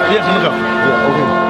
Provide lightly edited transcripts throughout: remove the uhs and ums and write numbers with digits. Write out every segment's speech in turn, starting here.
Iya, sebentar. Ya, oke.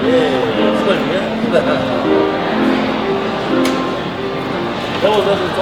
예, 수고하시네. 배워서 좀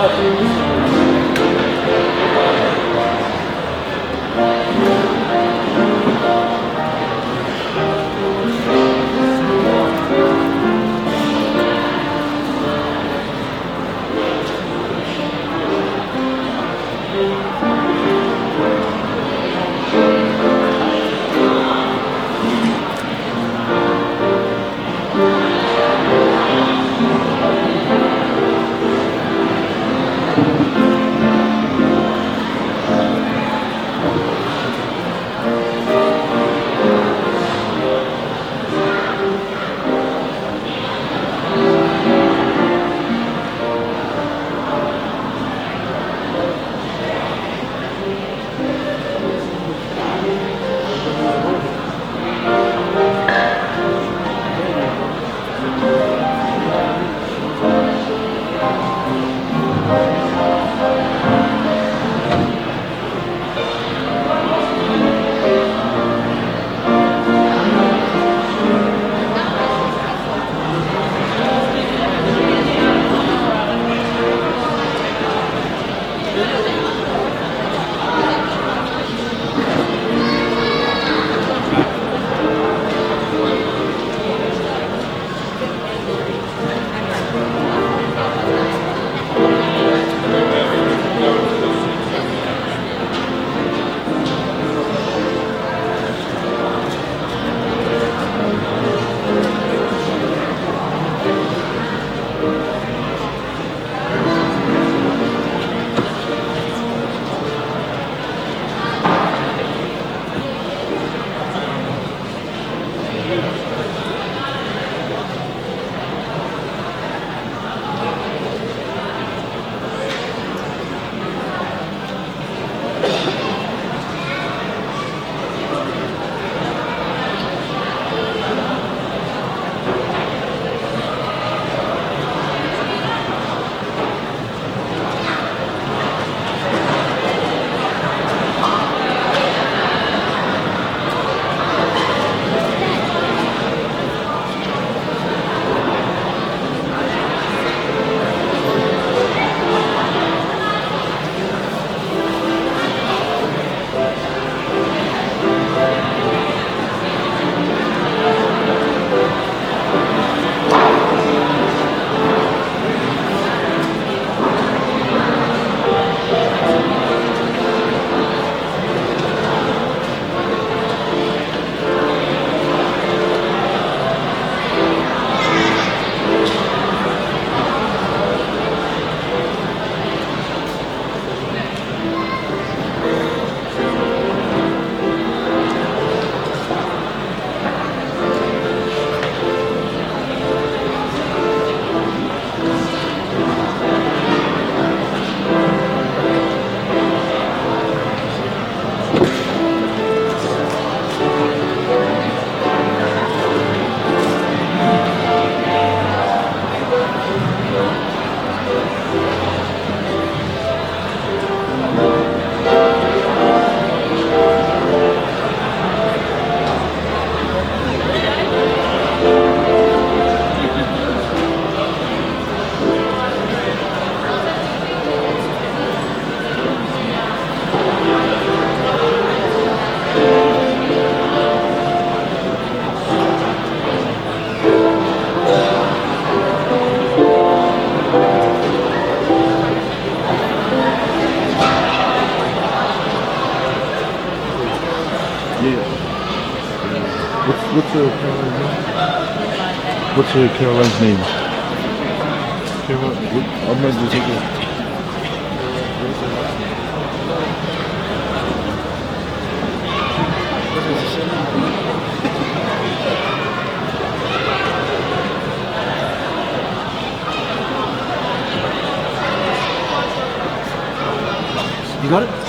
What's Caroline's name? Caroline, I'm going to take it. You got it?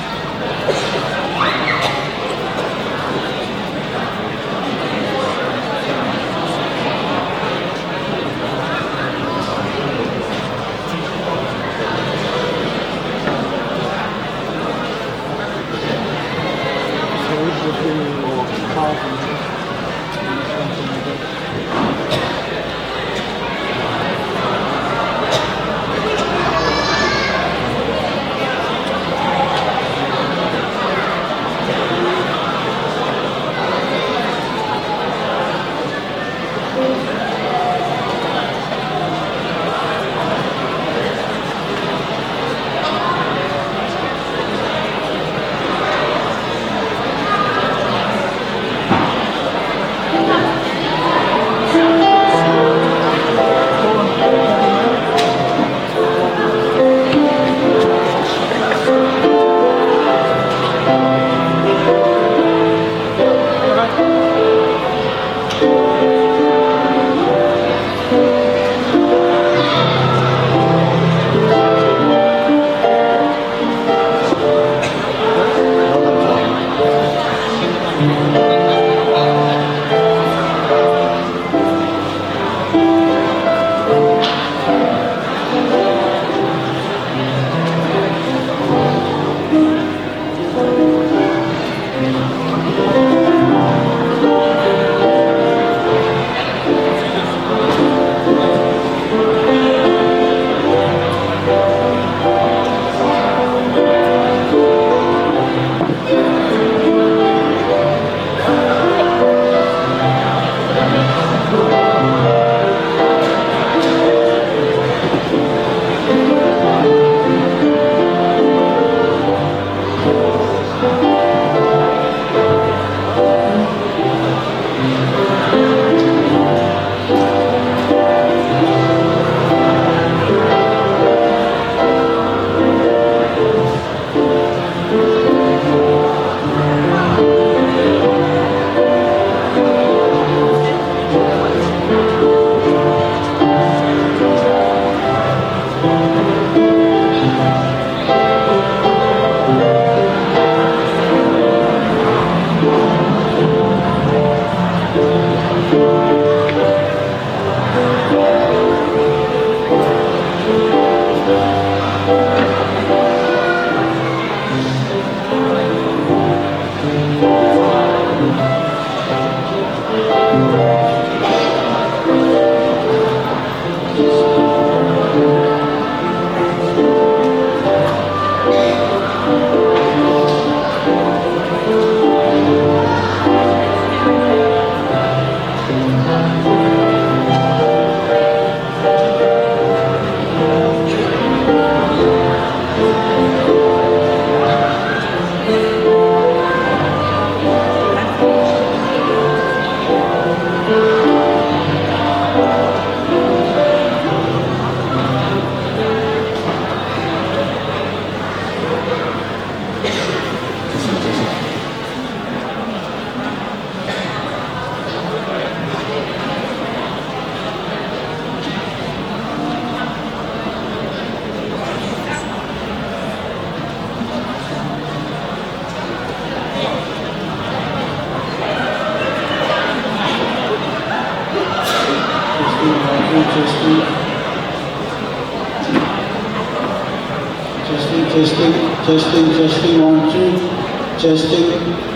Testing, 1, 2, testing.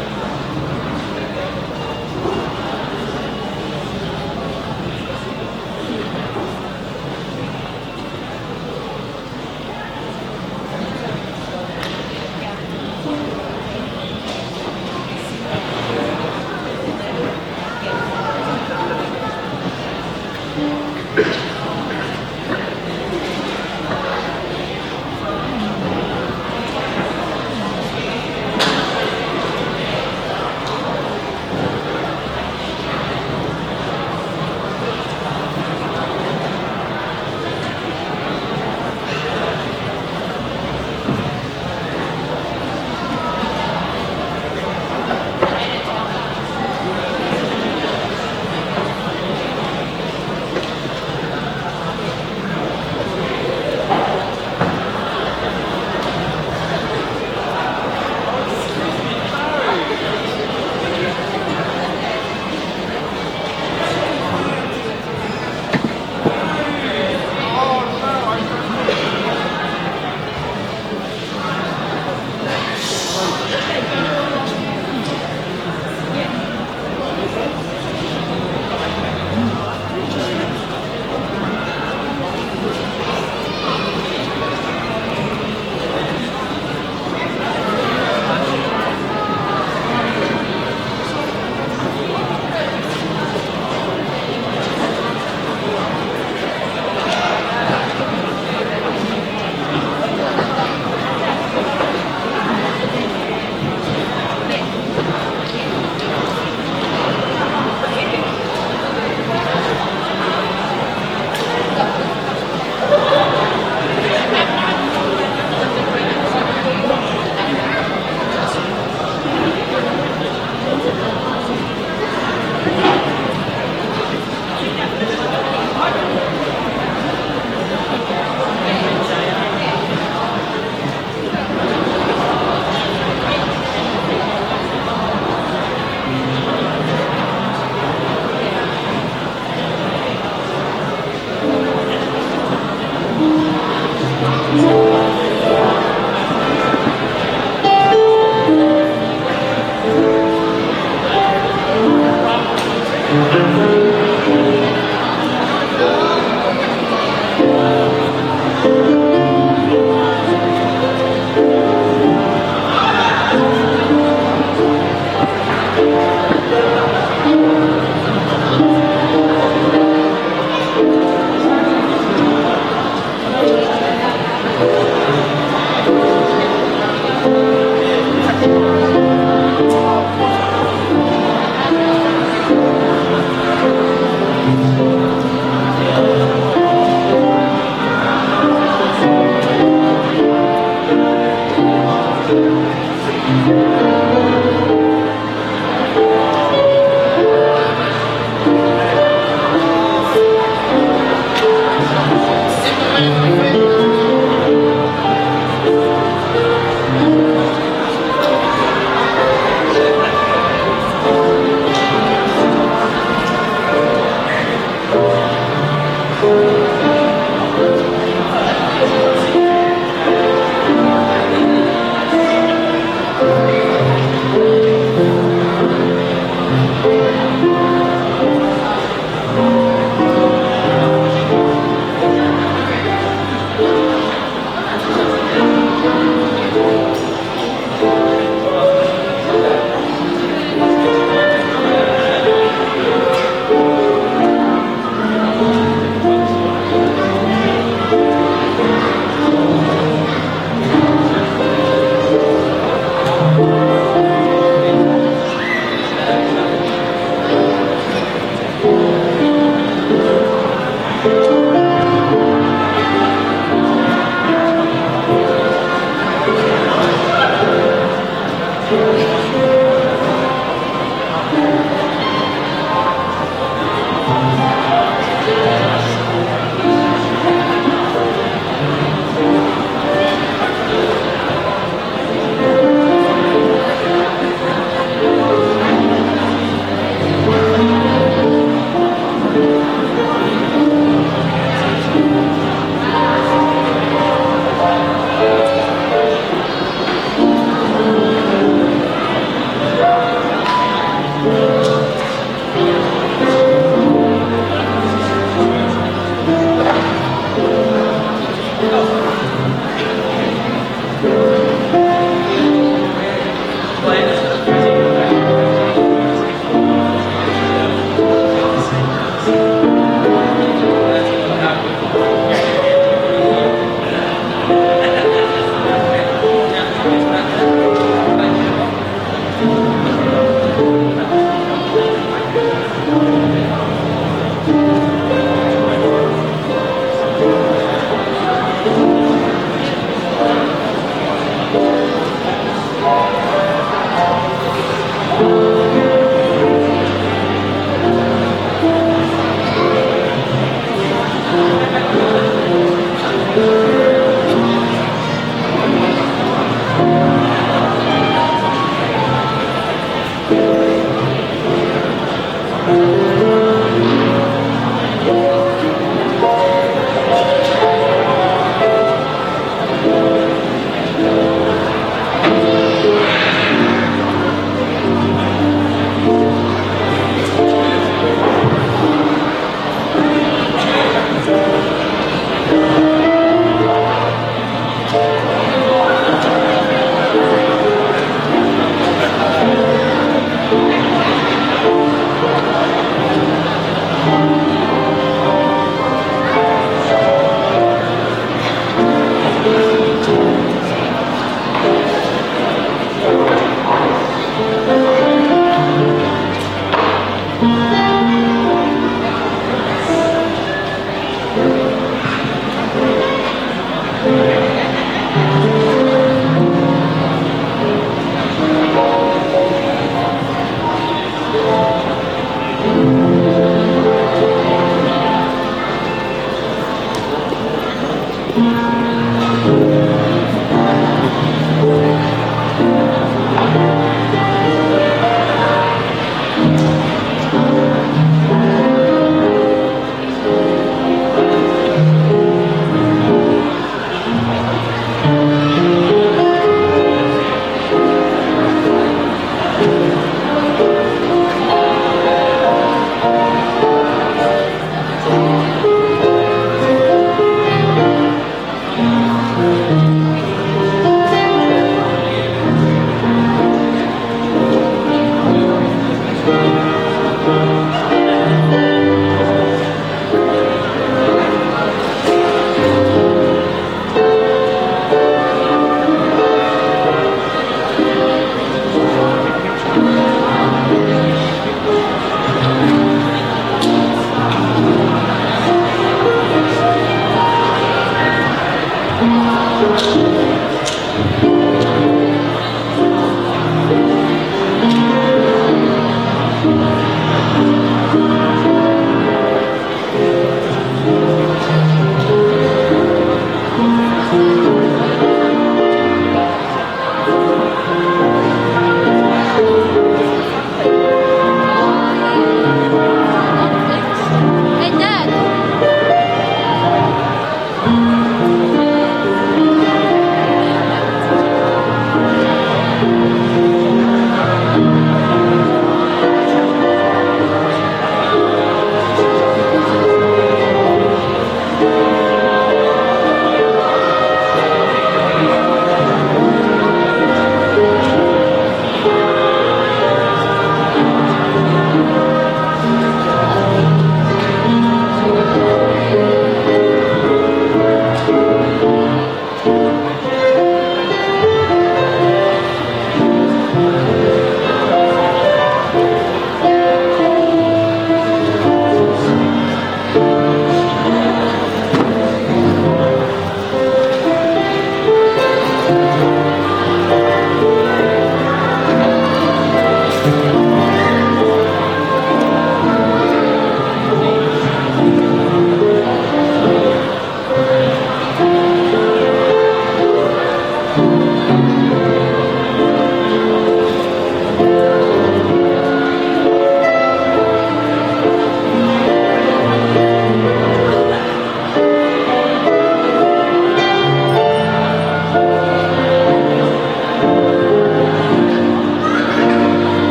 Hey, Dad.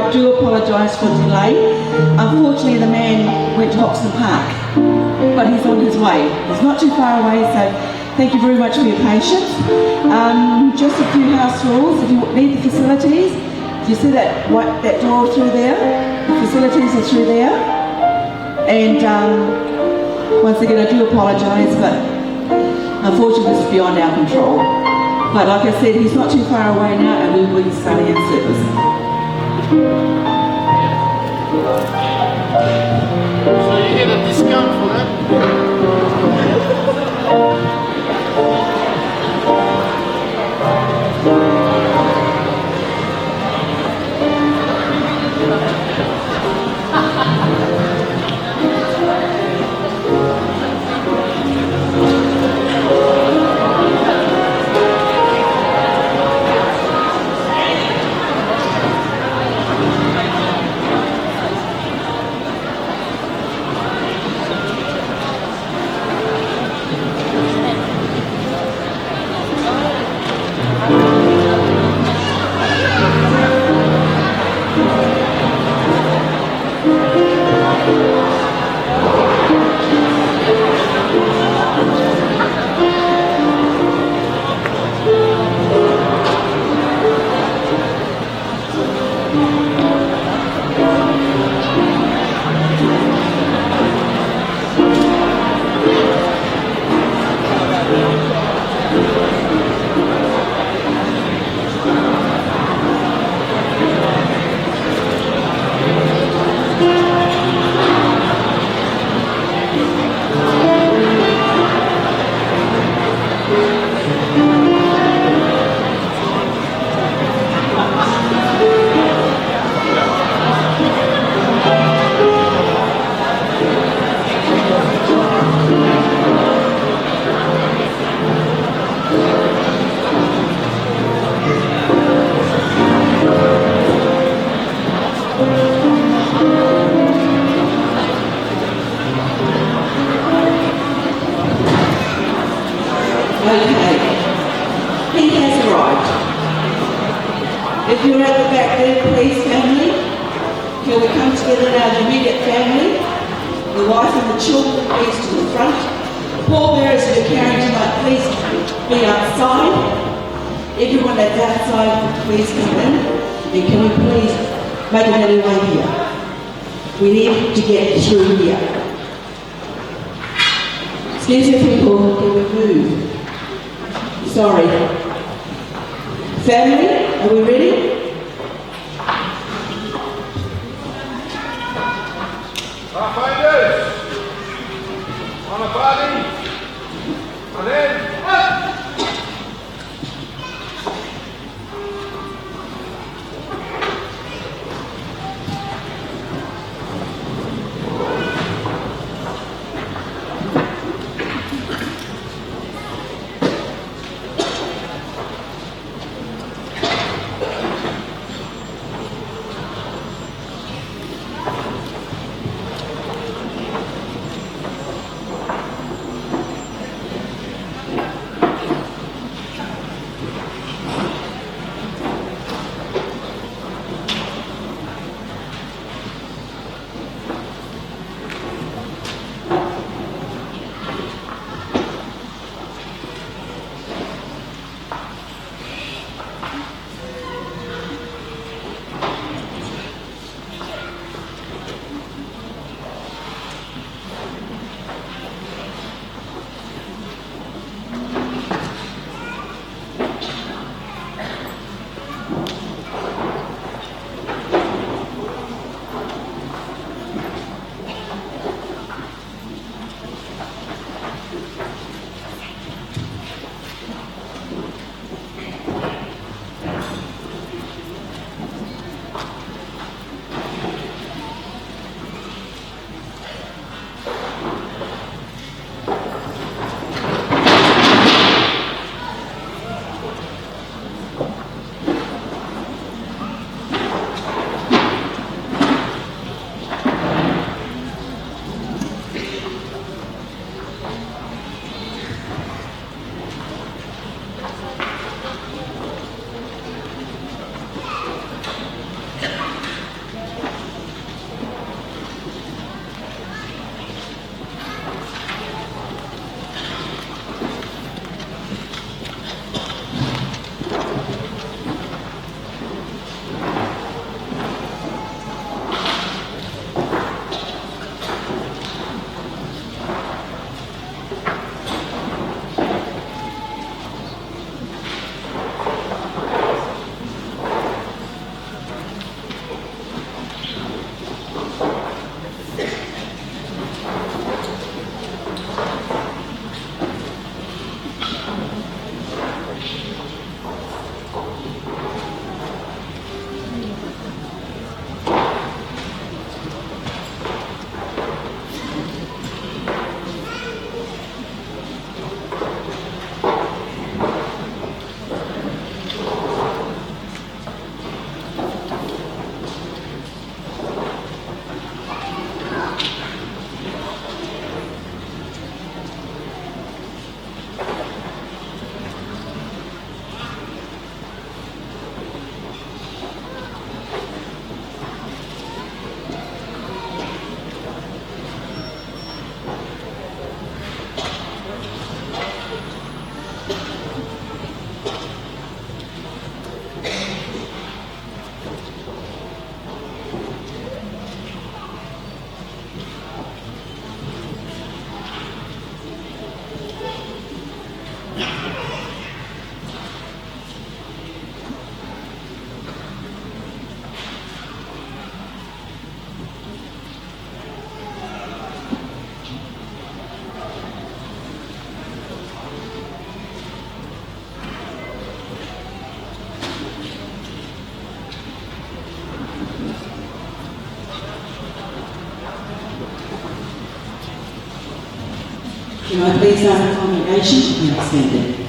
I do apologise for the delay. Unfortunately, the man went to Hoxton Park, but he's on his way. He's not too far away, so thank you very much for your patience. Just a few house rules. If you need the facilities, you see that door through there? The facilities are through there. And once again, I do apologise, but unfortunately this is beyond our control. But like I said, he's not too far away now, and we will be starting our service. So you get a discount for that? Okay, he has arrived. If you're at the back there, please, family, can we come together now, the immediate family, the wife and the children, please to the front. The pallbearers that are carrying tonight, please be outside. Everyone that's outside, please come in. And can we please make it any way here? We need to get through here. Excuse me, people, can we move? Sorry. Family, are we ready? Pathfinders! On a party! And then, up! Can I please ask the congregation to be extended?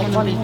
Thank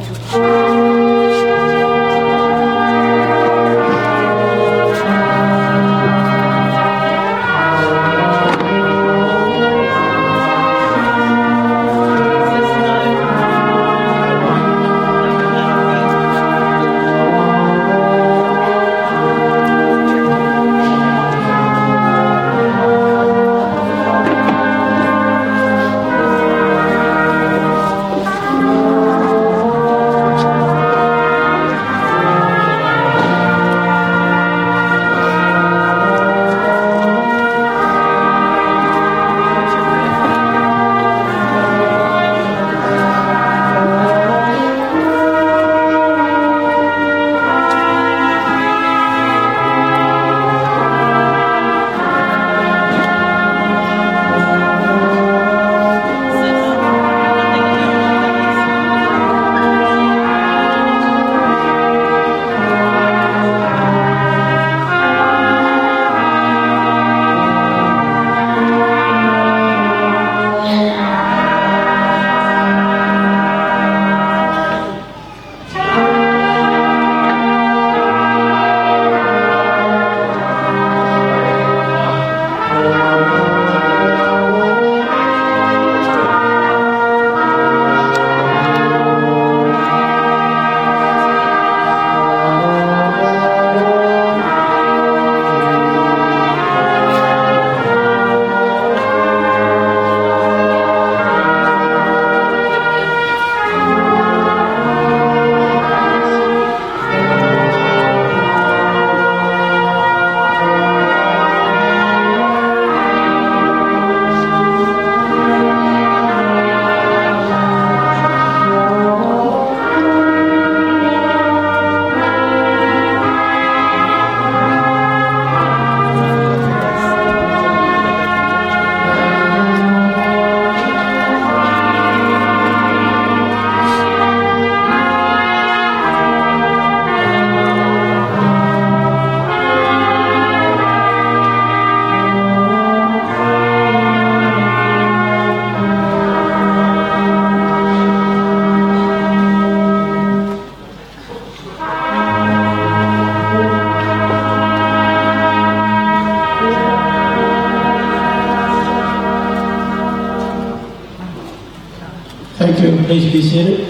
you. Please be seated.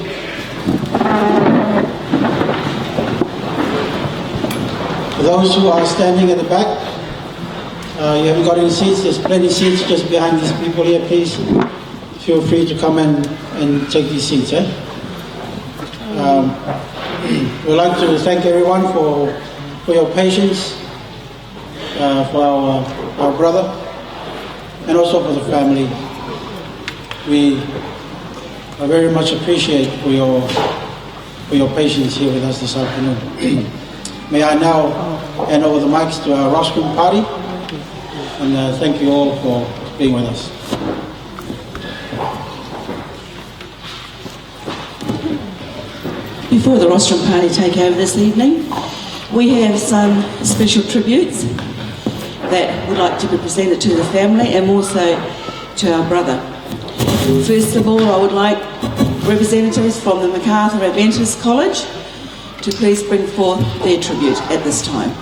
For those who are standing at the back, you haven't got any seats. There's plenty of seats just behind these people here. Please feel free to come and take these seats. We'd like to thank everyone for your patience, for our brother, and also for the family. We very much appreciate for your patience here with us this afternoon. May I now hand over the mics to our rostrum party, and thank you all for being with us. Before the rostrum party take over this evening, we have some special tributes that would like to be presented to the family and also to our brother. First of all, I would like representatives from the MacArthur Adventist College to please bring forth their tribute at this time.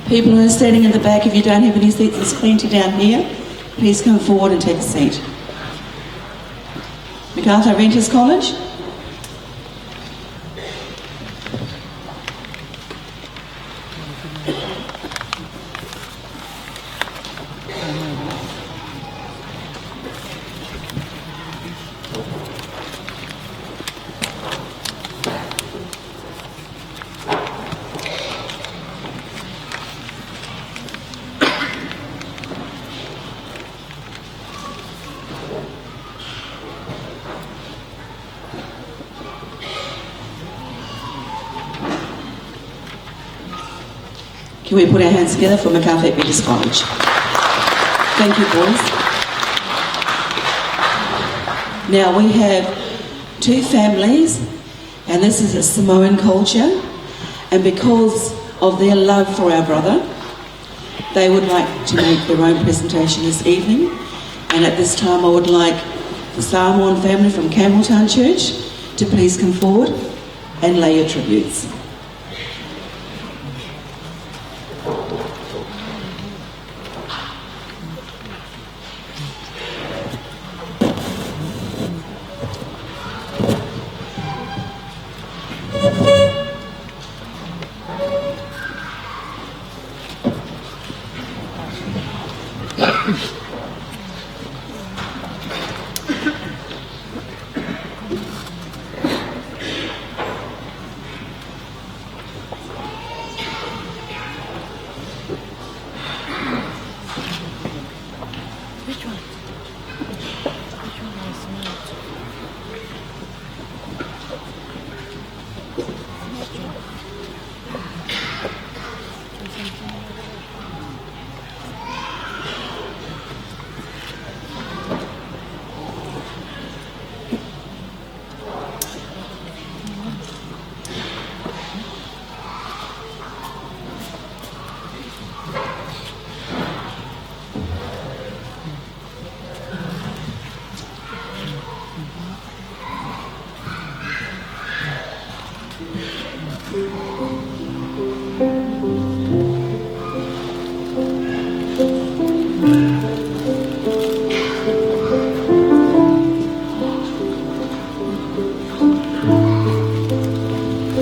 People who are standing in the back, if you don't have any seats, there's plenty down here. Please come forward and take a seat. MacArthur Adventist College. Can we put our hands together for MacArthur Peters College? Thank you, boys. Now we have two families, and this is a Samoan culture, and because of their love for our brother, they would like to make their own presentation this evening. And at this time I would like the Samoan family from Campbelltown Church to please come forward and lay your tributes.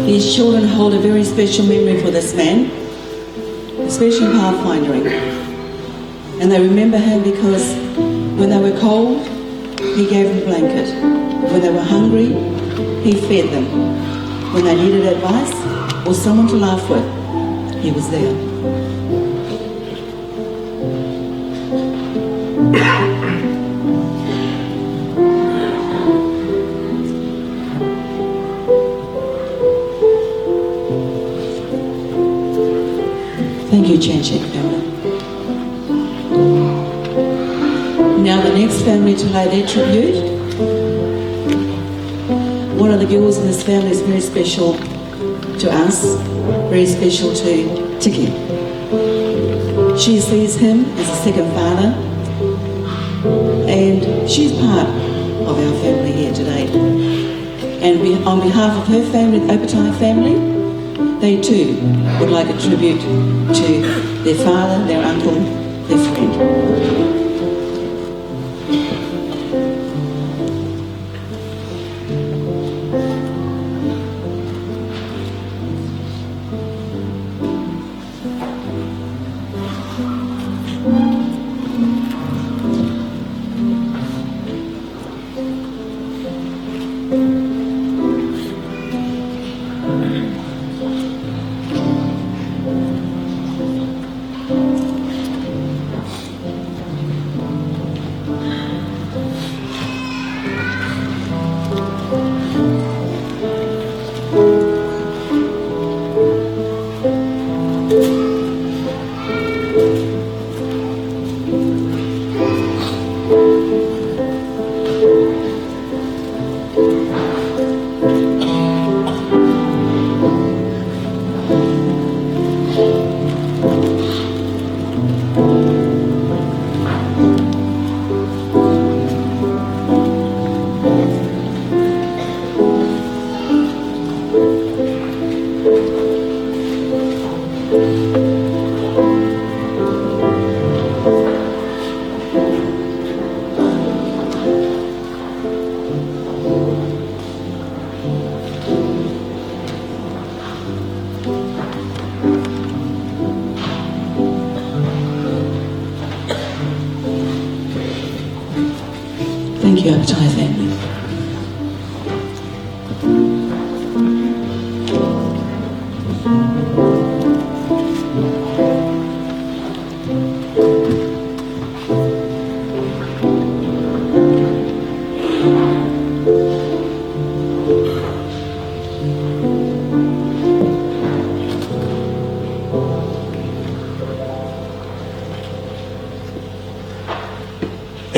These children hold a very special memory for this man, especially pathfinding. And they remember him because when they were cold, he gave them a blanket. When they were hungry, he fed them. When they needed advice or someone to laugh with, he was there. Thank you, Chanchek family. Now the next family to lay their tribute. One of the girls in this family is very special to us, very special to Tiki. She sees him as a second father, and she's part of our family here today. And on behalf of her family, the Opatai family, they too would like a tribute to their father, their uncle, their friend.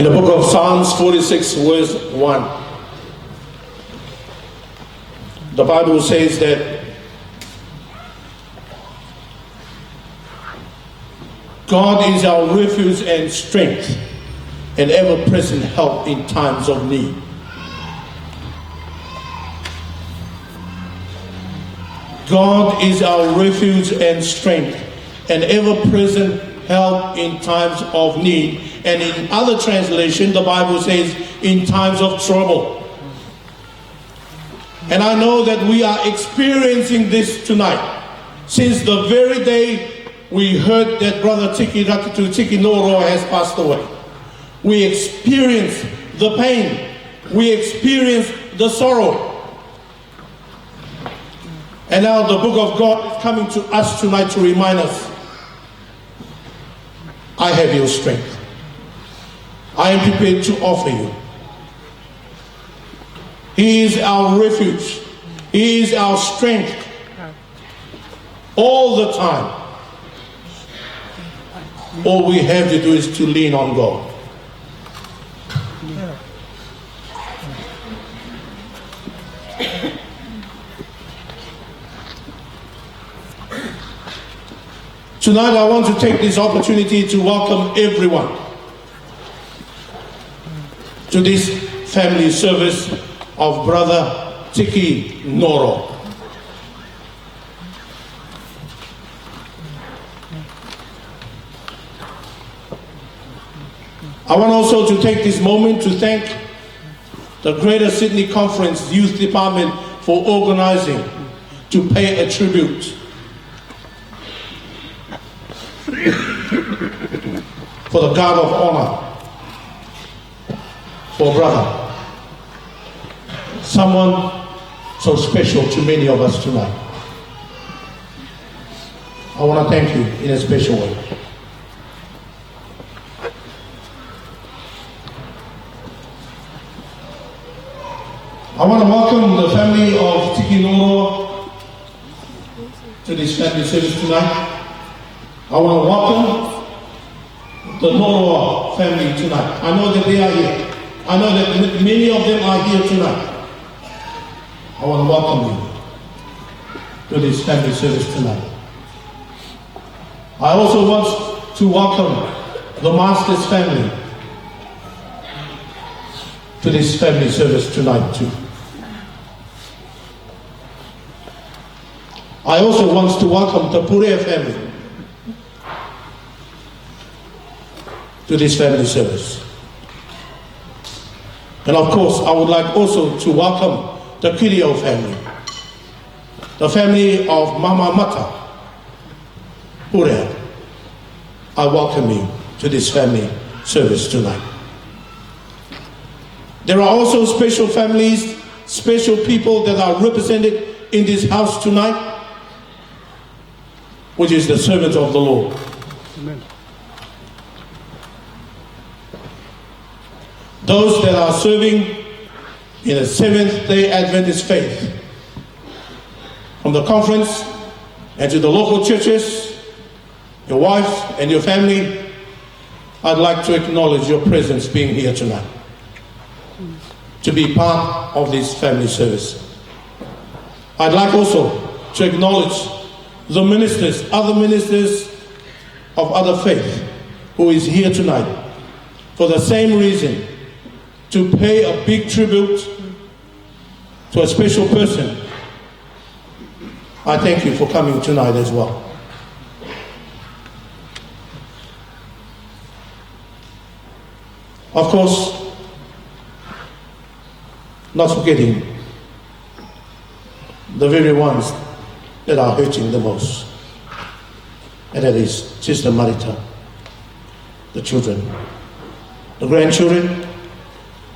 the book of Psalms 46 verse 1, the Bible says that God is our refuge and strength and ever-present help in times of need. God is our refuge and strength and ever-present help in times of need. And in other translation, the Bible says, in times of trouble. And I know that we are experiencing this tonight. Since the very day we heard that Brother Tiki Noro has passed away, we experience the pain. We experience the sorrow. And now the book of God is coming to us tonight to remind us, I have your strength. I am prepared to offer you. He is our refuge. He is our strength. All the time. All we have to do is to lean on God. Tonight I want to take this opportunity to welcome everyone to this family service of Brother Tiki Noro. I want also to take this moment to thank the Greater Sydney Conference Youth Department for organizing to pay a tribute for the guard of honor for brother, someone so special to many of us tonight. I want to thank you in a special way. I want to welcome the family of Tiki Noro to this family service tonight. I want to welcome the Noro family tonight. I know that they are here. I know that many of them are here tonight. I want to welcome you to this family service tonight. I also want to welcome the Masters family to this family service tonight too. I also want to welcome the Purea family to this family service. And of course, I would like also to welcome the Kirio family, the family of Mama Mata Purea. I welcome you to this family service tonight. There are also special families, special people that are represented in this house tonight, which is the servants of the Lord. Amen. Those that are serving in a Seventh-day Adventist faith, from the conference and to the local churches, your wife and your family, I'd like to acknowledge your presence being here tonight, to be part of this family service. I'd like also to acknowledge the ministers, other ministers of other faith who is here tonight for the same reason, to pay a big tribute to a special person. I thank you for coming tonight as well. Of course, not forgetting the very ones that are hurting the most, and that is Sister Marita, the children, the grandchildren,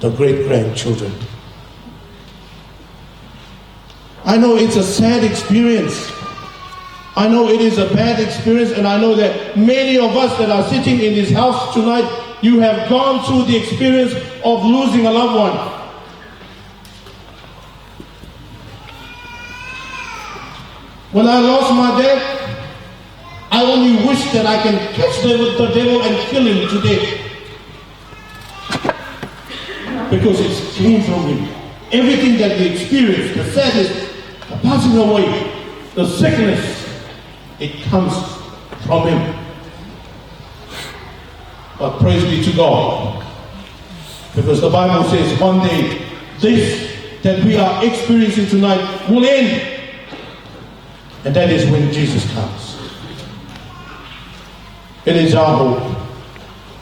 the great-grandchildren. I know it's a sad experience. I know it is a bad experience, and I know that many of us that are sitting in this house tonight, you have gone through the experience of losing a loved one. When I lost my dad, I only wish that I can catch the devil and kill him today. because it came from him. Everything that we experience, the sadness, the passing away, the sickness, it comes from him. But praise be to God, because the Bible says one day this that we are experiencing tonight will end, and that is when Jesus comes. It is our hope.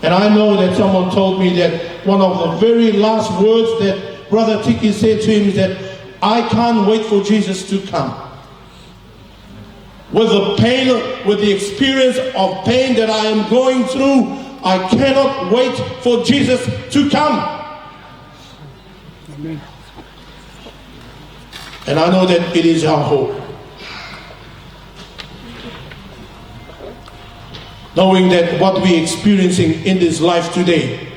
And I know that someone told me that one of the very last words that Brother Tiki said to him is that I can't wait for Jesus to come. With the pain, with the experience of pain that I am going through, I cannot wait for Jesus to come. Amen. And I know that it is our hope. Knowing that what we're experiencing in this life today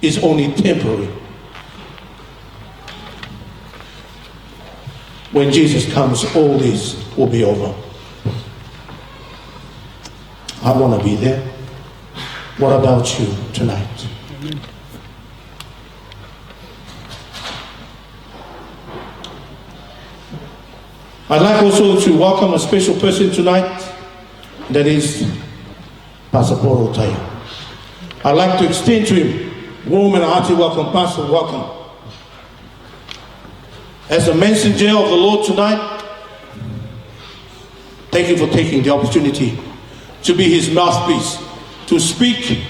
is only temporary. When Jesus comes, all this will be over. I want to be there. What about you tonight? Amen. I'd like also to welcome a special person tonight, that is Pastor Paul Otai. I'd like to extend to him warm and hearty welcome. Pastor, welcome. As a messenger of the Lord tonight, thank you for taking the opportunity to be his mouthpiece, to speak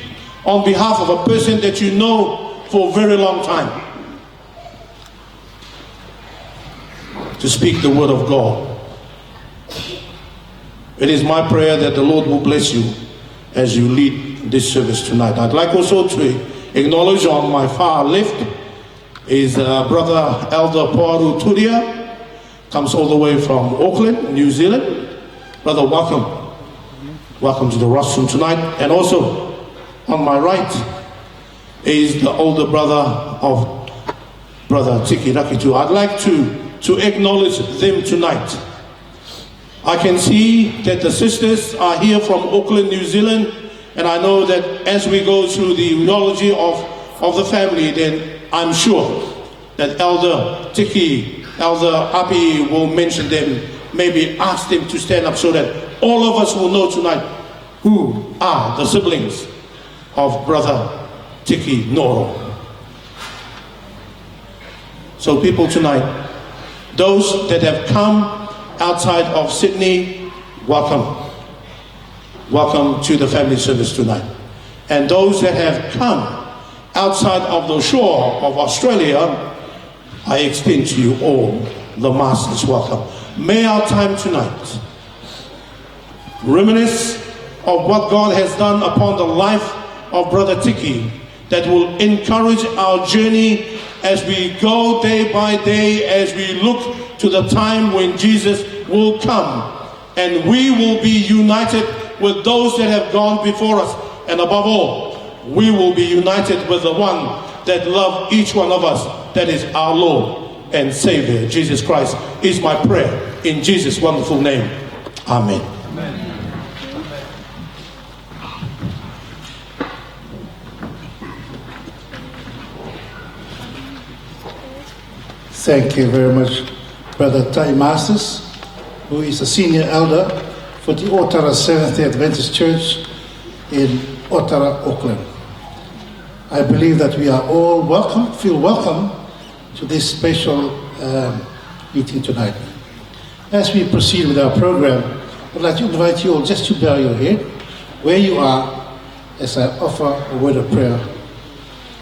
on behalf of a person that you know for a very long time, to speak the word of God. It is my prayer that the Lord will bless you as you lead this service tonight. I'd like also to acknowledge on my far left is Brother Elder Poaru Turia, comes all the way from Auckland, New Zealand. Brother, welcome. Welcome to the rostrum tonight. And also on my right is the older brother of Brother Tiki Rakitu. I'd like to acknowledge them tonight. I can see that the sisters are here from Auckland, New Zealand, and I know that as we go through the genealogy of the family, then I'm sure that Elder Tiki, Elder Api will mention them, maybe ask them to stand up so that all of us will know tonight who are the siblings of Brother Tiki Noro. So people tonight, those that have come outside of Sydney, welcome. Welcome to the family service tonight. And those that have come outside of the shore of Australia, I extend to you all the Master's welcome. May our time tonight reminisce of what God has done upon the life of Brother Tiki, that will encourage our journey as we go day by day, as we look to the time when Jesus will come, and we will be united with those that have gone before us, and above all, we will be united with the one that loved each one of us, that is our Lord and Savior, Jesus Christ, is my prayer in Jesus' wonderful name. Amen. Amen. Thank you very much, Brother Tai Masters, who is a senior elder for the Otara Seventh-day Adventist Church in Otara, Auckland. I believe that we are all welcome, feel welcome to this special meeting tonight. As we proceed with our program, I'd like to invite you all just to bow your head where you are as I offer a word of prayer.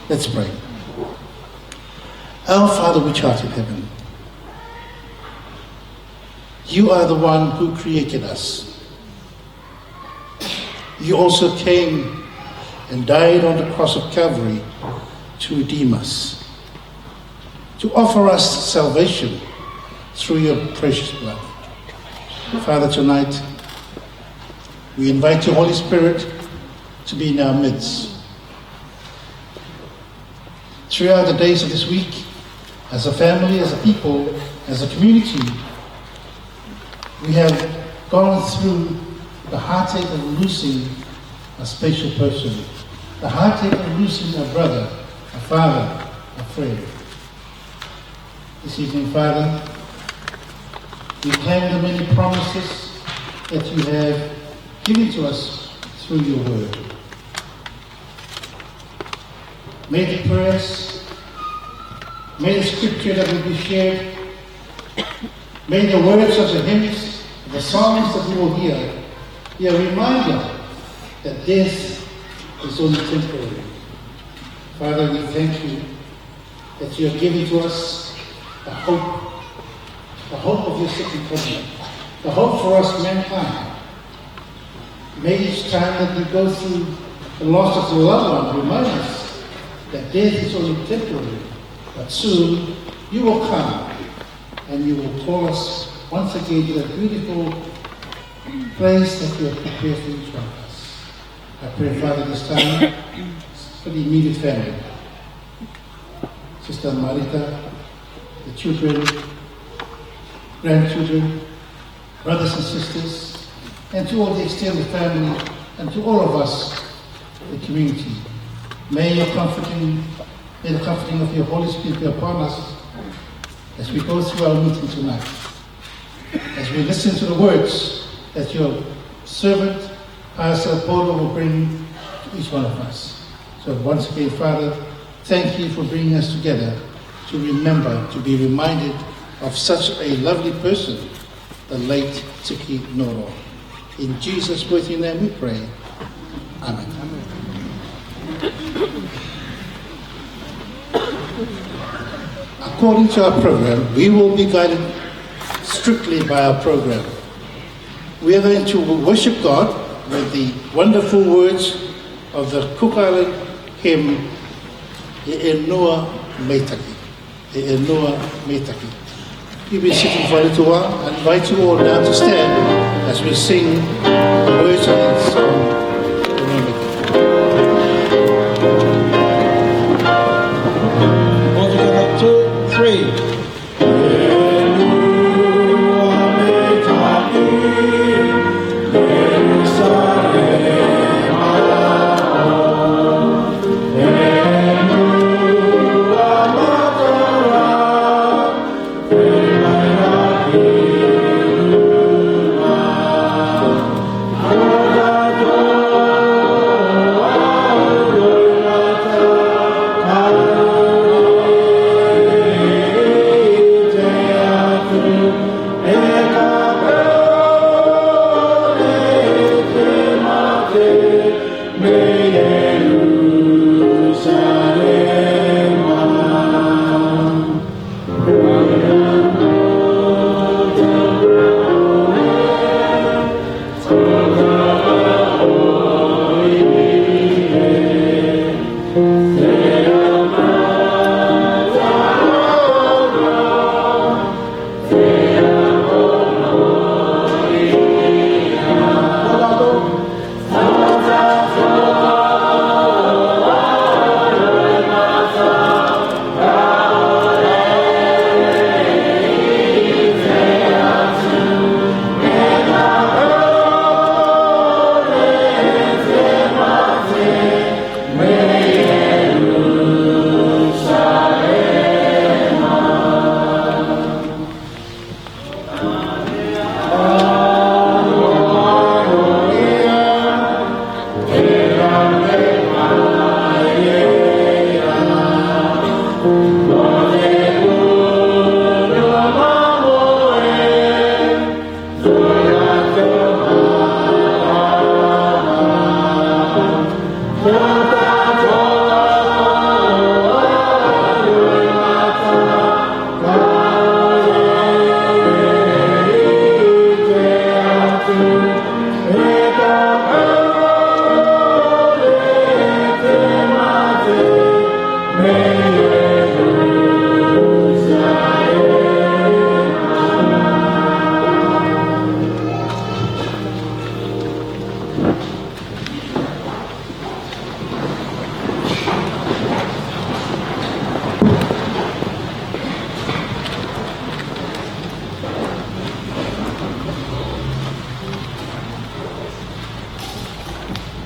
Let's pray. Our Father which art in heaven, you are the one who created us. You also came and died on the cross of Calvary to redeem us, to offer us salvation through your precious blood. Father, tonight we invite your Holy Spirit to be in our midst. Throughout the days of this week, as a family, as a people, as a community, we have gone through the heartache of losing a special person, the heartache of losing a brother, a father, afraid. This evening, Father, we claim the many promises that you have given to us through your word. May the prayers, may the scripture that will be shared, may the words of the hymns, the songs that we will hear, be a reminder that this is only temporary. Father, we thank you that you have given to us the hope of your second coming, the hope for us mankind. May each time that we go through the loss of the loved one remind us that death is only temporary, but soon you will come and you will call us once again to that beautiful place that you have prepared for each one of us. I pray, Father, this time for the immediate family. Sister Marita, the children, grandchildren, brothers and sisters, and to all the extended family, and to all of us, the community. May the comforting of your Holy Spirit be upon us as we go through our meeting tonight, as we listen to the words that your servant, Pastor Polo, will bring to each one of us. So once again, Father, thank you for bringing us together to remember, to be reminded of such a lovely person, the late Tiki Noro. In Jesus' worthy name we pray. Amen. According to our program, we will be guided strictly by our program. We are going to worship God with the wonderful words of the Cook Island hymn, E Enoa Meitaki. E Enoa Meitaki. You've been sitting for a little while. I invite you all now to stand as we sing the words of the song.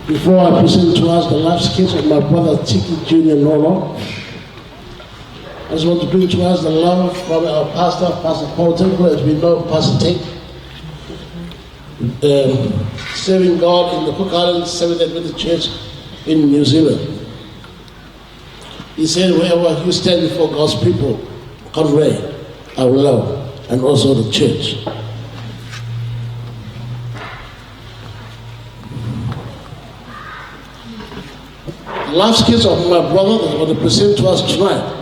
Before I present to us the last skits of my brother Tiki Jr. Nolo, I just want to bring to us the love from our pastor, Pastor Paul Temple, as we know, Pastor Tate. Serving God in the Cook Islands Seventh Adventist Church in New Zealand. He said, wherever you stand before God's people, convey our love and also the church. The life skills of my brother that I'm going to present to us tonight.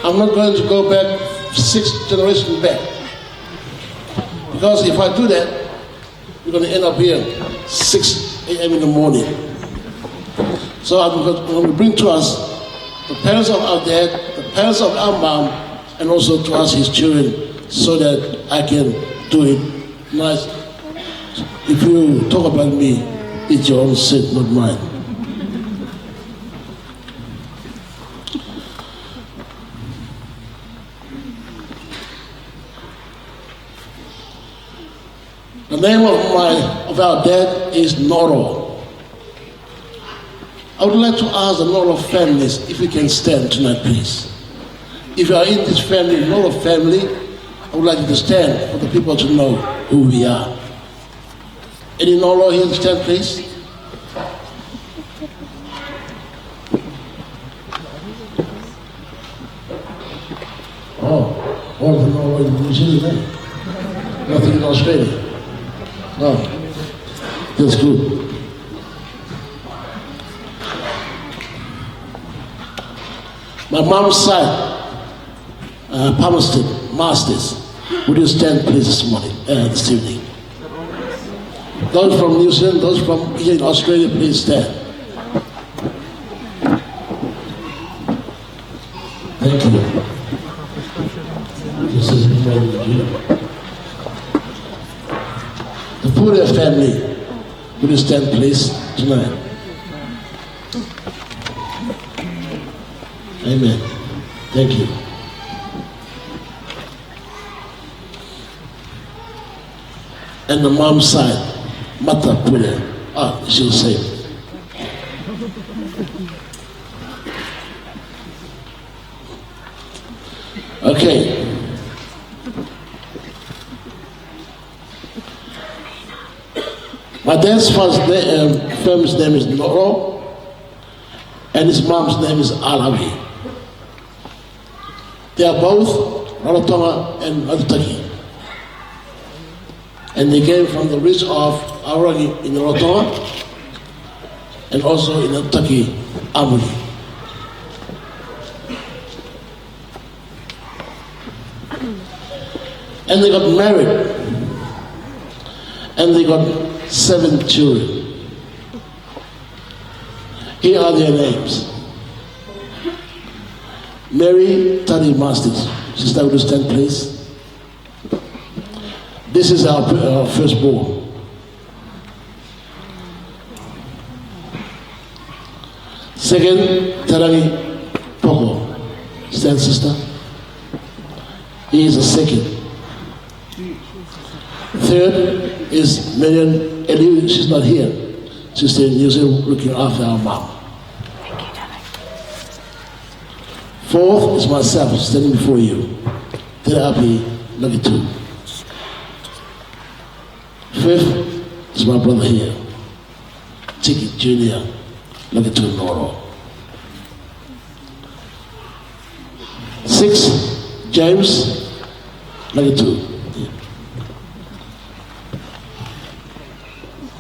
I'm not going to go back 6 generations back. Because if I do that, we're going to end up here 6 a.m. in the morning. So I'm going to bring to us the parents of our dad, the parents of our mom, and also to us, his children, so that I can do it nice. If you talk about me, it's your own sin, not mine. The name of our dad is Noro. I would like to ask the Noro families if we can stand tonight, please. If you are in this family, Noro family, I would like you to stand for the people to know who we are. Any Noro here to stand, please? Oh, all the Noro in New Zealand, eh? Nothing in Australia. No, that's good. My mom's side, Palmerston Masters. Would you stand please this evening? Those from New Zealand, those from here in Australia, please stand. Thank you. This is Virginia. The Pura family, would you stand please tonight? Amen. Thank you. And the mom's side, Mata Pura, she'll say. Okay. My dad's family's name is Noro, and his mom's name is Alawi. They are both Rarotonga and Atutaki. And they came from the ridge of Aorangi in Rarotonga, and also in Atutaki, Amuri. And they got married, and they got 7 children. Here are their names. Mary Tani Masters. Sister, would you stand, please? This is our firstborn. Second, Tarani Poko. Stand, sister. He is the second. Third is Marian Eli. She's not here. She's in New Zealand looking after our mom. Fourth is myself standing before you. Terapi number 2. Fifth is my brother here. Tiki Junior, number 2 Noro. 6, James, number 2.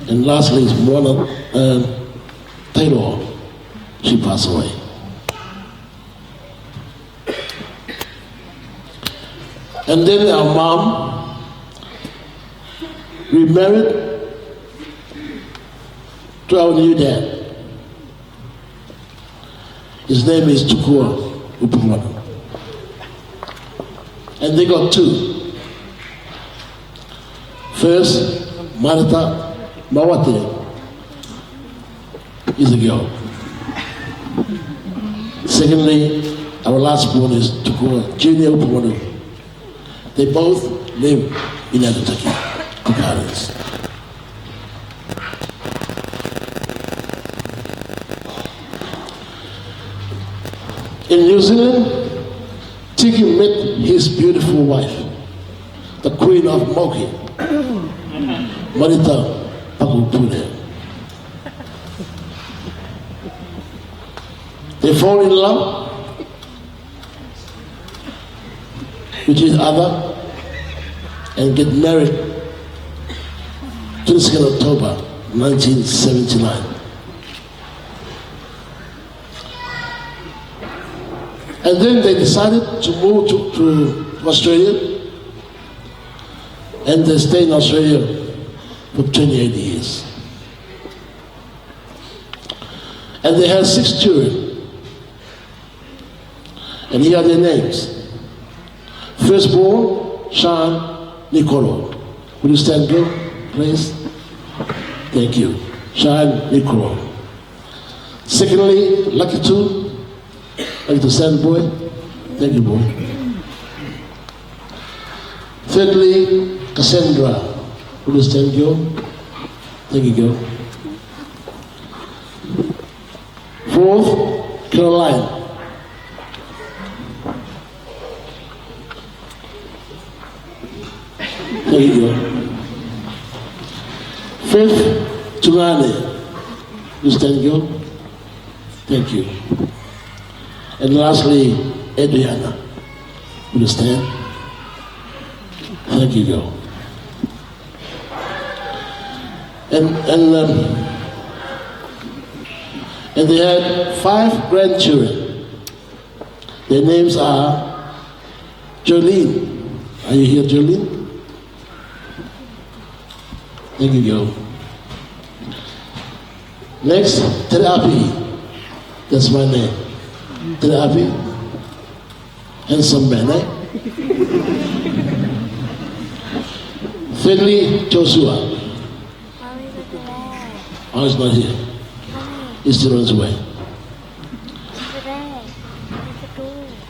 And lastly is Mona Taylor. She passed away. And then our mom remarried to our new dad. His name is Tukua Upumanu. And they got 2. First, Marita Mawate is a girl. Secondly, our last born is Tukua Junior Upumanu. They both live in Atutaki, Cook Islands. In New Zealand, Tiki met his beautiful wife, the Queen of Moki, Marita Pakupune. They fall in love with each other and get married 22nd October 1979. And then they decided to move to Australia, and they stayed in Australia for 28 years. And they had 6 children. And here are their names. Firstborn, Sean Nicolo. Will you stand up, please? Thank you. Sean Nicolo. Secondly, Lucky 2. Lucky to stand, boy. Thank you, boy. Thirdly, Cassandra. Will you stand, girl? Thank you, girl. Fourth, Caroline. There you go. Fifth, Tulane. You stand, girl? Thank you. And lastly, Adriana. Will you stand? Thank you, girl. And they had 5 grandchildren. Their names are Jolene. Are you here, Jolene? Thank you, girl. Next, Terapi. That's my name. Terapi. Handsome man, eh? Thirdly, Joshua. Oh, he's not here. He's still on his way.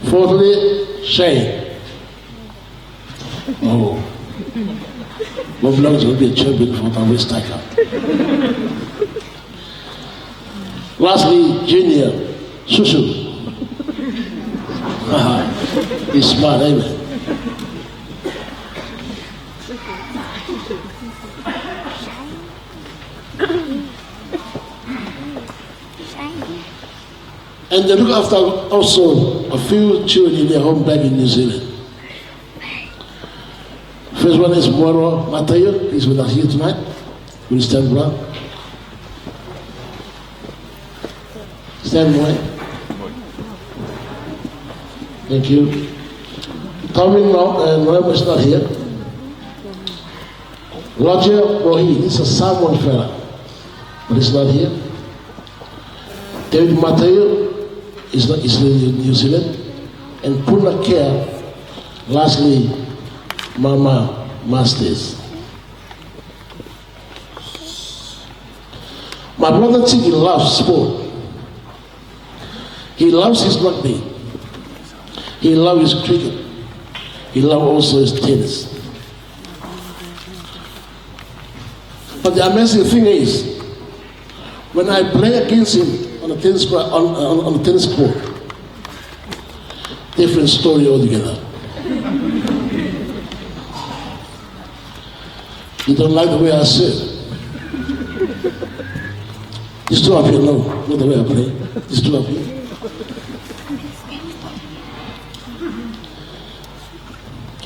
Fourthly, Shane. Oh. What belongs to be a champion for the West Tiger. Lastly, Junior, Shushu. He's smart, amen. And they look after also a few children in their home back in New Zealand. First one is Moro Mateo. He's with us here tonight. Will you stand, brother? Stand, boy. Thank you. Tommy Noem is not here. Roger Rohi, this is a Samoan fella, but he's not here. David Mateo is not in New Zealand. And Puna Care, lastly, Mama Masters. My brother Tiki loves sport. He loves his rugby. He loves his cricket. He loves also his tennis. But the amazing thing is, when I play against him on the tennis court, on the tennis court, different story altogether. You don't like the way I sit. These two up here, no, not the way I play. These two up here.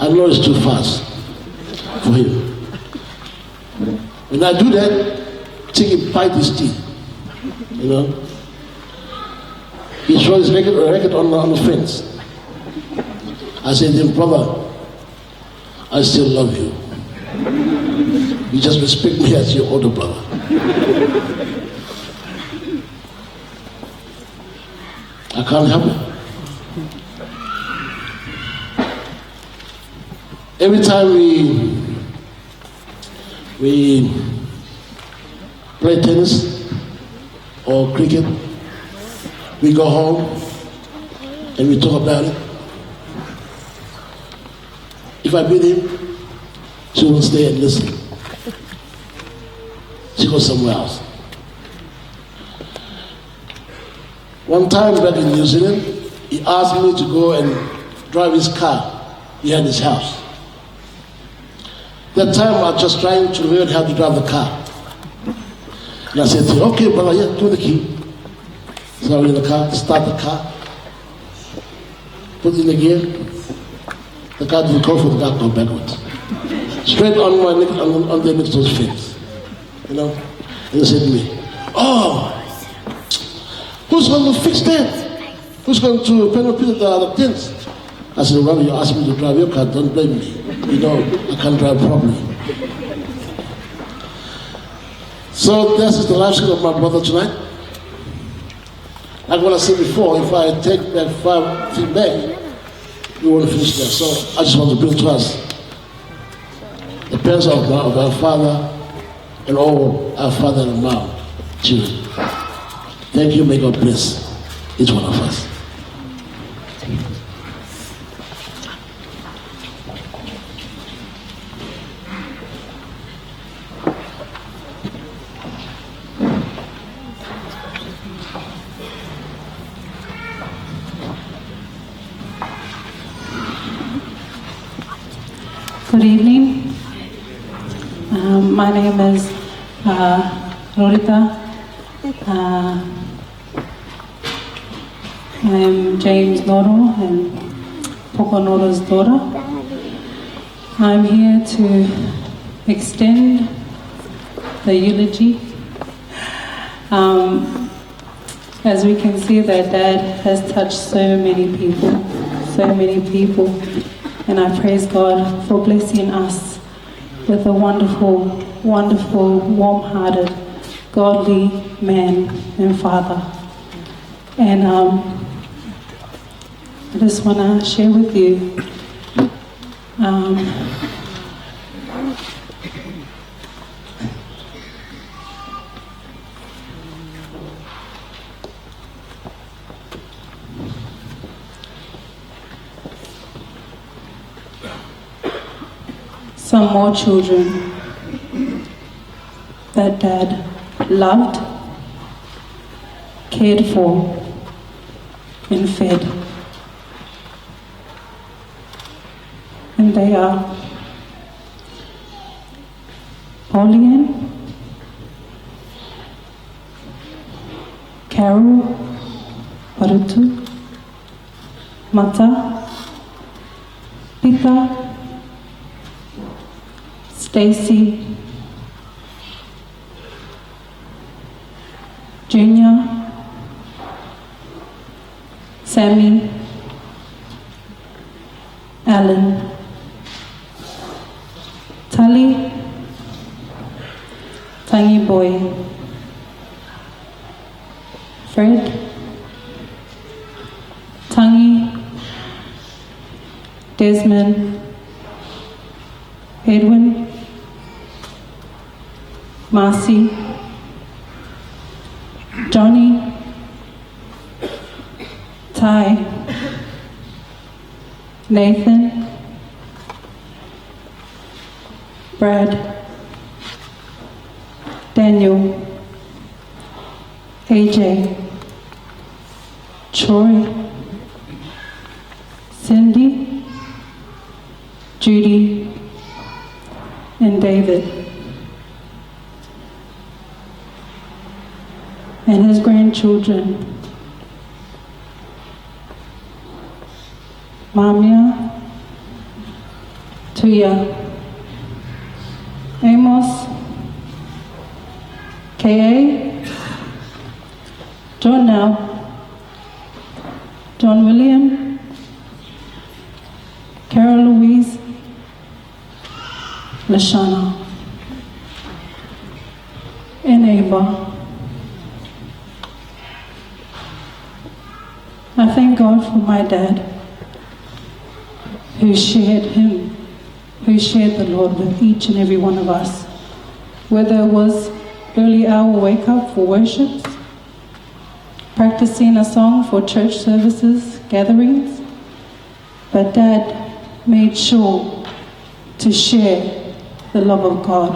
I know it's too fast for him. When I do that, Tiki bite his teeth. You know? He throws his racket on the fence. I said to him, brother, I still love you. You just respect me as your older brother. I can't help it. Every time we play tennis or cricket, we go home and we talk about it. If I beat him, she won't stay and listen. She goes somewhere else. One time back in New Zealand, he asked me to go and drive his car behind his house. That time I was just trying to learn how to drive the car. And I said to him, okay, brother, yeah, give me the key. So I went in the car, start the car, put it in the gear. The car didn't go for the car, go backwards. Straight on my neck, on the next to his face. You know? And he said to me, oh, who's going to fix that? Who's going to penetrate the tents? I said, well, you asked me to drive your car, don't blame me. You know, I can't drive properly. So this is the life skill of my brother tonight. Like what I said before, if I take that 5 feet back, we won't finish there. So I just want to bring to us the parents of our father and all our father and mom children. Thank you, may God bless each one of us. Good evening. My name is Rorita. I'm James Noro and Poko Noro's daughter. I'm here to extend the eulogy. As we can see, that Dad has touched so many people. And I praise God for blessing us with a wonderful, wonderful, warm-hearted, godly man and father. And I just want to share with you some more children that Dad loved, cared for, and fed. And they are Pauline, Carol, Parutu, Mata, Pita, Stacy, Junior, Sammy, Alan, Tali, Tangi Boy, Fred, Tangi, Desmond, Edwin, Marcy, Johnny, Ty, Nathan, Brad, Daniel, AJ, Troy, Cindy, Judy, and David, and his grandchildren, Mamia, Tuya, Amos, K.A., Jonelle, John William, Carol Louise, Lashana, and Ava. I thank God for my dad, who shared the Lord with each and every one of us, whether it was early hour wake up for worship, practicing a song for church services, gatherings, but Dad made sure to share the love of God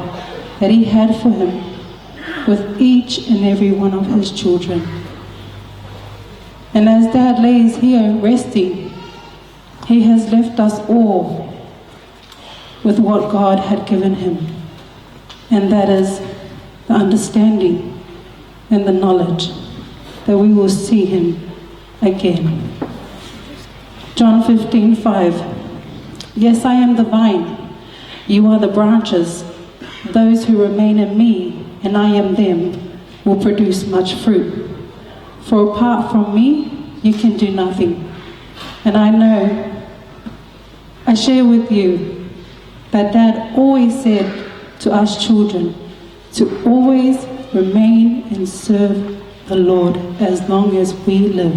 that he had for him with each and every one of his children. And as Dad lays here resting, he has left us all with what God had given him. And that is the understanding and the knowledge that we will see him again. John 15:5. Yes, I am the vine. You are the branches. Those who remain in me and I am them will produce much fruit. For apart from me, you can do nothing. And I share with you that Dad always said to us children to always remain and serve the Lord as long as we live.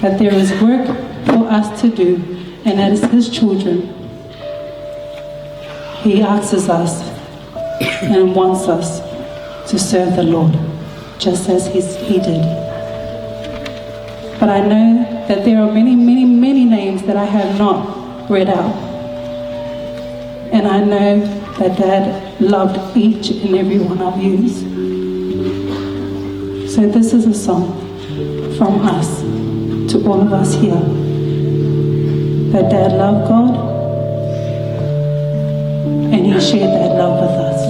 That there is work for us to do, and as his children, he asks us and wants us to serve the Lord, just as he did. But I know that there are many, many, many names that I have not read out. And I know that Dad loved each and every one of you. So this is a song from us to all of us here. That Dad loved God, and he shared that love with us.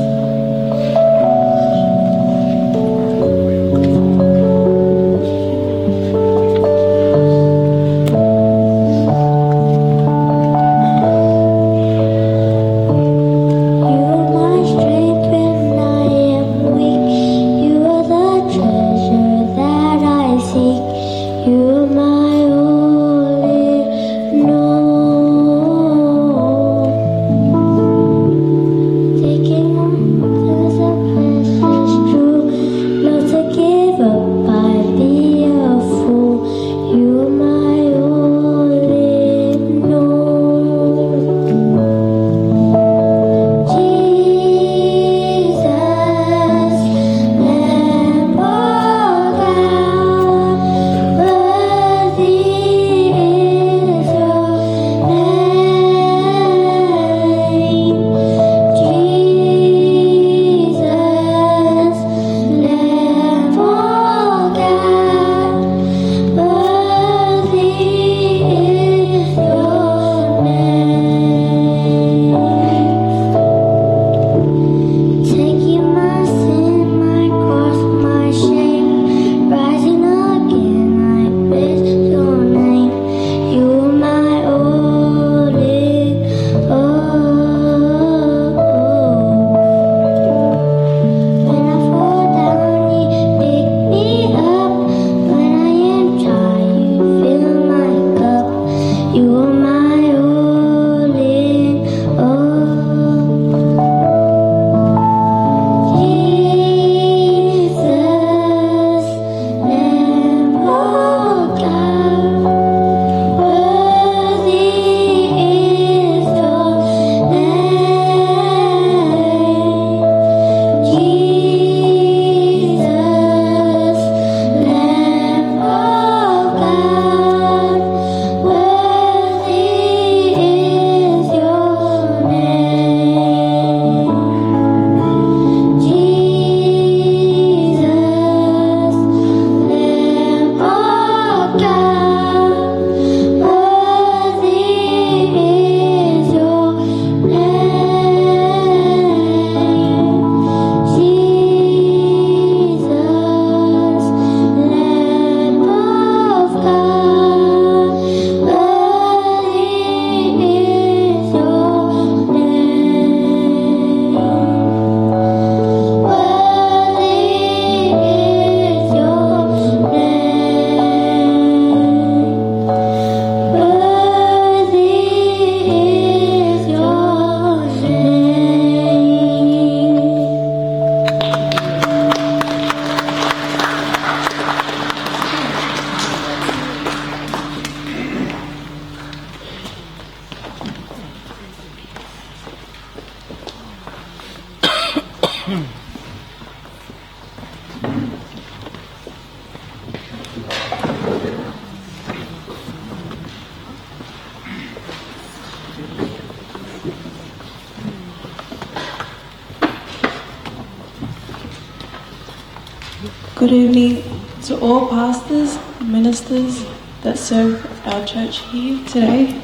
Good evening to all pastors, ministers that serve our church here today.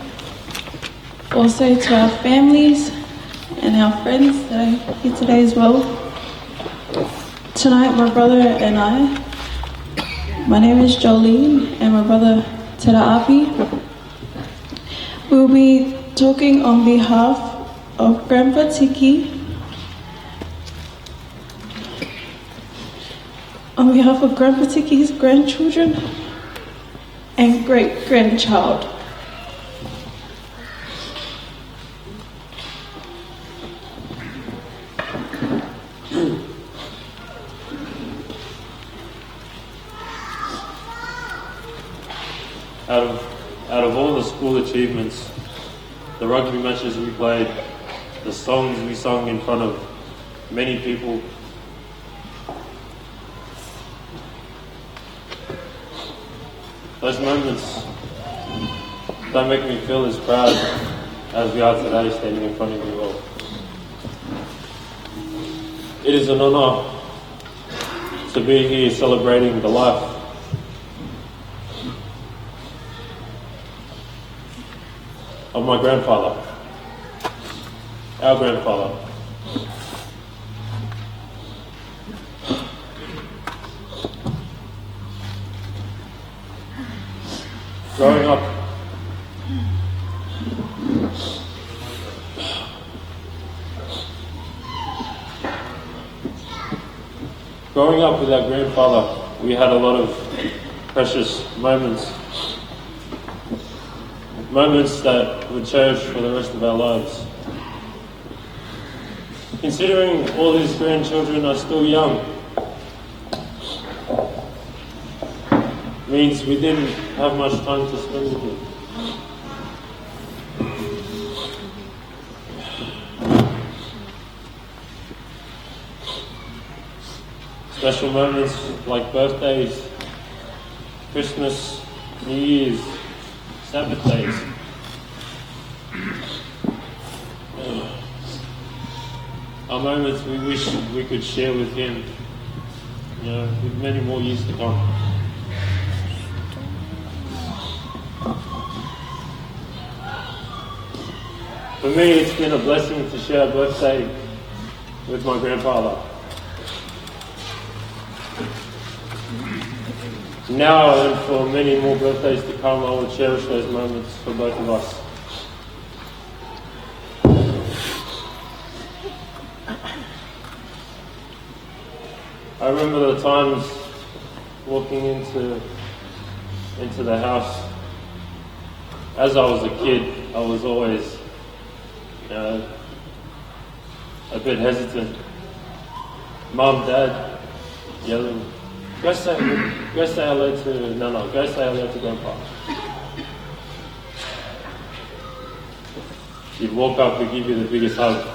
Also to our families and our friends that are here today as well. Tonight, my brother and I, my name is Jolene, and my brother Tera Api, we'll be talking on behalf of Grandpa Tiki, on behalf of Grandpa Tiki's grandchildren and great-grandchild. Out of all the school achievements, the rugby matches we played, the songs we sung in front of many people, those moments don't make me feel as proud as we are today standing in front of you all. It is an honor to be here celebrating the life of my grandfather, our grandfather. Growing up with our grandfather, we had a lot of precious moments that we cherish for the rest of our lives. Considering all his grandchildren are still young, means we didn't have much time to spend with him. Special moments like birthdays, Christmas, New Year's, Sabbath days. Are moments we wish we could share with him, with many more years to come. For me, it's been a blessing to share a birthday with my grandfather. Now and for many more birthdays to come, I will cherish those moments for both of us. I remember the times walking into the house. As I was a kid, I was always a bit hesitant. Mum, Dad, yelling, go say hello to Nana, go say hello to Grandpa. You'd walk up, he'd give you the biggest hug.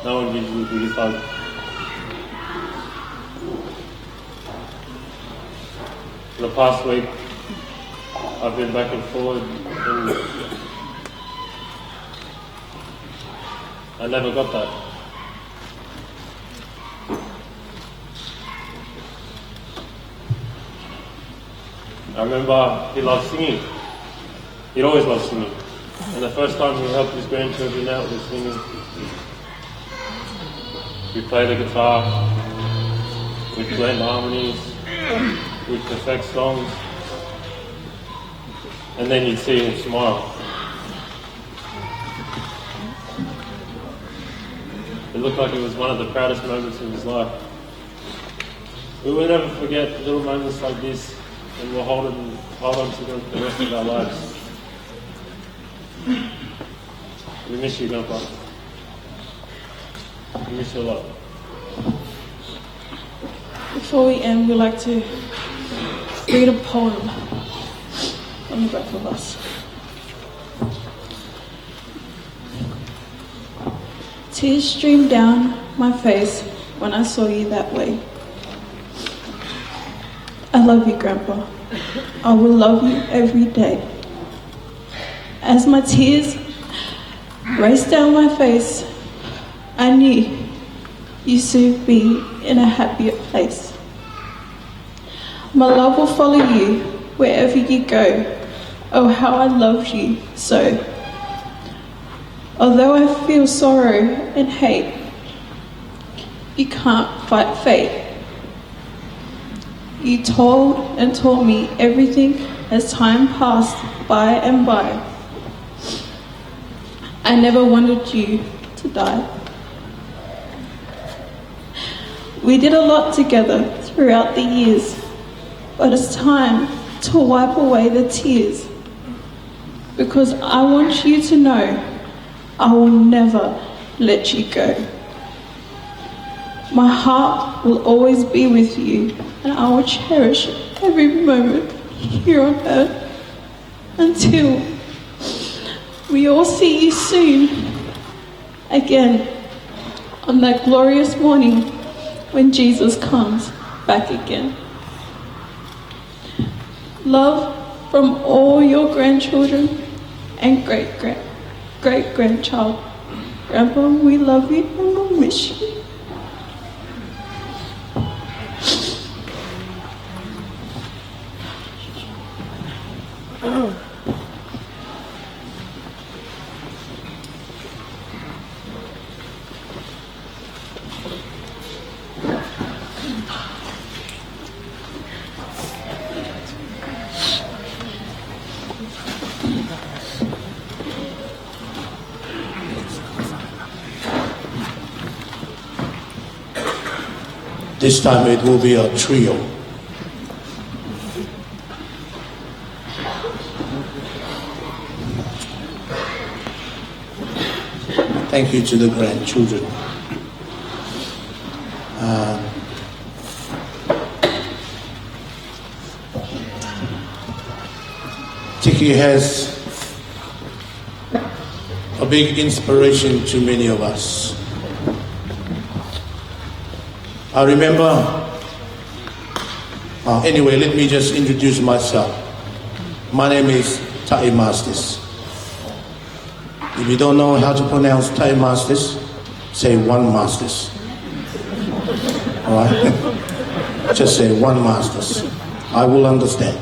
No one gives you the biggest hug. For the past week, I've been back and forward and I never got that. I remember he loved singing. He'd always loved singing. And the first time he helped his grandchildren out with singing, we play the guitar, we blend harmonies, we perfect songs, and then you'd see him smile. It looked like it was one of the proudest moments of his life. We will never forget little moments like this, and we'll hold on to them for the rest of our lives. We miss you, Grandpa. We miss you a lot. Before we end, we'd like to read a poem on both of us. Tears streamed down my face when I saw you that way. I love you, Grandpa. I will love you every day. As my tears raced down my face, I knew you'd soon be in a happier place. My love will follow you wherever you go. Oh, how I love you so. Although I feel sorrow and hate, you can't fight fate. You told and taught me everything as time passed by and by. I never wanted you to die. We did a lot together throughout the years, but it's time to wipe away the tears, because I want you to know I will never let you go. My heart will always be with you, and I will cherish every moment here on earth until we all see you soon again on that glorious morning when Jesus comes back again. Love from all your grandchildren and great-grandchild. Grandpa, we love you and we'll miss you. This time it will be a trio. Thank you to the grandchildren. Tiki has a big inspiration to many of us. I remember, anyway, let me just introduce myself. My name is Tai Masters. If you don't know how to pronounce Tai Masters, say One Masters. All right? Just say One Masters. I will understand.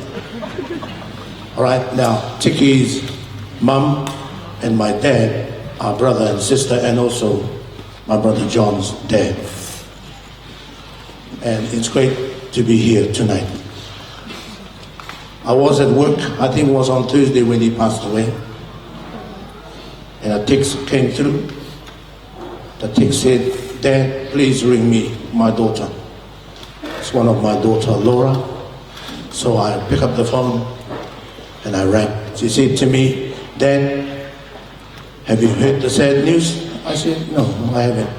All right, now Tiki's mom and my dad are brother and sister, and also my brother John's dad. And it's great to be here tonight. I was at work, I think it was on Tuesday when he passed away. And a text came through. The text said, "Dad, please ring me, my daughter." It's one of my daughter, Laura. So I picked up the phone and I rang. She said to me, "Dad, have you heard the sad news?" I said, "No, I haven't."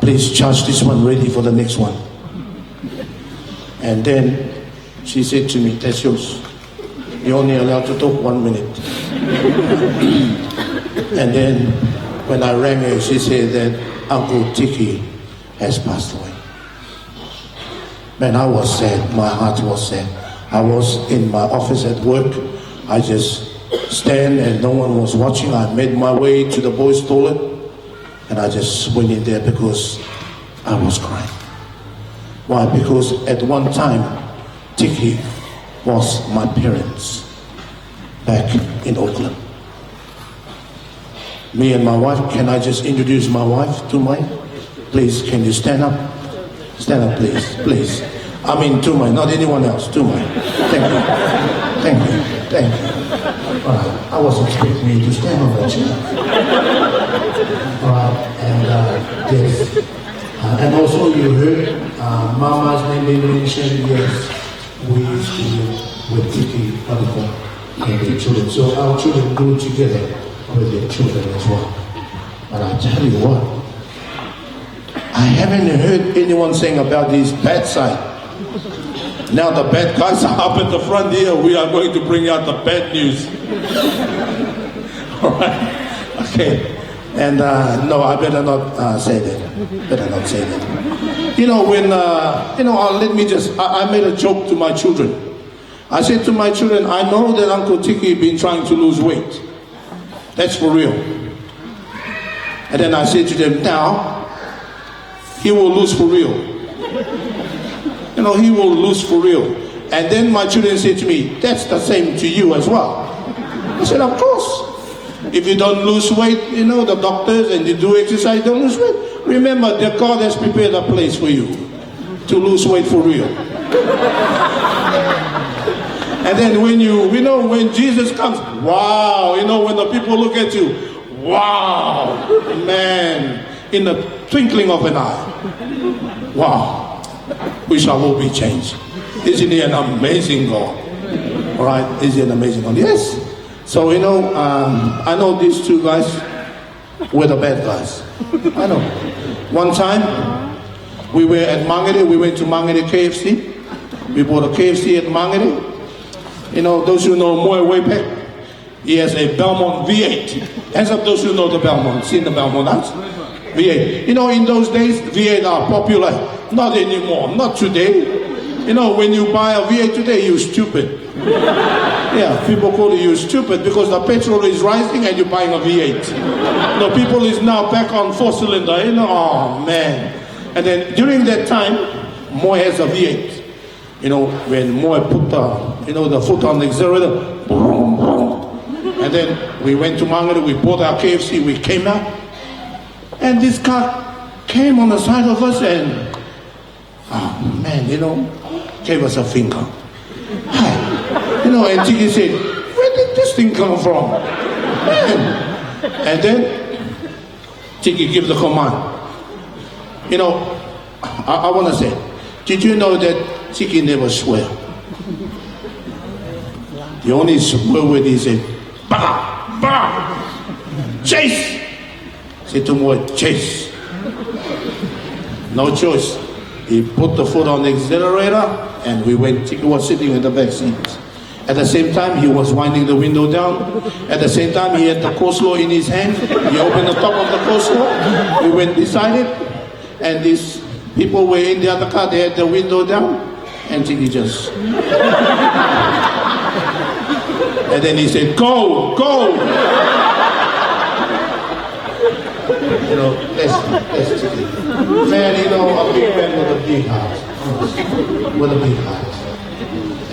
"Please charge this one ready for the next one." And then she said to me, "That's yours. You're only allowed to talk 1 minute." And then when I rang her, she said that Uncle Tiki has passed away. Man, I was sad. My heart was sad. I was in my office at work. I just stand and no one was watching. I made my way to the boys' toilet and I just went in there because I was crying. Why? Because at one time, Tiki was my parents back in Auckland. Me and my wife, can I just introduce my wife to mine? Please, can you stand up? Stand up, please, please. I mean, to mine, not anyone else, to mine. Thank you, thank you, thank you. All right, I wasn't expecting you to stand on that chair. All right, and yes. And also you heard Mama's name being mentioned. Yes, we used to live with Tiki Padiko and their children. So our children grew together with their children as well. But I tell you what, I haven't heard anyone saying about this bad side. Now the bad guys are up at the front here. We are going to bring out the bad news. All right, okay. And no, I better not say that. Better not say that. You know, when, let me just, I made a joke to my children. I said to my children, I know that Uncle Tiki been trying to lose weight. That's for real. And then I said to them, now, he will lose for real. he will lose for real. And then my children say to me, that's the same to you as well. I said, of course. If you don't lose weight, the doctors, and you do exercise, don't lose weight. Remember that God has prepared a place for you to lose weight for real. And then when when Jesus comes, wow, when the people look at you, wow, man, in the twinkling of an eye, wow, we shall all be changed. Isn't he an amazing God? All right, is he an amazing God? Yes. So, I know these two guys were the bad guys. I know. One time, we were at Mangere. We went to Mangere KFC. We bought a KFC at Mangere. Those who know Moy way back, he has a Belmont V8. Hands up those who know the Belmont. Seen the Belmont dance? V8. In those days, V8 are popular. Not anymore. Not today. When you buy a V8 today, you're stupid. Yeah, people call you stupid because the petrol is rising and you're buying a V8. People is now back on 4-cylinder. Oh man. And then during that time, Moy has a V8. When Moy put the foot on the accelerator, boom, boom. And then we went to Mangere, we bought our KFC, we came out, and this car came on the side of us and, oh man, gave us a finger. Hi. And Tiki said, where did this thing come from? And then Tiki gave the command. I want to say, did you know that Tiki never swear? The only swear word he said, bah, bah, chase. Said to Moy, chase. No choice. He put the foot on the accelerator and we went. Tiki was sitting in the back seat. At the same time, he was winding the window down. At the same time, he had the coleslaw in his hand. He opened the top of the coleslaw. We went beside it, and these people were in the other car. They had the window down, and Tiki just. And then he said, "Go, go." That's Tiki. Man, a big man with a big heart. With a big heart.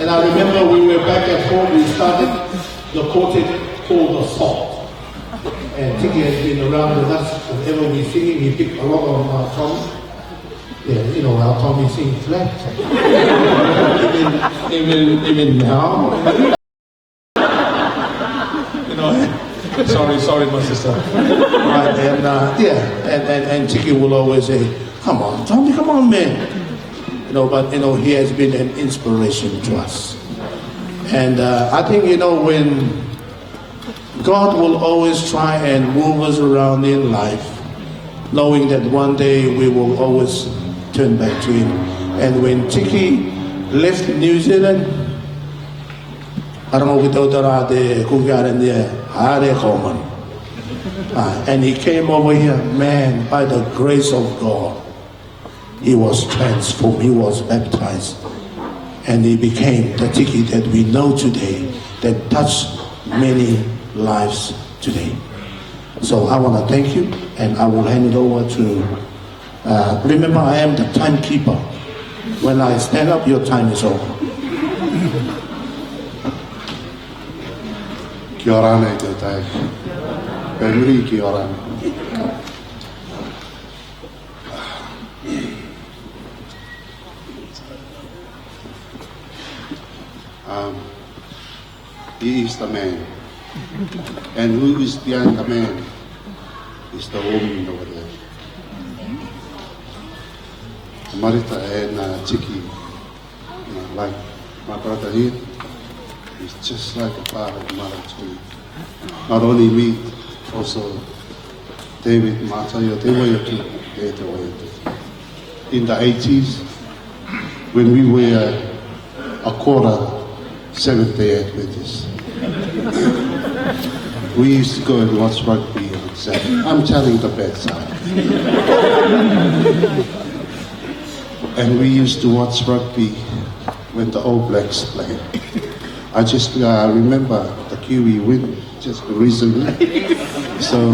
And I remember we were back at home, we started the quartet called The Salt. And Tiki has been around with us whenever we sing, he picked a lot on our Tommy. Yeah, our Tommy sings flat. even now. Sorry, my sister. Right, and Tiki will always say, come on, Tommy, come on, man. But he has been an inspiration to us. And I think, when God will always try and move us around in life, knowing that one day we will always turn back to him. And when Tiki left New Zealand, and he came over here, man, by the grace of God, he was transformed, he was baptized, and he became the Tiki that we know today, that touched many lives today. So I want to thank you, and I will hand it over to, remember I am the timekeeper. When I stand up, your time is over. Kia ora nei te tai. Pēnuri kia ora. He is the man. And who is behind the man is the woman over there. Marita and Tiki, like my brother here, is just like a father and mother to me. Not only me, also David, Matayo, they were your people. In the 80s, when we were a quarter Seventh-day Adventists, we used to go and watch rugby on Saturday. I'm telling the bad side. And we used to watch rugby when the All Blacks played. I just remember the Kiwi win just recently. So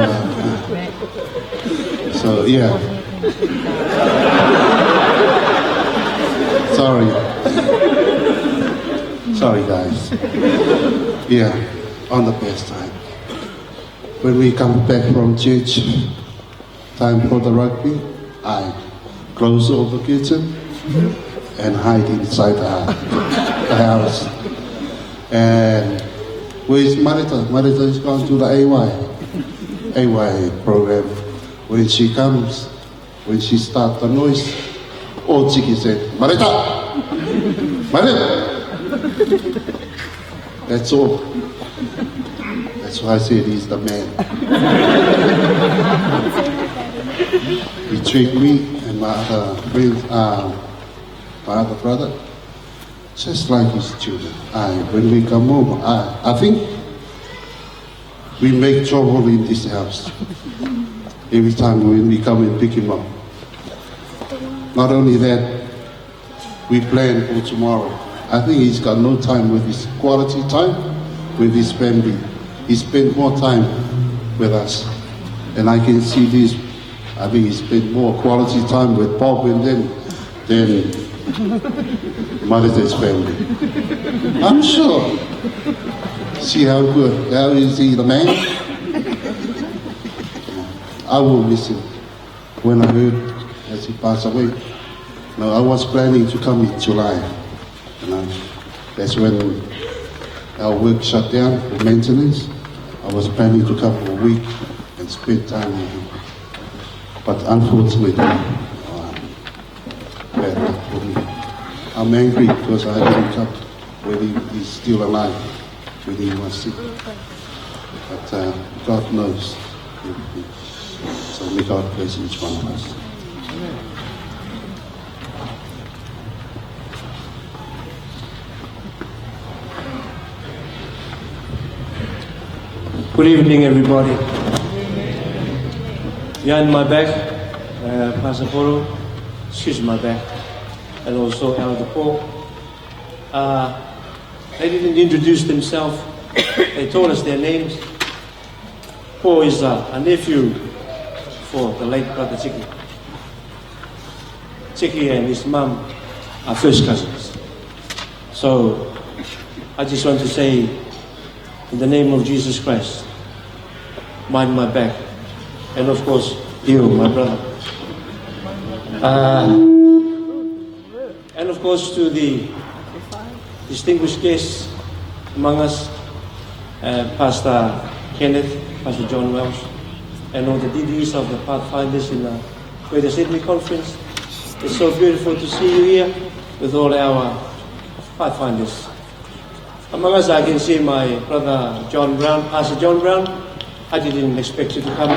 yeah. Sorry. Sorry, guys. Yeah, on the best time. When we come back from church, time for the rugby, I close all the kitchen and hide inside the house. And where's Marita? Marita is gone to the AY program. When she comes, when she starts the noise, old Chiki said, Marita! Marita! That's all. That's why I said he's the man. He treated me and my other friends, my other brother, just like his children. When we come home, I think we make trouble in this house. Every time when we come and pick him up. Not only that, we plan for tomorrow. I think he's got no time with his quality time with his family. He spent more time with us. And I can see this. I think he spent more quality time with Bob and them than Marita's family. I'm sure. See how good, how is he the man? I will miss him. When I heard as he passed away, no, I was planning to come in July. And that's when our work shut down for maintenance. I was planning to come for a week and spend time with him. But unfortunately, bad luck for me. I'm angry because I didn't come when he's still alive, when he was sick. But God knows. So may God bless each one of us. Good evening, everybody. Behind my back, Pastor Poro, excuse my back, and also Elder Paul. They didn't introduce themselves. They told us their names. Paul is a nephew for the late Brother Chiki. Chiki and his mom are first cousins. So I just want to say, in the name of Jesus Christ, mind my back, and of course you, my brother, and of course to the distinguished guests among us, Pastor Kenneth, Pastor John Welsh, and all the DDs of the Pathfinders in the Greater Sydney Conference. It's so beautiful to see you here with all our Pathfinders. Among us, I can see my brother John Brown, Pastor John Brown. I didn't expect you to come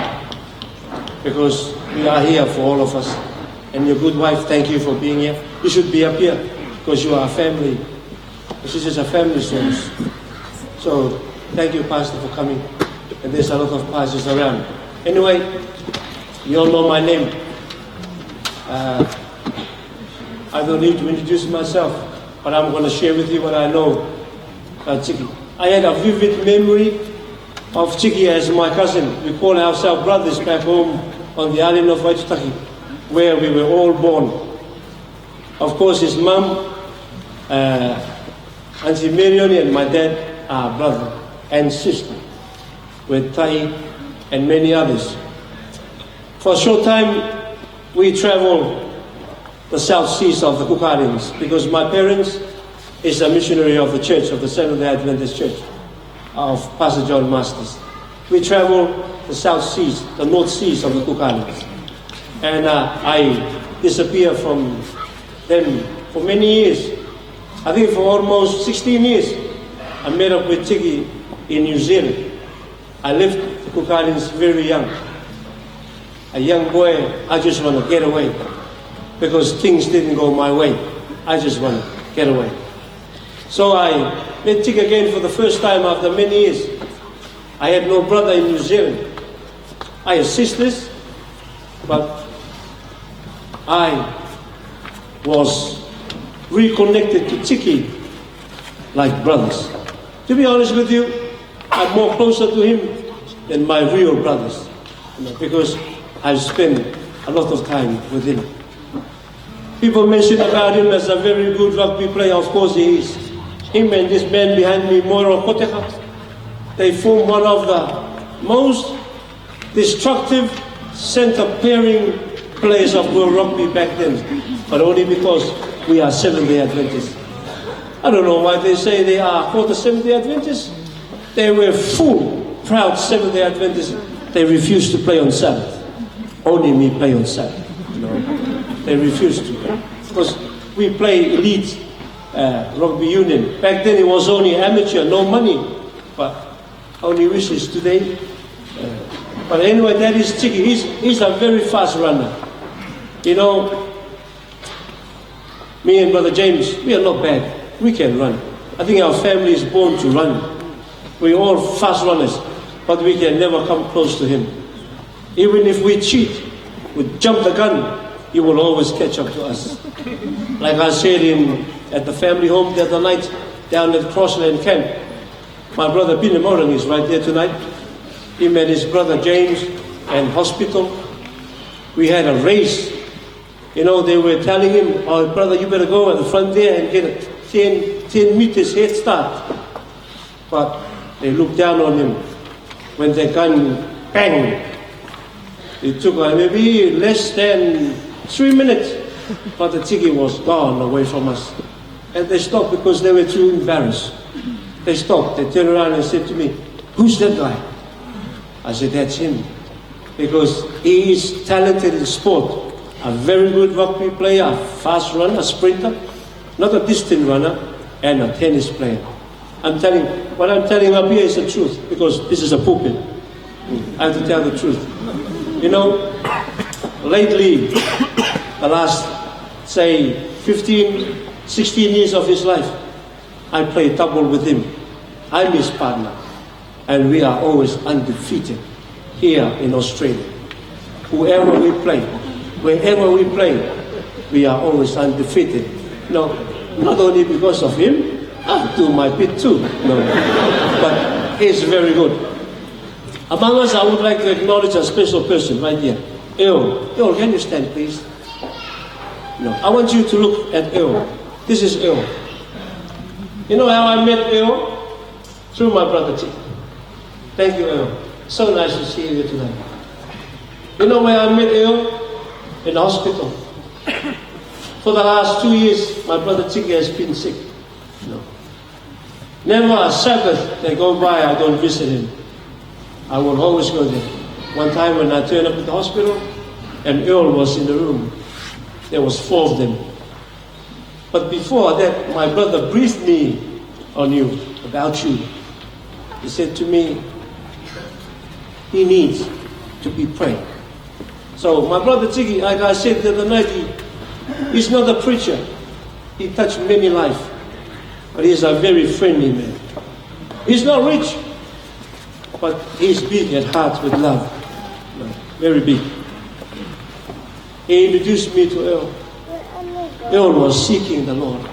because we are here for all of us. And your good wife, thank you for being here. You should be up here because you are a family. This is a family service. So thank you, Pastor, for coming. And there's a lot of pastors around. Anyway, you all know my name. I don't need to introduce myself, but I'm going to share with you what I know about Chiki. I had a vivid memory of Chiki as my cousin. We call ourselves brothers back home on the island of Waitutaki, where we were all born. Of course, his mum, Auntie Marioni, and my dad are brother and sister, with Tai and many others. For a short time, we traveled the South Seas of the Cook Islands because my parents is a missionary of the church, of the Seventh-day Adventist Church, of Pastor John Masters. We traveled the South Seas, the North Seas of the Cook Islands. And I disappeared from them for many years. I think for almost 16 years. I met up with Chiki in New Zealand. I left the Cook Islands very young. A young boy, I just want to get away because things didn't go my way. I just want to get away. So I met Chiki again for the first time after many years. I had no brother in New Zealand. I had sisters, but I was reconnected to Chiki like brothers. To be honest with you, I'm more closer to him than my real brothers, because I've spent a lot of time with him. People mention about him as a very good rugby player. Of course he is. Him and this man behind me, Moro Koteka, they form one of the most destructive center pairing players of world rugby back then, but only because we are Seventh-day Adventists. I don't know why they say they are called the Seventh-day Adventists. They were full, proud Seventh-day Adventists. They refused to play on Sabbath. Only me play on Sabbath. You know, they refused to, because we play elite rugby union. Back then it was only amateur, no money, but only wishes today. But anyway, that is Tiki. He's a very fast runner. You know, me and Brother James, we are not bad. We can run. I think our family is born to run. We're all fast runners, but we can never come close to him. Even if we cheat, we jump the gun, he will always catch up to us. Like I said at the family home the other night, down at Crossland Camp, my brother Bina Moran is right there tonight. Him and his brother James and hospital. We had a race. You know, they were telling him, oh brother, you better go at the front there and get a 10 meters head start. But they looked down on him. When the gun, bang! It took maybe less than 3 minutes, but the Tiki was gone away from us. And they stopped because they were too embarrassed. They stopped, they turned around and said to me, who's that guy? I said, that's him. Because he is talented in sport. A very good rugby player, a fast runner, a sprinter, not a distant runner, and a tennis player. What I'm telling up here is the truth, because this is a pulpit. I have to tell the truth. You know, lately, the last, say, 15, 16 years of his life, I play double with him. I'm his partner. And we are always undefeated here in Australia. Whoever we play, wherever we play, we are always undefeated. No, not only because of him, I do my bit too. No, but he's very good. Among us, I would like to acknowledge a special person right here. Earl. Earl, can you stand, please? No, I want you to look at Earl. This is Earl. You know how I met Earl? Through my brother T. Thank you, Earl. So nice to see you tonight. You know where I met Earl? In the hospital. For the last 2 years, my brother Tiki has been sick. No. Never a Sabbath that go by I don't visit him. I will always go there. One time when I turned up at the hospital, and Earl was in the room. There was 4 of them. But before that, my brother briefed me on you, about you. He said to me, he needs to be prayed. So my brother Tiki, like I said the other night, he's not a preacher. He touched many lives. But he's a very friendly man. He's not rich, but he's big at heart with love. Very big. He introduced me to Earl. Earl was seeking the Lord.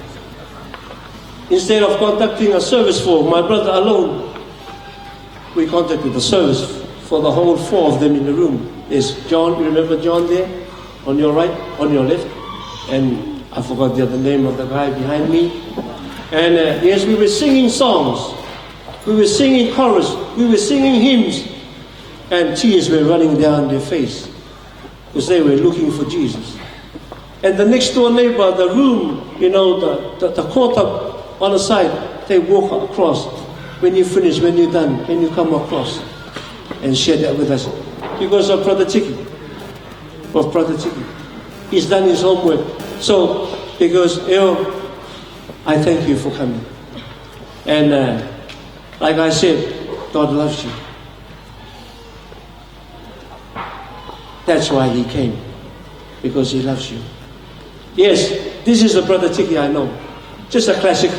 Instead of conducting a service for my brother alone, we conducted the service for the whole 4 of them in the room. There's John, you remember John there? On your right, on your left. And I forgot the other name of the guy behind me. And yes, we were singing songs. We were singing chorus. We were singing hymns. And tears were running down their face. Because they were looking for Jesus. And the next door neighbor, the room, you know, the quarter on the side, they walk across. When you finish, when you're done, when you come across and share that with us. Because of Brother Tiki. Of Brother Tiki. He's done his homework. So, because Earl, I thank you for coming. And like I said, God loves you. That's why he came. Because he loves you. Yes, this is the Brother Tiki I know. Just a classic.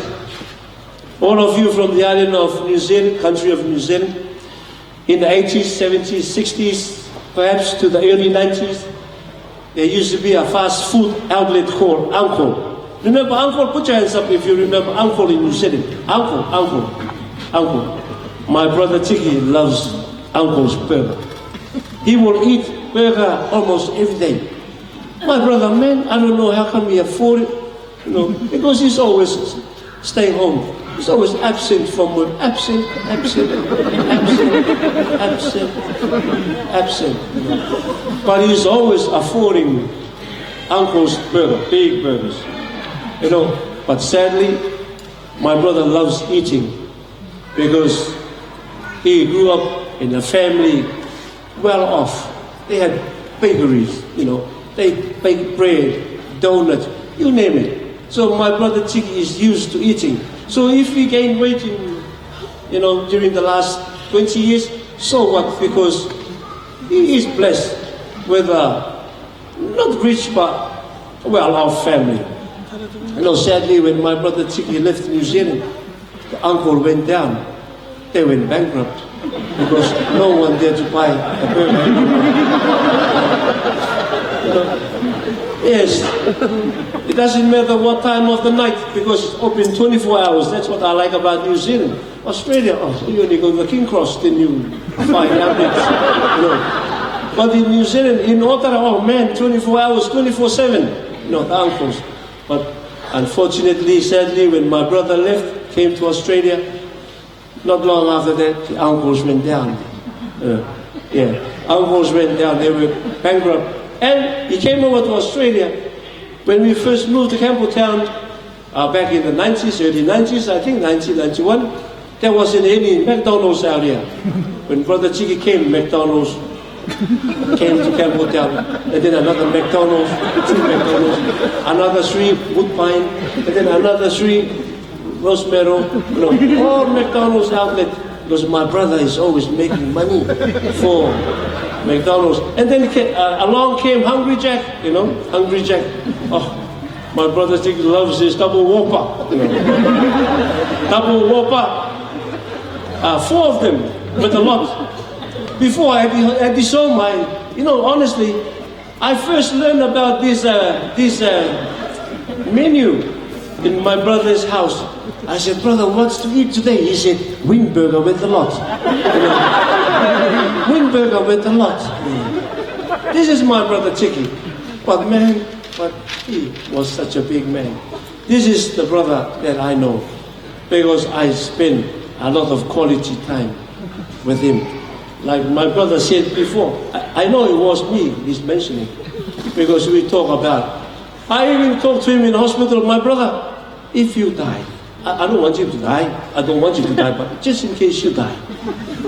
All of you from the island of New Zealand, country of New Zealand, in the 80s, 70s, 60s, perhaps to the early 90s, there used to be a fast food outlet called Uncle. Remember Uncle? Put your hands up if you remember Uncle in New Zealand. Uncle. My brother Tiki loves Uncle's burger. He will eat burger almost every day. My brother, man, I don't know how come he afford it, you know, because he's always staying home. He's always absent from work, absent. But he's always affording Uncle's burger, big burgers, you know. But sadly, my brother loves eating because he grew up in a family well off. They had bakeries, you know. They bake bread, donuts, you name it. So my brother Tiki is used to eating. So if he gained weight you know, during the last 20 years, so what? Because he is blessed with not rich, but well, our family. You know, sadly, when my brother Tiki left New Zealand, the uncle went down. They went bankrupt because no one dared to buy a burger. You know, yes, it doesn't matter what time of the night because it's open 24 hours. That's what I like about New Zealand. Australia, oh, you only go to the King Cross, then you find outlets. You know. But in New Zealand, in Otara, oh man, 24 hours, 24/7. You know, the uncles. But unfortunately, sadly, when my brother left, came to Australia, not long after that, the uncles went down. Uncles went down. They were bankrupt. And he came over to Australia. When we first moved to Campbelltown, back in the 90s, early 90s, I think 1991, there wasn't any McDonald's out here. When Brother Chiki came, McDonald's came to Campbelltown. And then another McDonald's, 2 McDonald's, another 3 Woodbine, and then another 3 Rosemero, you know, all McDonald's outlet. Because my brother is always making money for McDonald's. And then along came Hungry Jack, you know, Hungry Jack. Oh, my brother loves his double whopper, you know. Double whopper, 4 of them, with a lot. Before I had this on my, you know, honestly, I first learned about this menu in my brother's house. I said, brother, what's to eat today? He said, Wingburger with a lot. You know, Wingburger with a lot. This is my brother Chiki. But man, he was such a big man. This is the brother that I know because I spend a lot of quality time with him. Like my brother said before, I know it was me he's mentioning because we talk about. I even talked to him in the hospital, my brother, if you die, I don't want you to die. I don't want you to die, but just in case you die,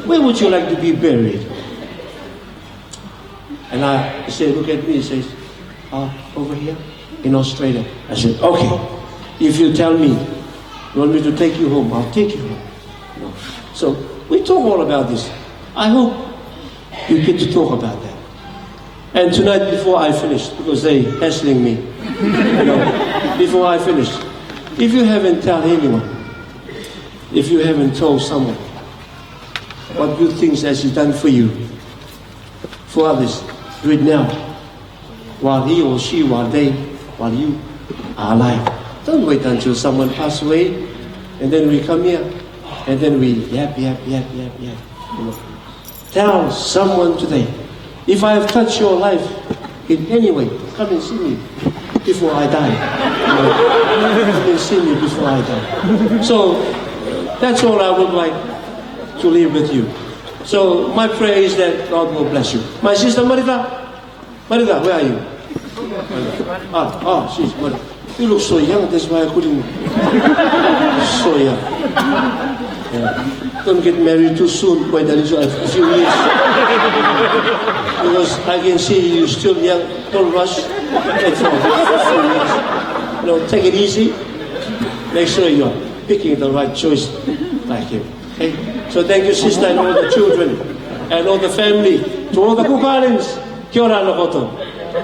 where would you like to be buried? And I said, look at me, he says, over here in Australia. I said, okay, if you tell me you want me to take you home, I'll take you home. You know? So we talk all about this. I hope you get to talk about that. And tonight before I finish, because they hassling me, you know, before I finish, if you haven't told anyone, if you haven't told someone what good things has he done for you, for others, do it now. While he or she, while you are alive. Don't wait until someone passes away, and then we come here, and then we yap. You know. Tell someone today, if I have touched your life in any way, come and see me before I die. Come and see me before I die. So that's all I would like to leave with you. So my prayer is that God will bless you. My sister Marita, where are you? She's Marita. You look so young, that's why I couldn't. So young. Yeah. Don't get married too soon, quite a few years. Because I can see you still young, don't rush. You know, take it easy. Make sure you're picking the right choice like him. Okay? So thank you, sister, and all the children, and all the family, to all the Kukarins, kia ora no koto.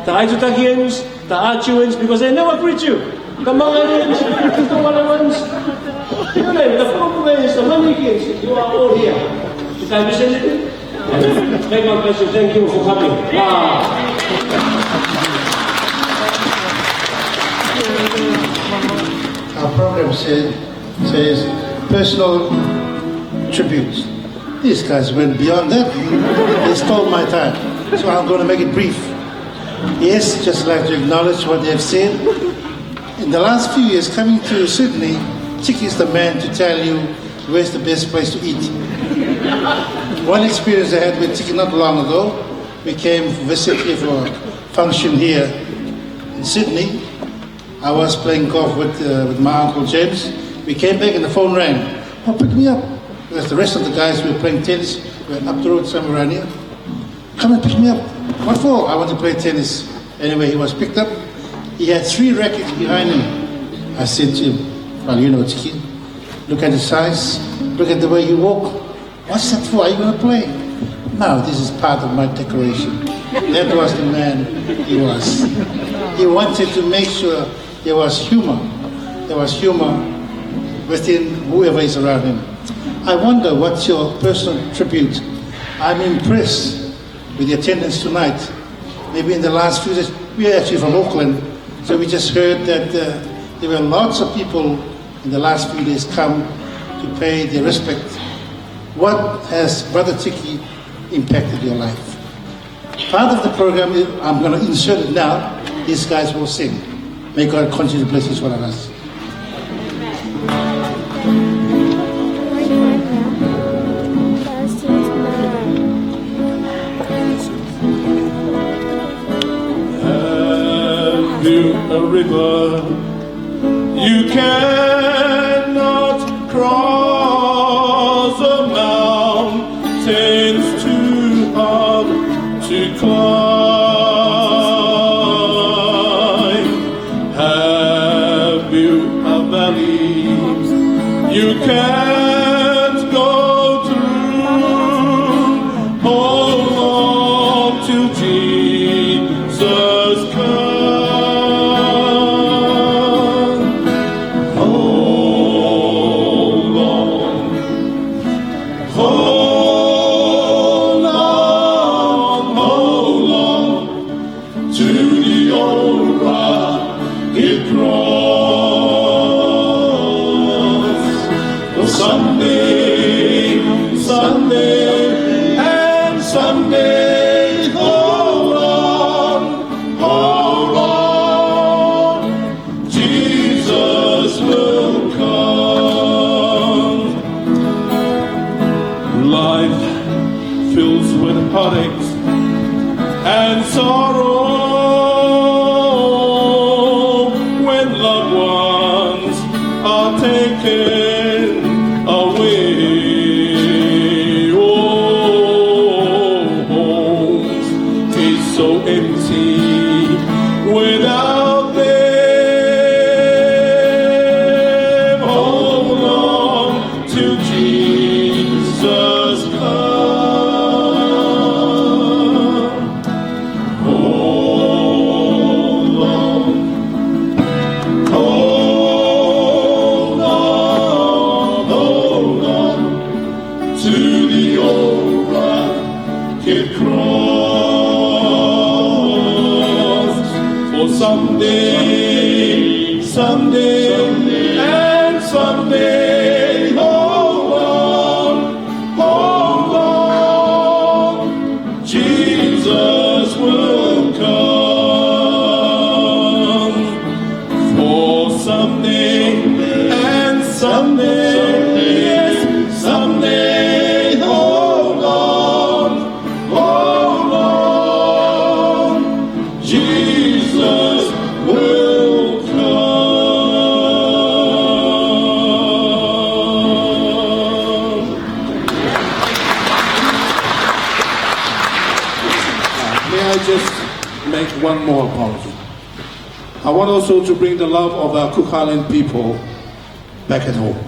The Aitutakians, the Achuans, because they never preach you. The Mangarians, the Walawans, the Pukubens, the Manikins, you are all here. Is that anything? May God bless you. Thank you for coming. Our program says personal tributes. These guys went beyond that. They stole my time. So I'm going to make it brief. Yes, just like to acknowledge what they have said. In the last few years, coming to Sydney, Chiki is the man to tell you where's the best place to eat. One experience I had with Chiki not long ago, we came visit here for a function here in Sydney. I was playing golf with my Uncle James. We came back and the phone rang. Oh, pick me up. Because the rest of the guys were playing tennis. We were up the road somewhere around here. Come and pick me up. What for? I want to play tennis. Anyway, he was picked up. He had 3 rackets behind him. I said to him, well, you know, Chiki, look at the size, look at the way you walk. What's that for? Are you going to play? No, this is part of my decoration. That was the man he was. He wanted to make sure there was humor. There was humor within whoever is around him. I wonder what's your personal tribute. I'm impressed with the attendance tonight. Maybe in the last few days, we are actually from Auckland, so we just heard that there were lots of people in the last few days come to pay their respect. What has Brother Chiki impacted your life? Part of the program, I'm going to insert it now, these guys will sing. May God continue to bless each one of us. A river you cannot cross, a mountain's too hard to climb. Have you a valley you can't go through? Hold on till Jesus comes. Heartaches and sorrow when loved ones are taken away. Oh, homes is so empty without them. Hold on till Jesus comes. Someday, and someday, hold on, Jesus will come. For someday, and someday, yes, someday, hold on, Jesus will come. Just make one more apology. I want also to bring the love of our Cook Island people back at home.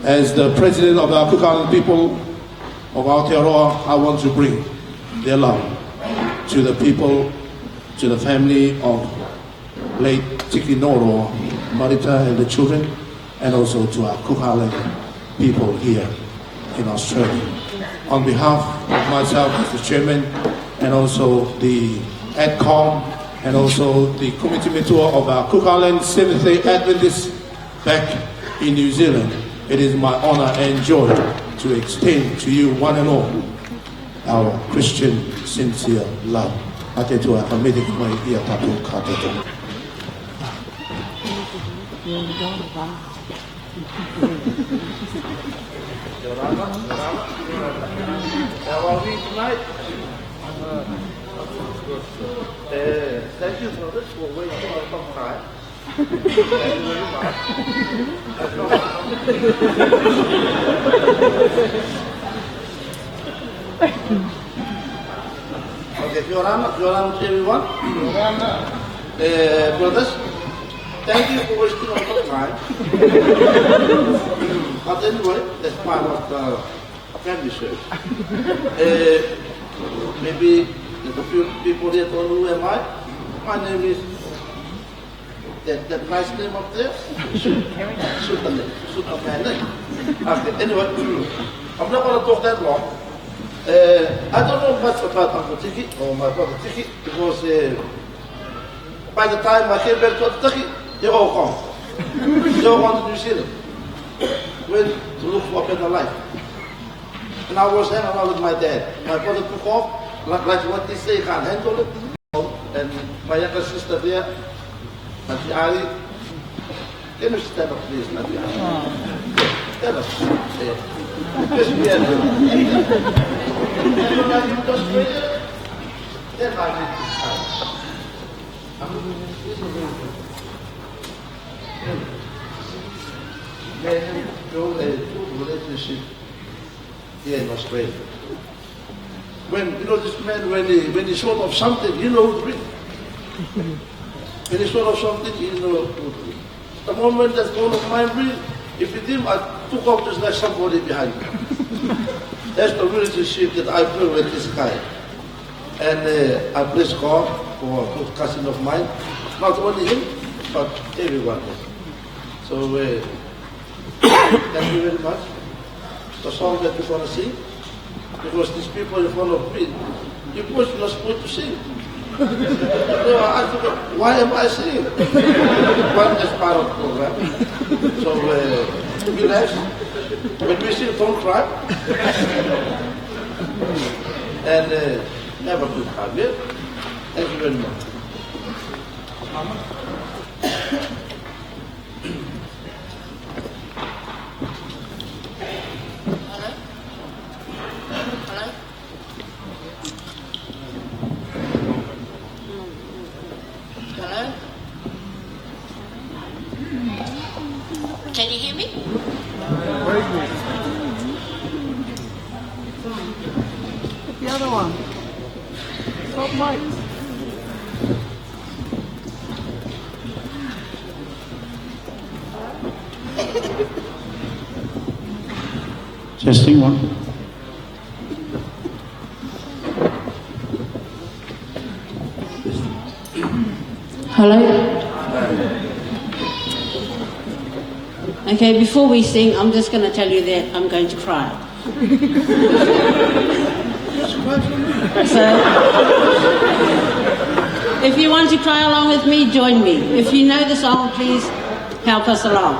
As the president of our Cook Island people of Aotearoa, I want to bring their love to the people, to the family of late Chiki Noro, Marita and the children, and also to our Cook Island people here in Australia. On behalf of myself as the chairman, and also the ADCOM, and also the committee tour of our Cook Island Seventh-day Adventists back in New Zealand, it is my honor and joy to extend to you one and all our Christian sincere love. a te tua ka mete ki mai i a tātou ka te tua. How are we tonight? Thank you for this. We'll wait for some time. Thank you very much. Okay, Fiorana to everyone. Brothers, thank you for wasting a lot of time. But anyway, that's part of the family church. Maybe there's a few people here don't know who am I. My name is that nice name up there. Superman. Okay, anyway, I'm not going to talk that long. I don't know much about Uncle Tiki or my brother Tiki because by the time I came back to Tiki, they all gone. They all gone to New Zealand. Went to look for a better life. And I was hanging out with my dad. My brother took off, like what they say, can't handle it. And my younger sister there, Nanti Ali, can you stand up please, Nanti Ali? Stand up. Just be at home. Then I need to start. Then go a good relationship here in Australia. When you know this man, when he's short of something, you know who to bring. When he's short of something, you know who to bring. The moment that one of mine bring, if it did, I took off just like somebody behind me. That's the relationship that I built with this guy. And I bless God for a good cousin of mine. Not only him, but everyone else. So thank you very much. The song that we're going to sing, because these people in front of me, you boys are not supposed to sing. I forgot, why am I singing? Well, that's part of the program. So relax. When we sing, don't cry. And have a good time, yeah? Thank you very much. Hello? Can you hear me? The other one. Stop mic. Testing one. Hello? Okay, before we sing, I'm just going to tell you that I'm going to cry. So, if you want to cry along with me, join me. If you know the song, please help us along.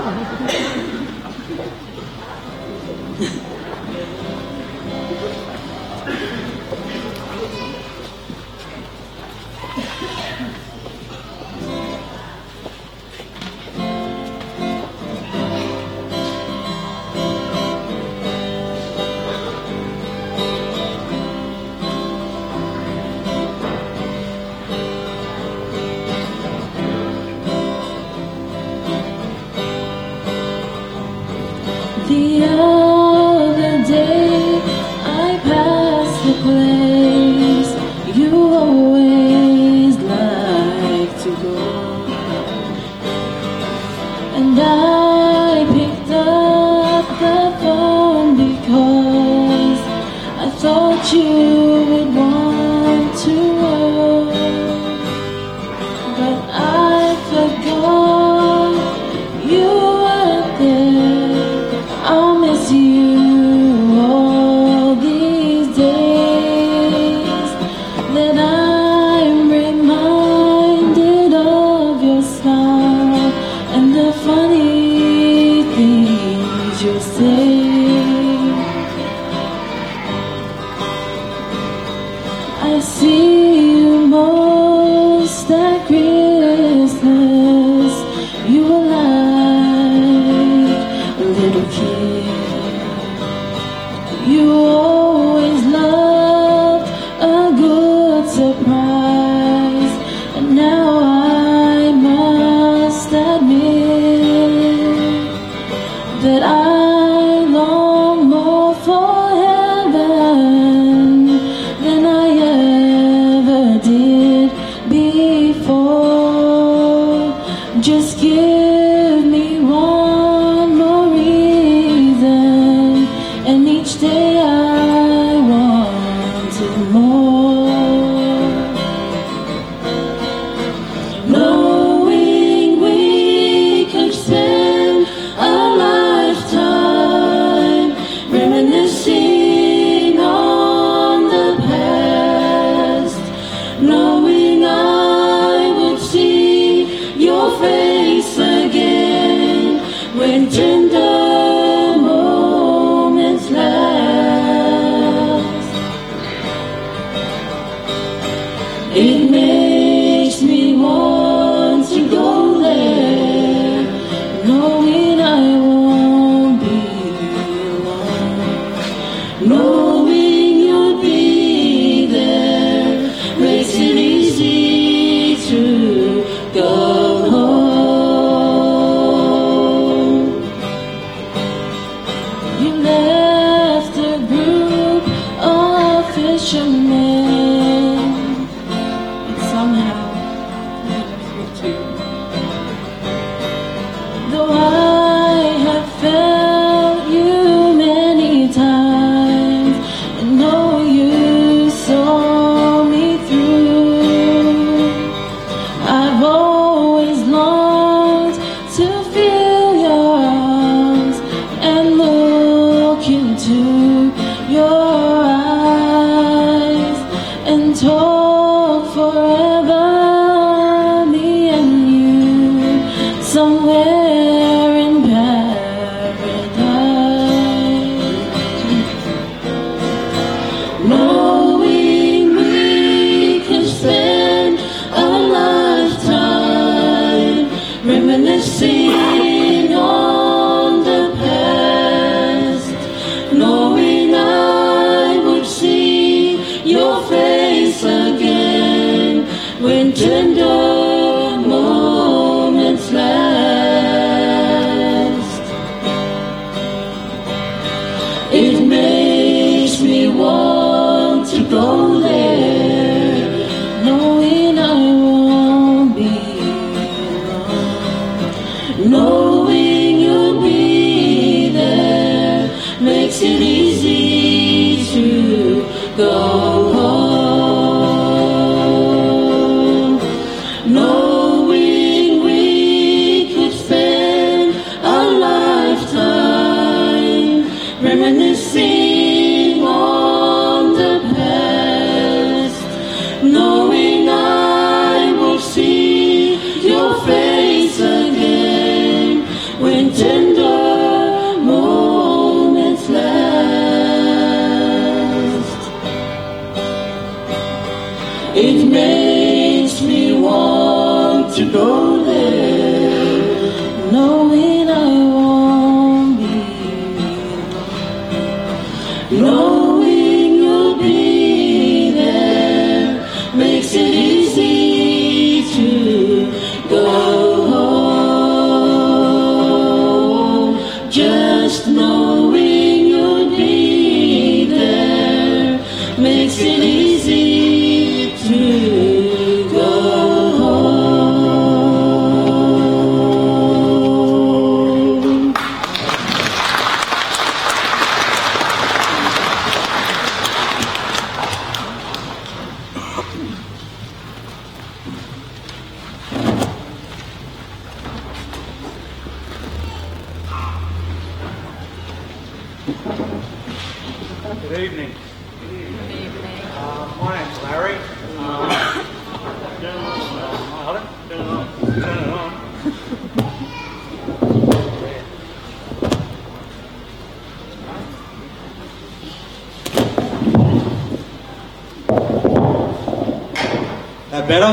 The other day I passed the place you always like to go, and I picked up the phone because I thought you would want to know, but I forgot you weren't there. I'll miss you all these days, that I'm reminded of your smile and the funny things you say. before. Just give me one more reason, and each day I want it more. Knowing we could spend a lifetime reminiscing on the past, knowing I would see your face again when tender moments last. It makes me want to go there, knowing I won't be alone, knowing you'll be there, makes it easy to go home. You left a group of fishermen, and somehow you left me too. Though I have felt you many times and know you saw me through, I've always longed to feel your arms and look into your eyes and talk forever, me and you, somewhere in paradise. Knowing we could spend a lifetime reminiscing on the past, knowing I would see your face again when tender moments last. It makes me want to go there, knowing I won't be alone, knowing you'll be there, makes it easy to go home. Knowing we could spend a lifetime reminiscing on the past, knowing I will see your face again when tender moments last. It makes me want to go there, knowing I won't be alone, knowing you'll be there, makes it easy to go home. Just knowing you'll be there, makes it easy to go home. Good evening. My name's Larry. Turn it on. That better?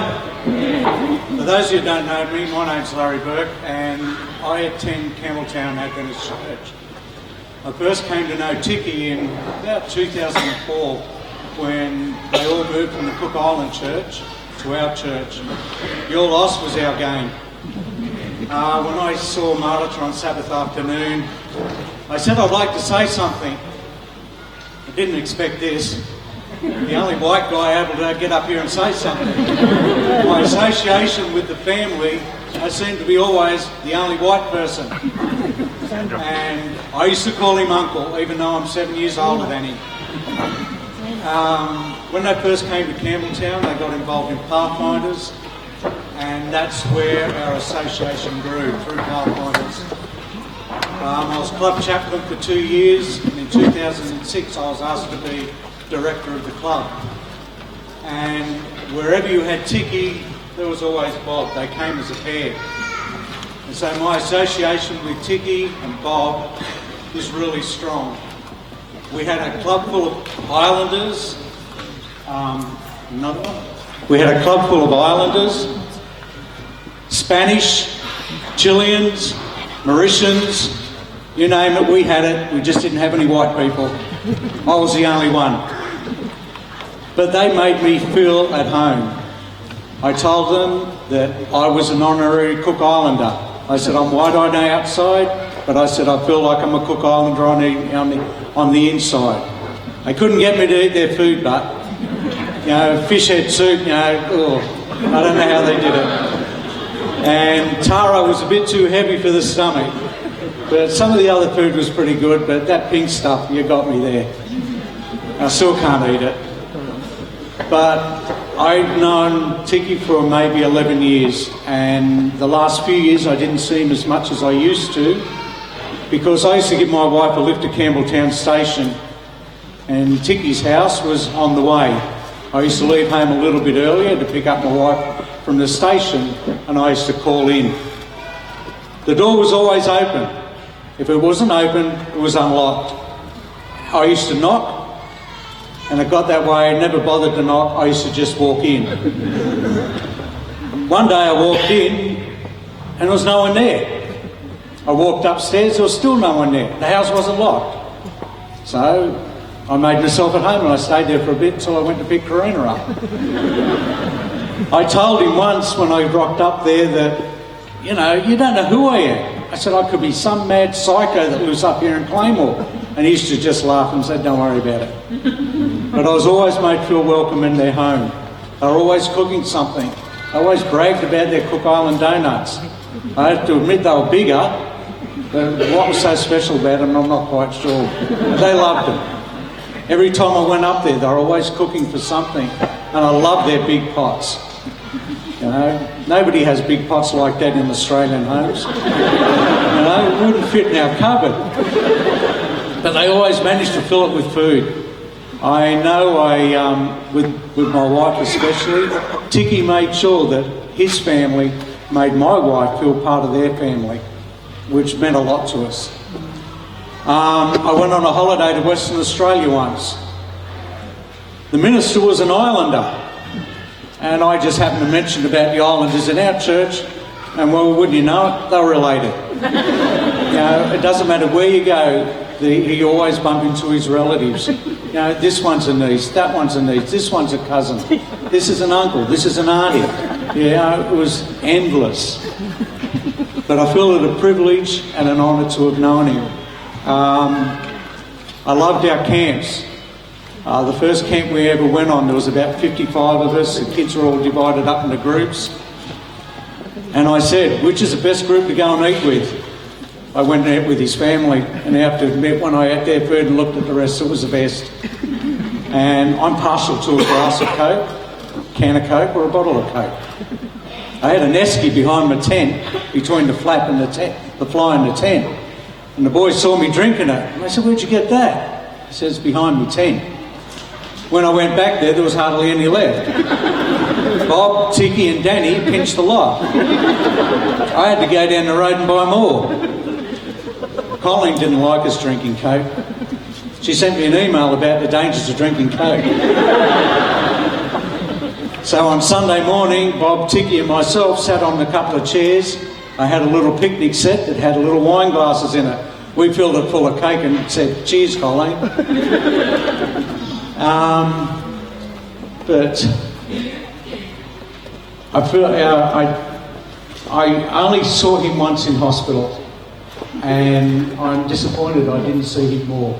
For those who don't know me, my name's Larry Burke and I attend Campbelltown Adventist Church. I first came to know Tiki in about 2004 when they all moved from the Cook Island Church to our church. Your loss was our gain. When I saw Marta on Sabbath afternoon, I said I'd like to say something. I didn't expect this. The only white guy able to get up here and say something. association with the family, I seem to be always the only white person. And I used to call him Uncle, even though I'm 7 years older than him. When they first came to Campbelltown, they got involved in Pathfinders, and that's where our association grew, through Pathfinders. I was club chaplain for 2 years, and in 2006 I was asked to be director of the club. And wherever you had Tiki, there was always Bob. They came as a pair. And so my association with Tiki and Bob is really strong. We had a club full of Islanders. Another one? We had a club full of Islanders, Spanish, Chileans, Mauritians, you name it, we had it. We just didn't have any white people. I was the only one. But they made me feel at home. I told them that I was an honorary Cook Islander. I said, I'm white on the outside, but I said, I feel like I'm a Cook Islander on the inside. They couldn't get me to eat their food, but, fish head soup, I don't know how they did it. And taro was a bit too heavy for the stomach. But some of the other food was pretty good, but that pink stuff, you got me there. I still can't eat it. But I'd known Tiki for maybe 11 years, and the last few years I didn't see him as much as I used to, because I used to give my wife a lift to Campbelltown Station, and Tiki's house was on the way. I used to leave home a little bit earlier to pick up my wife from the station, and I used to call in. The door was always open. If it wasn't open, it was unlocked. I used to knock, and it got that way, I never bothered to knock, I used to just walk in. One day I walked in, and there was no one there. I walked upstairs, there was still no one there. The house wasn't locked. So I made myself at home, and I stayed there for a bit until I went to pick Karina up. I told him once when I rocked up there that, you don't know who I am. I said, I could be some mad psycho that lives up here in Claymore. And he used to just laugh and say, don't worry about it. But I was always made feel welcome in their home. They were always cooking something. They always bragged about their Cook Island donuts. I have to admit they were bigger, but what was so special about them, I'm not quite sure. But they loved them. Every time I went up there, they were always cooking for something. And I loved their big pots. Nobody has big pots like that in Australian homes. It wouldn't fit in our cupboard. But they always managed to fill it with food. I know with my wife especially, Tiki made sure that his family made my wife feel part of their family, which meant a lot to us. I went on a holiday to Western Australia once. The minister was an Islander. And I just happened to mention about the Islanders in our church, and well, wouldn't you know it, they were related. It doesn't matter where you go, you always bump into his relatives. This one's a niece, that one's a niece, this one's a cousin, this is an uncle, this is an auntie. It was endless. But I feel it a privilege and an honour to have known him. I loved our camps. The first camp we ever went on, there was about 55 of us. The kids were all divided up into groups. And I said, which is the best group to go and eat with? I went out with his family, and I have to admit, when I ate their food and looked at the rest, it was the best. And I'm partial to a glass of Coke, a can of Coke, or a bottle of Coke. I had an esky behind my tent, between the flap and the fly and the tent. And the boys saw me drinking it. And they said, where'd you get that? I said, it's behind my tent. When I went back there was hardly any left. Bob, Tiki and Danny pinched the lot. I had to go down the road and buy more. Colleen didn't like us drinking Coke. She sent me an email about the dangers of drinking Coke. So on Sunday morning, Bob, Tiki and myself sat on a couple of chairs. I had a little picnic set that had little wine glasses in it. We filled it full of cake and said, cheers, Colleen. But I feel I only saw him once in hospital, and I'm disappointed I didn't see him more.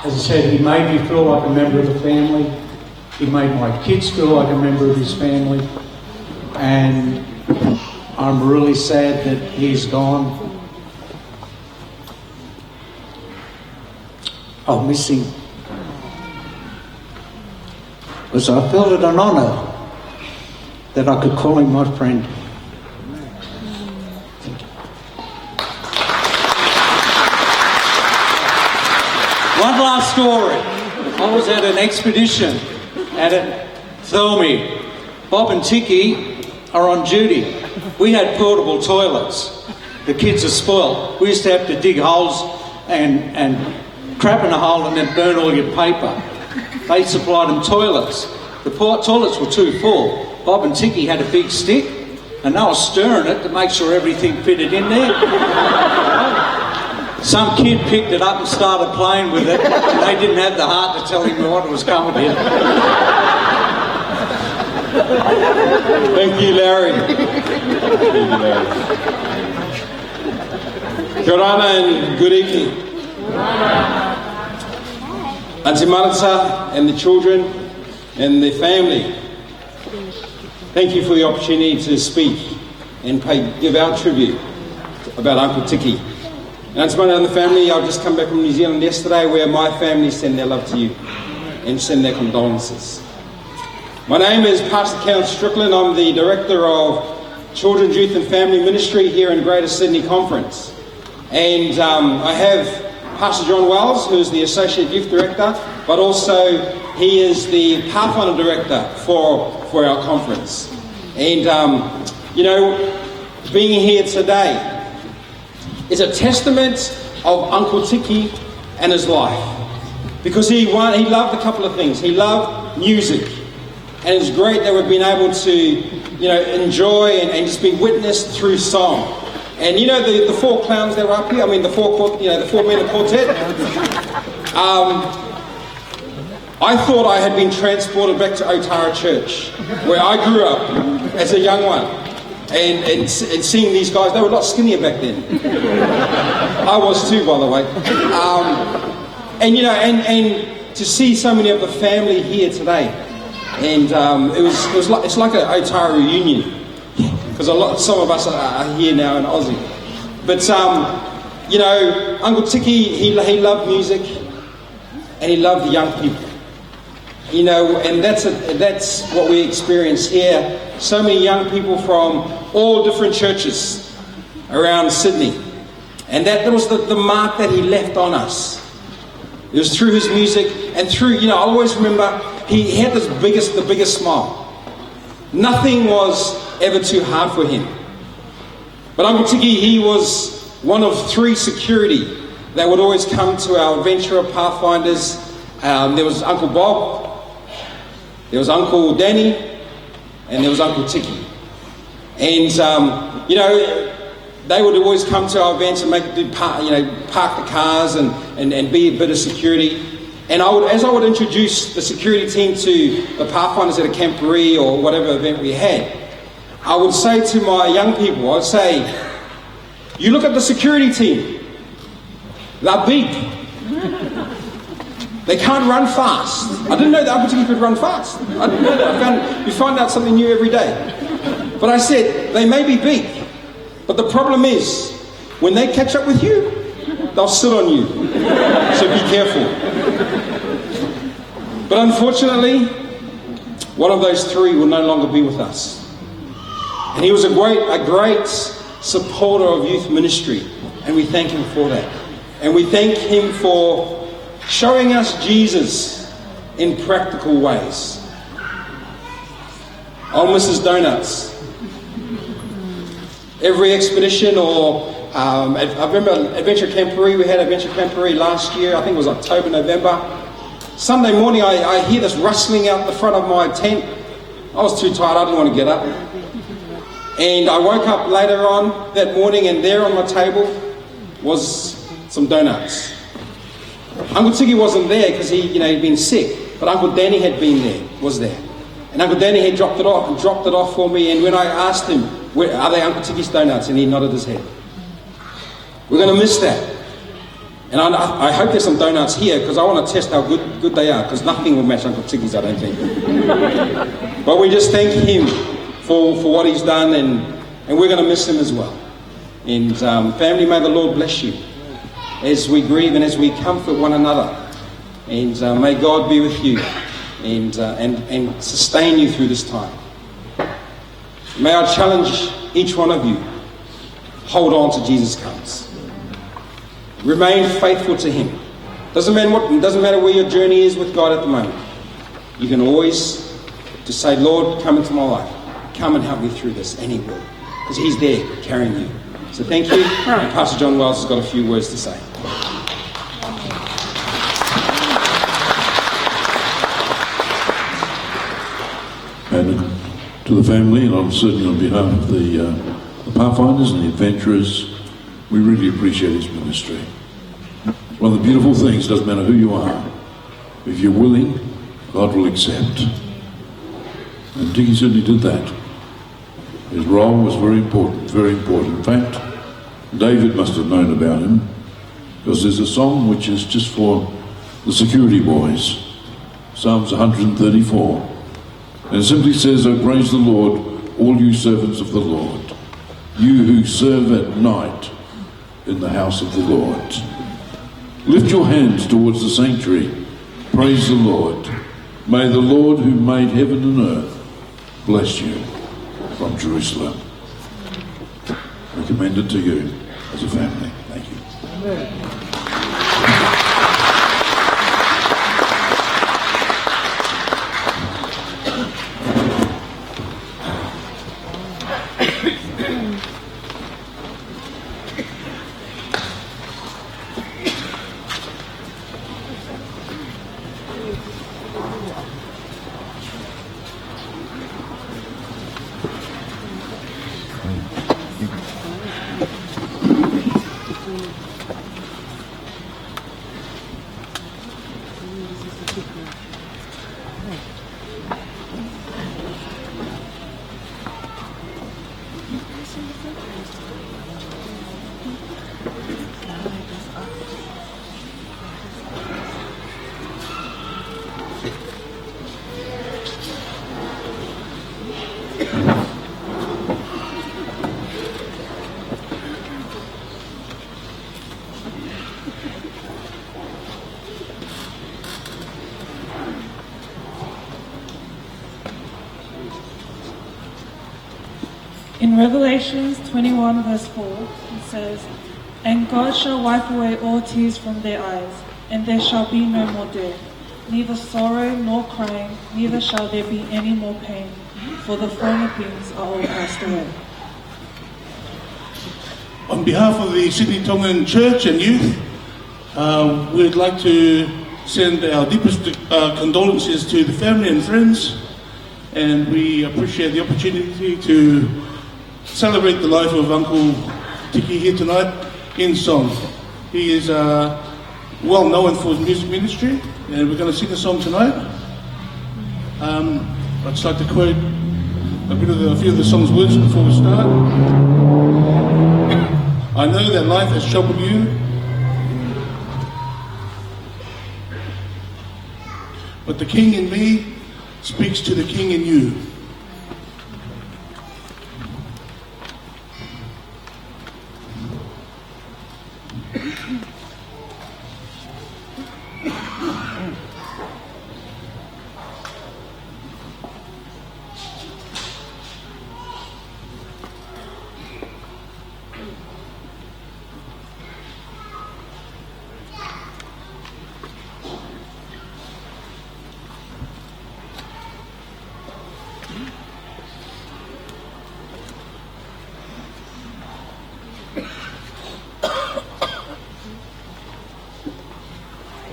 As I said, he made me feel like a member of the family. He made my kids feel like a member of his family, and I'm really sad that he's gone. I'll miss him. Because I felt it an honour that I could call him my friend. One last story. I was at an expedition at Thurmi. Bob and Tiki are on duty. We had portable toilets. The kids are spoiled. We used to have to dig holes and crap in a hole and then burn all your paper. They supplied them toilets. The toilets were too full. Bob and Tiki had a big stick and they were stirring it to make sure everything fitted in there. Some kid picked it up and started playing with it, and they didn't have the heart to tell him what was coming in. Thank you, Larry. Kia ora and good evening. Auntie Marita and the children and their family, thank you for the opportunity to speak and give our tribute about Uncle Tiki. And Auntie Marita and the family, I've just come back from New Zealand yesterday where my family send their love to you and send their condolences. My name is Pastor Kenneth Strickland. I'm the Director of Children's Youth and Family Ministry here in Greater Sydney Conference. And I have Pastor John Wells, who's the Associate Youth Director, but also he is the Pathfinder Director for our conference. And, you know, being here today is a testament of Uncle Tiki and his life. Because he loved a couple of things. He loved music. And it's great that we've been able to, you know, enjoy and just be witnessed through song. And you know the four clowns that were up here, the four-man quartet. I thought I had been transported back to Otara Church, where I grew up as a young one. And seeing these guys, they were a lot skinnier back then. I was too, by the way. And you know, and to see so many of the family here today, and it's like an Otara reunion, because some of us are here now in Aussie. But you know, Uncle Tiki, he loved music, and he loved the young people. You know, and that's what we experience here. So many young people from all different churches around Sydney. And that was the mark that he left on us. It was through his music and through, you know, I always remember he had the biggest smile. Nothing was ever too hard for him. But Uncle Tiki, he was one of 3 security that would always come to our Adventurer Pathfinders. There was Uncle Bob, there was Uncle Danny, and there was Uncle Tiki. And, you know, they would always come to our events and park the cars and be a bit of security. And as I would introduce the security team to the Pathfinders at a Camporee or whatever event we had, I would say to my young people, I'd say, you look at the security team, they're big. They can't run fast. I didn't know that Uncle Tiki could run fast. I didn't know that. You find out something new every day. But I said, they may be big, but the problem is, when they catch up with you, they'll sit on you. So be careful. But unfortunately, one of those 3 will no longer be with us. And he was a great supporter of youth ministry, and we thank him for that. And we thank him for showing us Jesus in practical ways. I'll miss his donuts. Every expedition or I remember Adventure Camporee, we had Adventure Camporee last year, I think it was October, November. Sunday morning I hear this rustling out the front of my tent. I was too tired, I didn't want to get up. And I woke up later on that morning and there on my table was some donuts. Uncle Tiki wasn't there because he'd been sick, but Uncle Danny was there. And Uncle Danny had dropped it off for me, and when I asked him, are they Uncle Tiki's donuts? And he nodded his head. We're going to miss that. And I hope there's some donuts here because I want to test how good they are, because nothing will match Uncle Ticky's, I don't think. But we just thank him for what he's done, and we're going to miss him as well. And family, may the Lord bless you as we grieve and as we comfort one another. And may God be with you and sustain you through this time. May I challenge each one of you, hold on to Jesus comes. Remain faithful to him. Doesn't matter where your journey is with God at the moment. You can always just say, Lord, come into my life. Come and help me through this, and he will. Because he's there carrying you. So thank you. And Pastor John Wells has got a few words to say. And to the family, and certainly on behalf of the Pathfinders and the Adventurers, we really appreciate his ministry. One of the beautiful things, doesn't matter who you are, if you're willing, God will accept. And Dickie certainly did that. His role was very important, very important. In fact, David must have known about him, because there's a song which is just for the security boys, Psalms 134. And it simply says, "Oh, praise the Lord, all you servants of the Lord, you who serve at night in the house of the Lord. Lift your hands towards the sanctuary, praise the Lord. May the Lord who made heaven and earth bless you from Jerusalem." We commend it to you as a family. Thank you. Amen. In Revelations 21 verse 4, it says, "And God shall wipe away all tears from their eyes, and there shall be no more death, neither sorrow nor crying, neither shall there be any more pain, for the former things are all passed away." On behalf of the Sydney Tongan Church and youth, we'd like to send our deepest condolences to the family and friends, and we appreciate the opportunity to celebrate the life of Uncle Tiki here tonight in song. He is well known for his music ministry, and we're going to sing a song tonight. I'd just like to quote a few of the song's words before we start. "I know that life has troubled you, but the King in me speaks to the King in you.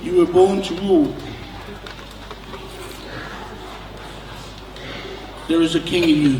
You were born to rule. There is a king in you.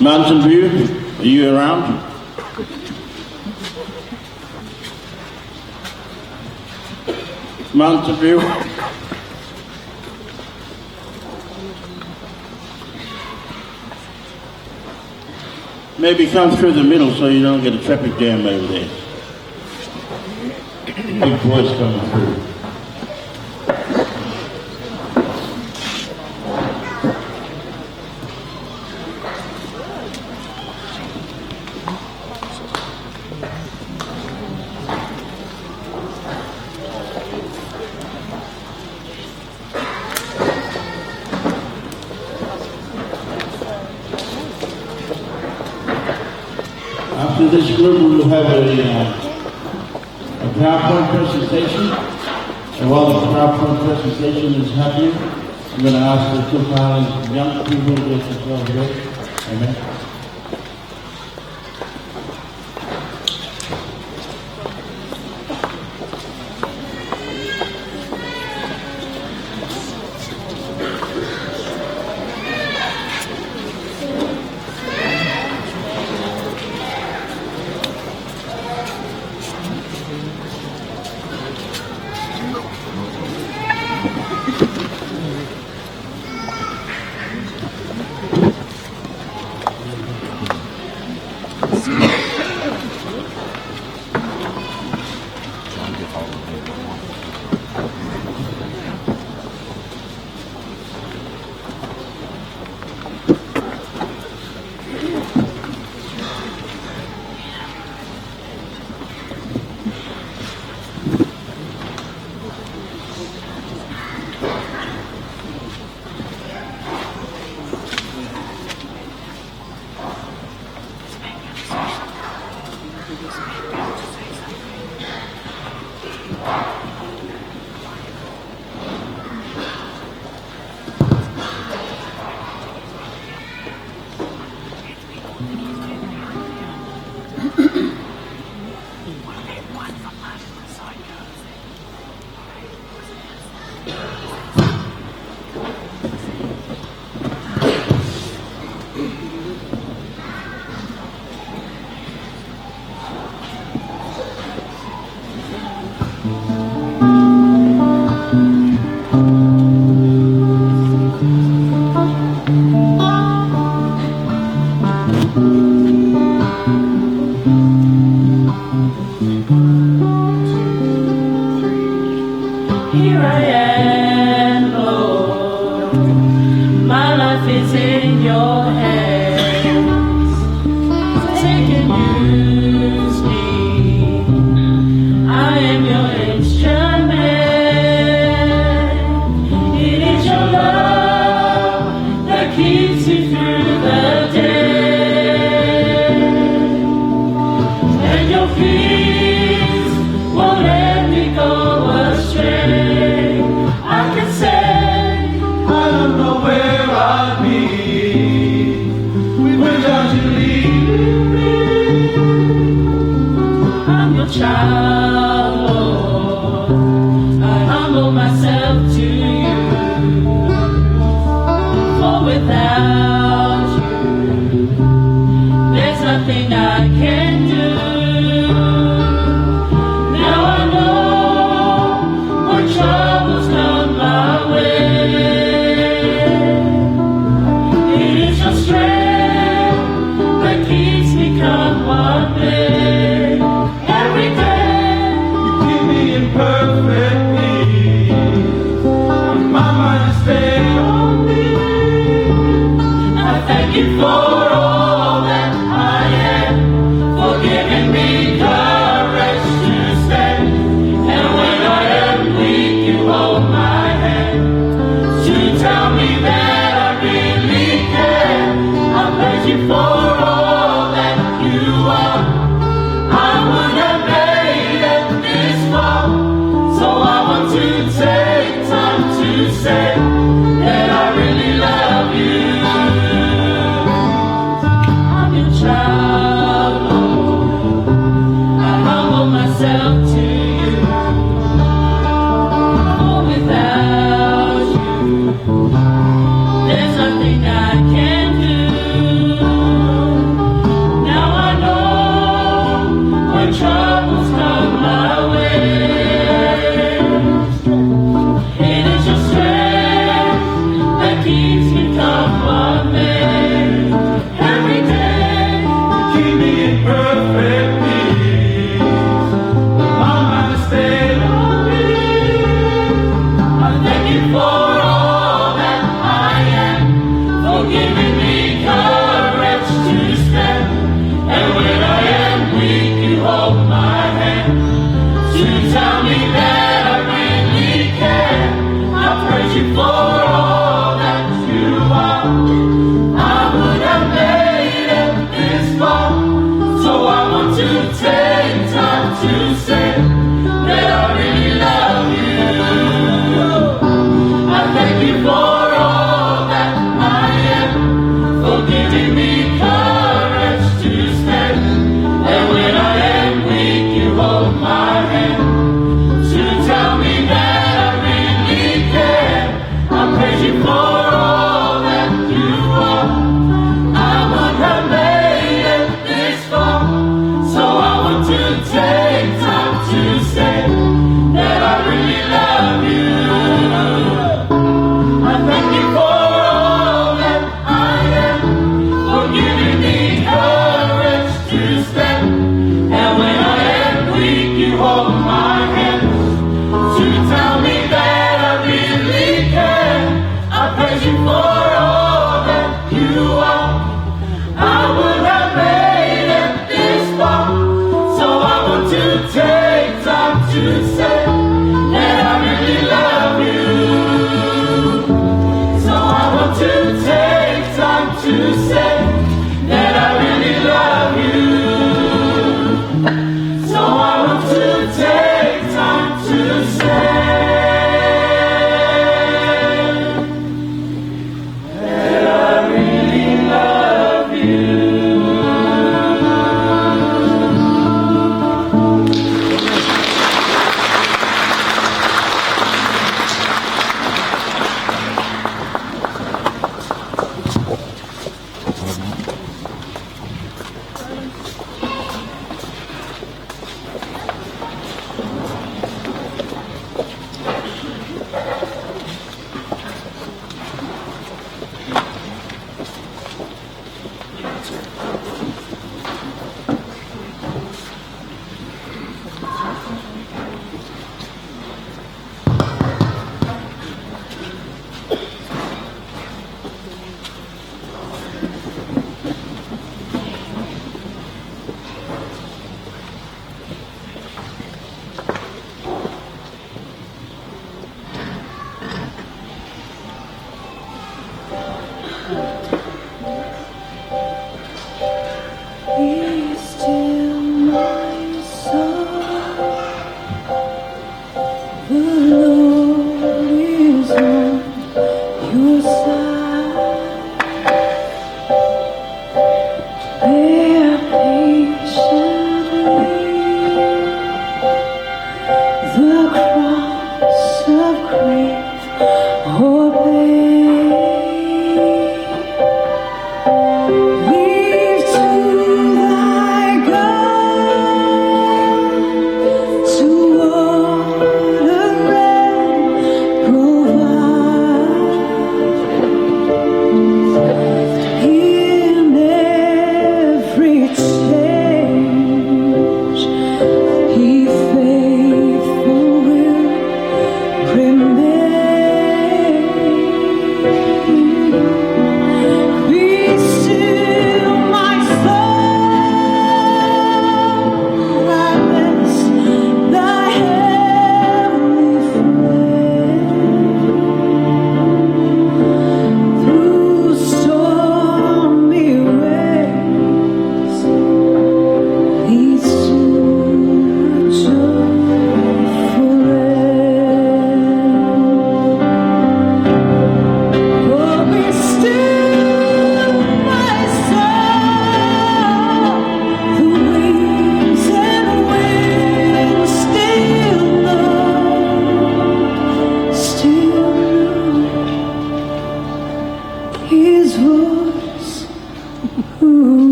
Mountain View, are you around? Mountain View. Maybe come through the middle so you don't get a traffic jam over there. Big voice coming through. After this group, we will have a PowerPoint presentation. And while the PowerPoint presentation is happening, I'm going to ask the two panelists, young people, to get themselves ready. Amen. Here I am, Lord. My life is in your hands. Take and use me. I am your instrument. It is your love that keeps me through the day. And your peace won't let me go astray. I can say, I don't know where I'd be without you leading me. I'm your child, Lord. I humble myself to you. For without you, there's nothing I can do. Now I know when troubles come my way, it is your strength that keeps me come what may. Every day you keep me in perfect peace. My mind is stayed on me. I thank you for all that I am, for giving me courage to stand. And when I am weak, you hold my hand to tell me that I really care. I praise you for all that you are.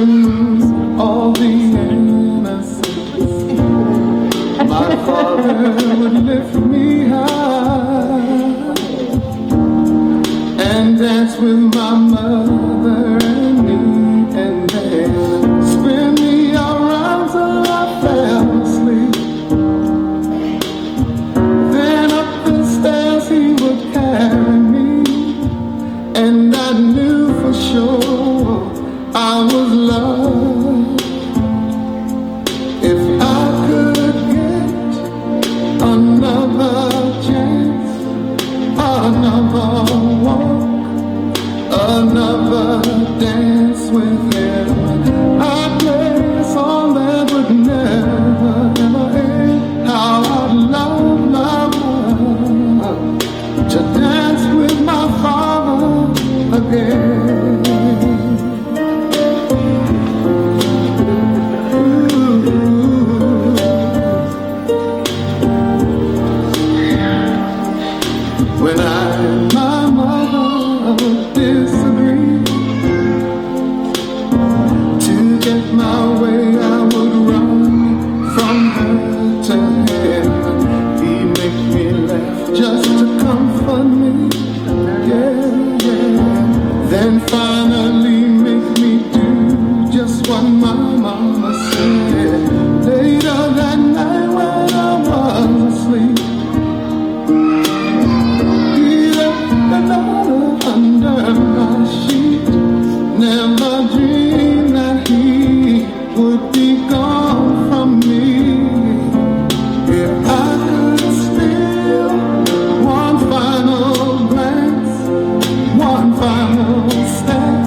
lose all the innocence. My Father would lift me high and dance with my mother and me, and then spin me around till I fell asleep. Then up the stairs he would carry me, and I knew for sure I was loved. If I could get another chance, another walk, another dance with him, I'd play a song that would never, ever end. How I'd love, love, love to dance with my Father again. When I and my mother would disagree, to get my way I would run from her to him. He'd make me laugh just to comfort me, yeah, yeah. Then finally make me do just what my mama said. Later that night when I was asleep, under my sheet, never dreamed that he would be gone from me. If I could steal one final glance, one final step,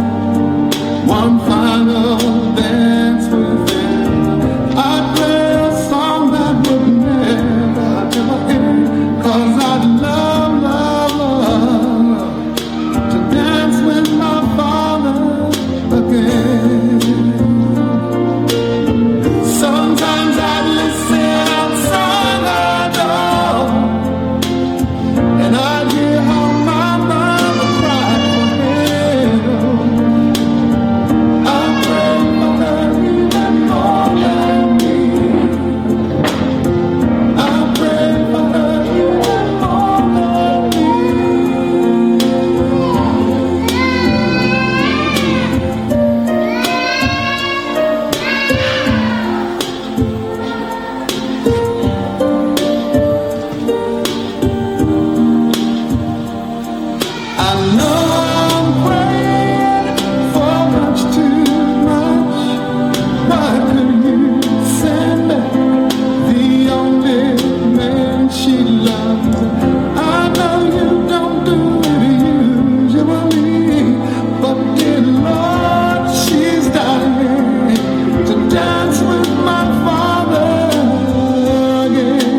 one final dance with him, I'd play a song that would never, ever end. 'Cause I'd love, love, love to dance with my Father again. Sometimes I'd listen outside the door, and I'd hear how my mother cried for him. I pray for her even more than me. I pray for her even more than me. I know I'm praying for much too much. Why could you send back the only man she loves? I know you don't do it usually, but dear Lord, she's dying to dance with my Father again.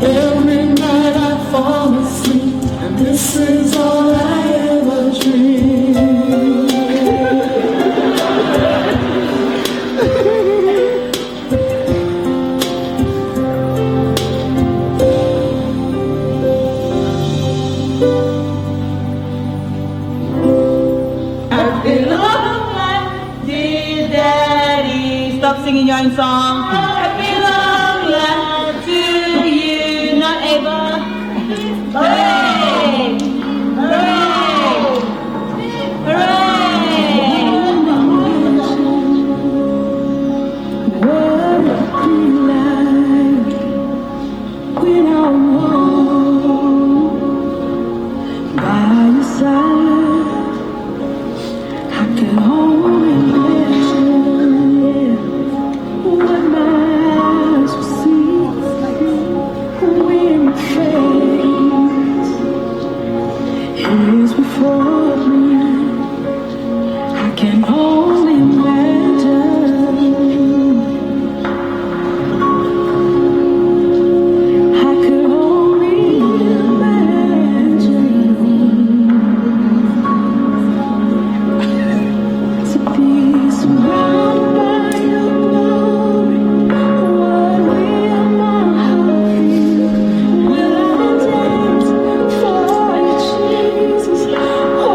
Every night I fall asleep, and this is all I ever dream. I belong like dear Daddy. Stop singing your own song. I belong like to you, not Ava. Hooray! Hooray! Hooray! What it be like when I'm home by your side? I can only imagine what my eyes will see when your face is before me. I can only imagine. I could only imagine. To be surrounded by your glory, what will my heart feel? Will I dance for you, Jesus? Oh,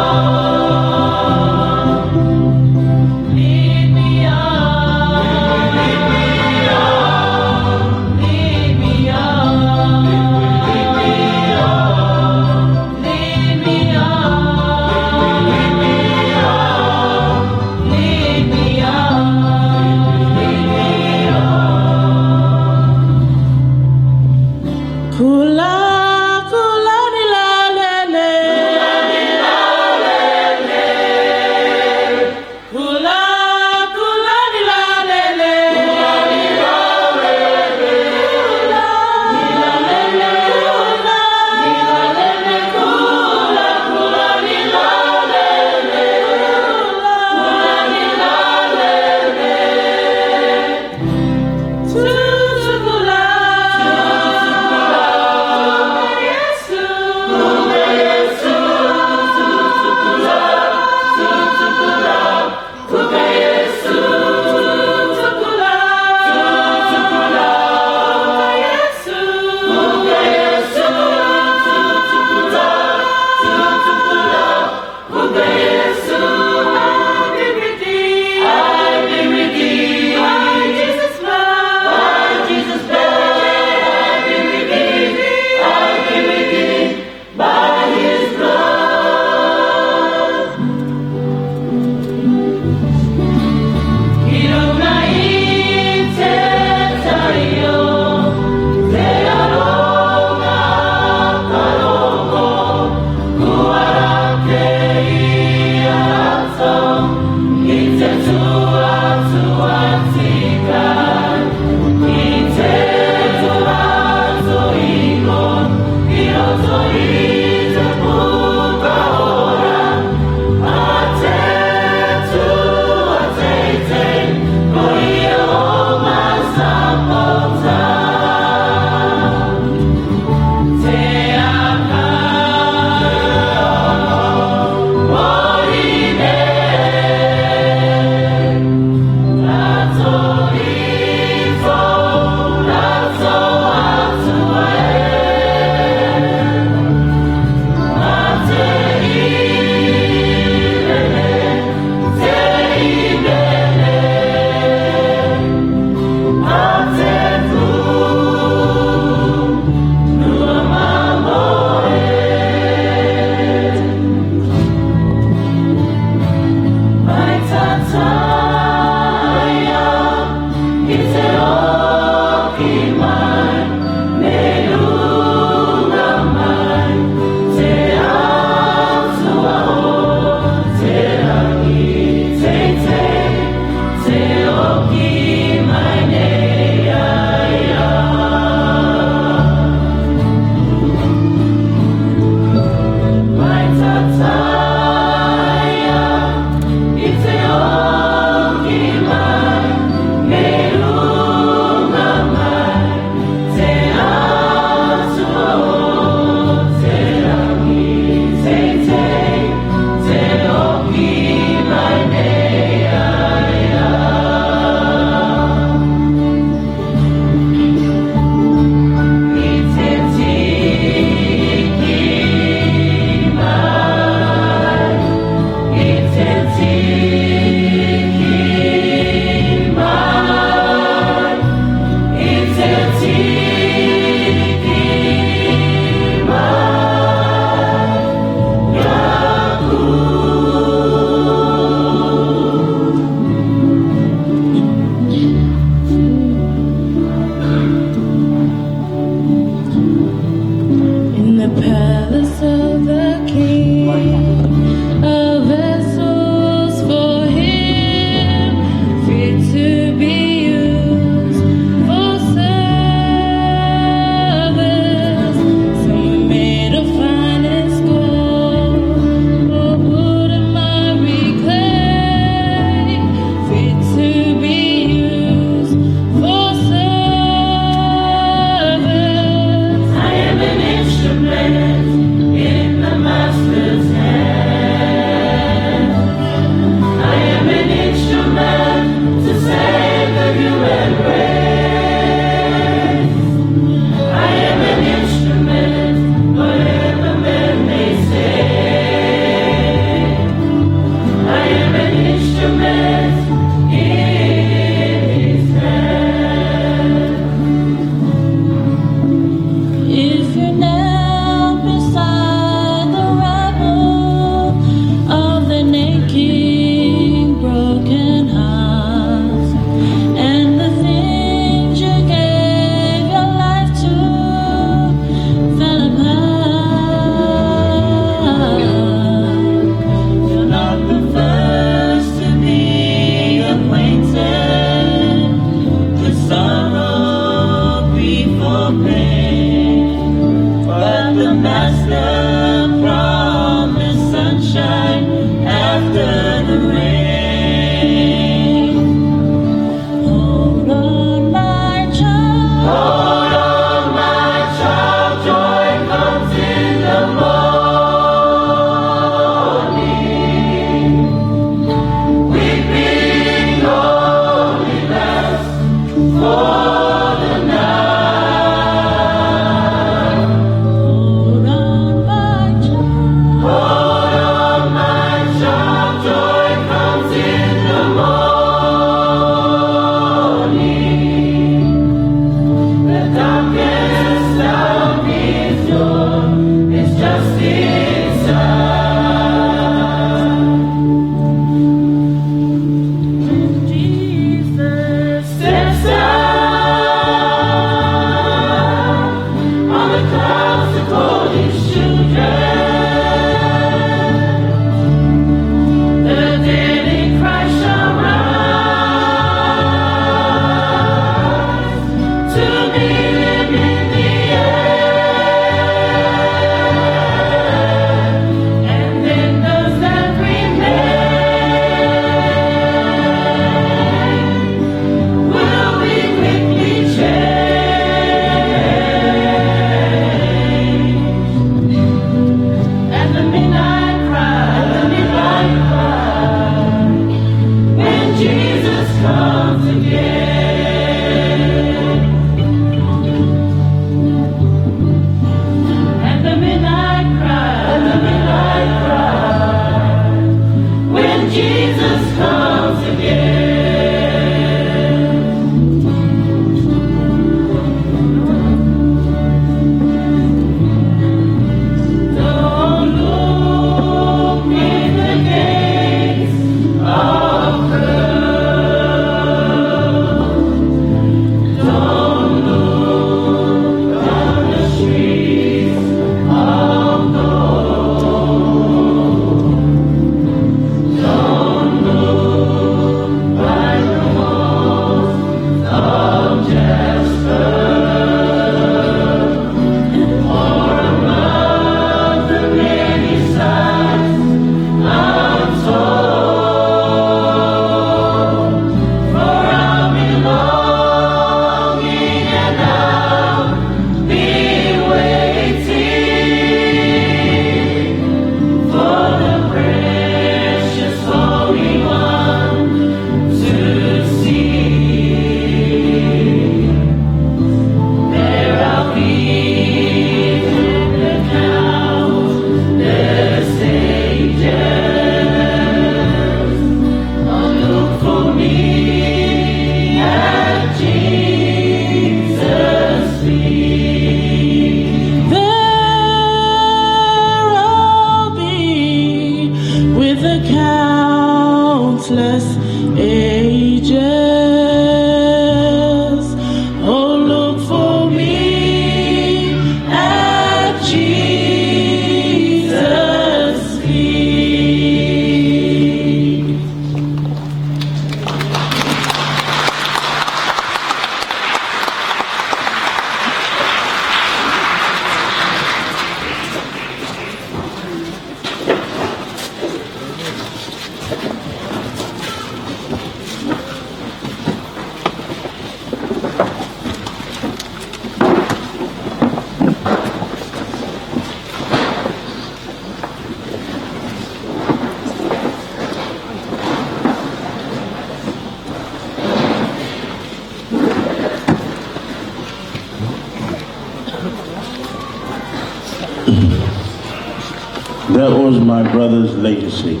That was my brother's legacy.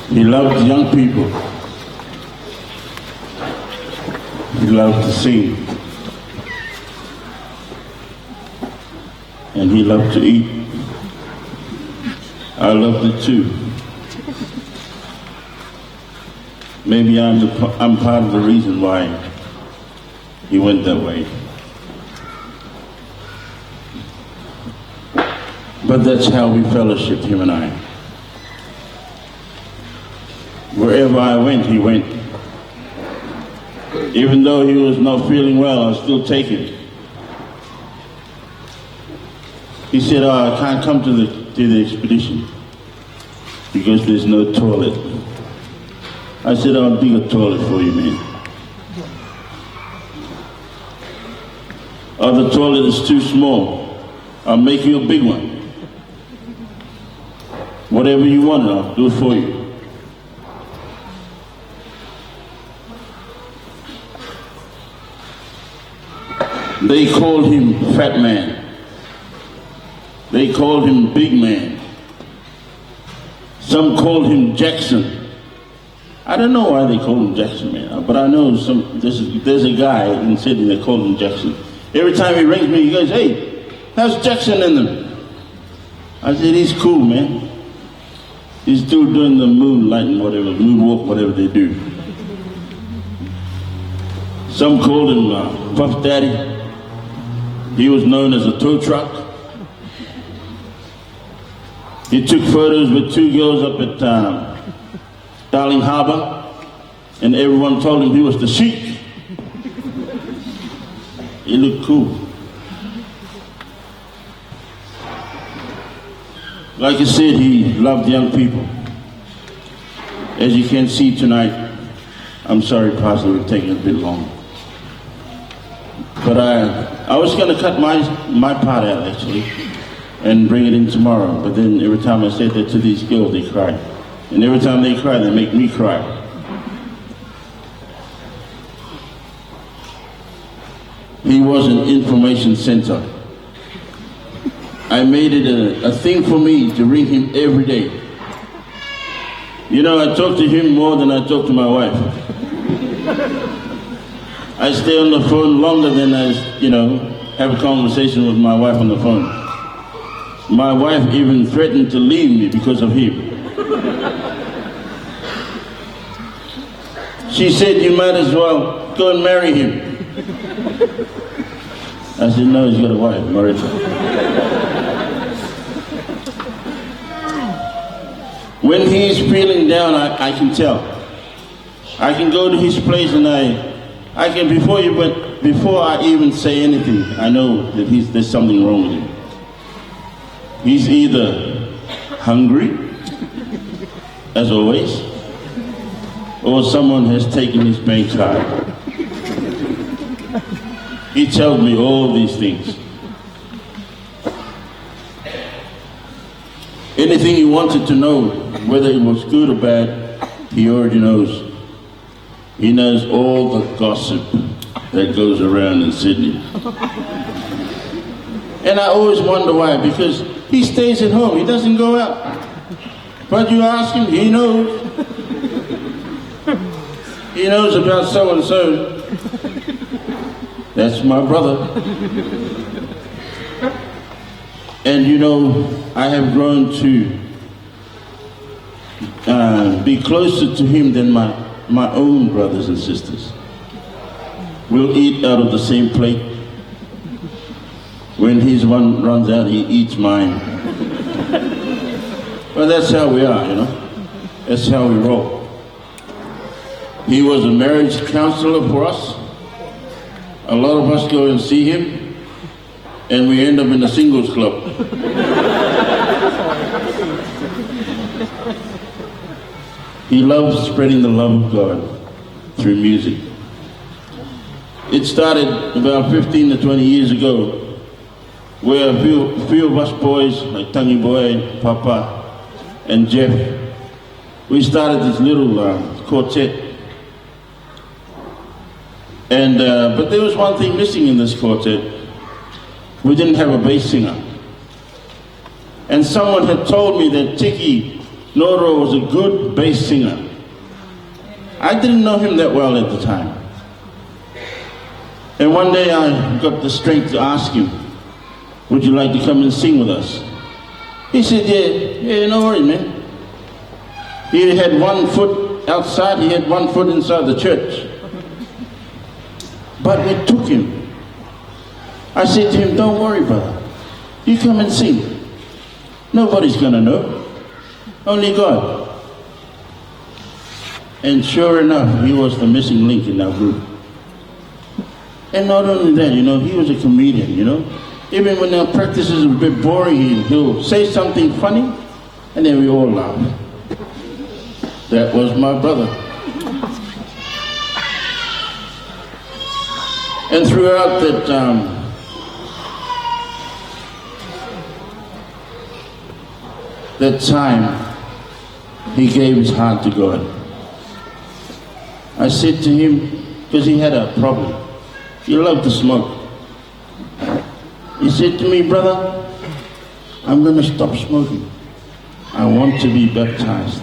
He loved young people. He loved to sing. And he loved to eat. I loved it too. Maybe I'm part of the reason why he went that way. But that's how we fellowshiped, him and I. Wherever I went, he went. Even though he was not feeling well, I was still taking. He said, "Oh, I can't come to the expedition because there's no toilet." I said, "I'll dig a toilet for you, man." "Oh, the toilet is too small. I'll make you a big one. Whatever you want, I'll do it for you." They called him Fat Man. They called him Big Man. Some called him Jackson. I don't know why they call him Jackson, man, but I know there's a guy in Sydney that called him Jackson. Every time he rings me, he goes, "Hey, how's Jackson in them?" I said, "He's cool, man. He's still doing the moonlight and whatever, moonwalk, whatever they do." Some called him Puff Daddy. He was known as a tow truck. He took photos with two girls up at Darling Harbour, and everyone told him he was the Sheik. He looked cool. Like I said, he loved young people. As you can see tonight, I'm sorry, Pastor, we're taking a bit long. But I was going to cut my part out, actually, and bring it in tomorrow. But then every time I said that to these girls, they cry. And every time they cry, they make me cry. He was an information center. I made it a thing for me to ring him every day. You know, I talk to him more than I talk to my wife. I stay on the phone longer than I, have a conversation with my wife on the phone. My wife even threatened to leave me because of him. She said, "You might as well go and marry him." I said, "No, he's got a wife, Marita." When he's feeling down, I can tell. I can go to his place and I can, before I even say anything, I know that there's something wrong with him. He's either hungry, as always, or someone has taken his bank card. He tells me all these things. Anything he wanted to know, whether it was good or bad, he already knows. He knows all the gossip that goes around in Sydney. And I always wonder why, because he stays at home, he doesn't go out. But you ask him, he knows. He knows about so-and-so. That's my brother. And I have grown to be closer to him than my own brothers and sisters. We'll eat out of the same plate. When his one runs out, he eats mine. But that's how we are, That's how we roll. He was a marriage counselor for us. A lot of us go and see him, and we end up in a singles club. He loves spreading the love of God through music. It started about 15 to 20 years ago, where a few of us boys, like Tangi Boy, Papa, and Jeff, we started this little quartet. And but there was one thing missing in this quartet. We didn't have a bass singer. And someone had told me that Tiki Noro was a good bass singer. I didn't know him that well at the time. And one day I got the strength to ask him, would you like to come and sing with us? He said, yeah, no worry, man. He had 1 foot outside, he had 1 foot inside the church. But we took him. I said to him, don't worry, brother. You come and sing. Nobody's gonna know. Only God. And sure enough, he was the missing link in our group. And not only that, you know, he was a comedian, you know. Even when our practices are a bit boring, he'll say something funny, and then we all laugh. That was my brother. And throughout that time, he gave his heart to God. I said to him, because he had a problem, he loved to smoke. He said to me, brother, I'm going to stop smoking. I want to be baptized.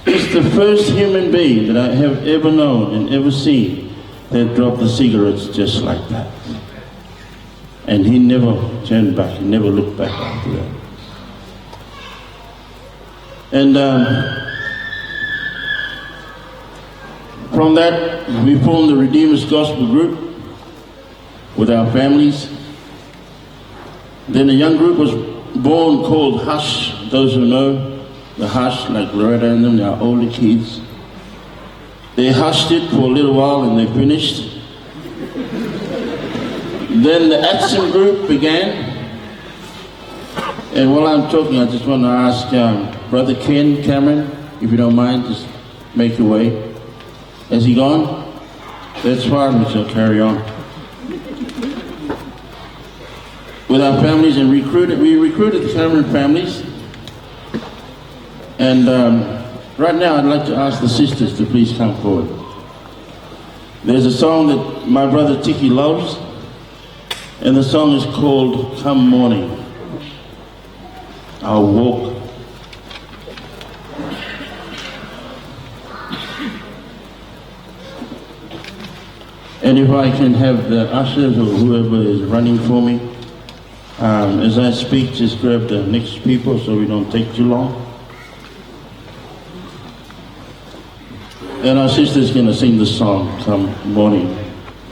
He's the first human being that I have ever known and ever seen that dropped the cigarettes just like that. And he never turned back, he never looked back after that. And from that, we formed the Redeemer's Gospel group with our families. Then a young group was born called Hush. Those who know the Hush, like Loretta and them, they are older kids. They hushed it for a little while and they finished. Then the Action group began. And while I'm talking, I just want to ask Brother Ken Cameron, if you don't mind, just make your way. Has he gone? That's fine, we shall carry on. With our families, and we recruited the Cameron families. And right now I'd like to ask the sisters to please come forward. There's a song that my brother Tiki loves, and the song is called Come Morning. I'll walk. And if I can have the ushers or whoever is running for me, as I speak, just grab the next people so we don't take too long. And our sister's going to sing the song, Come Morning,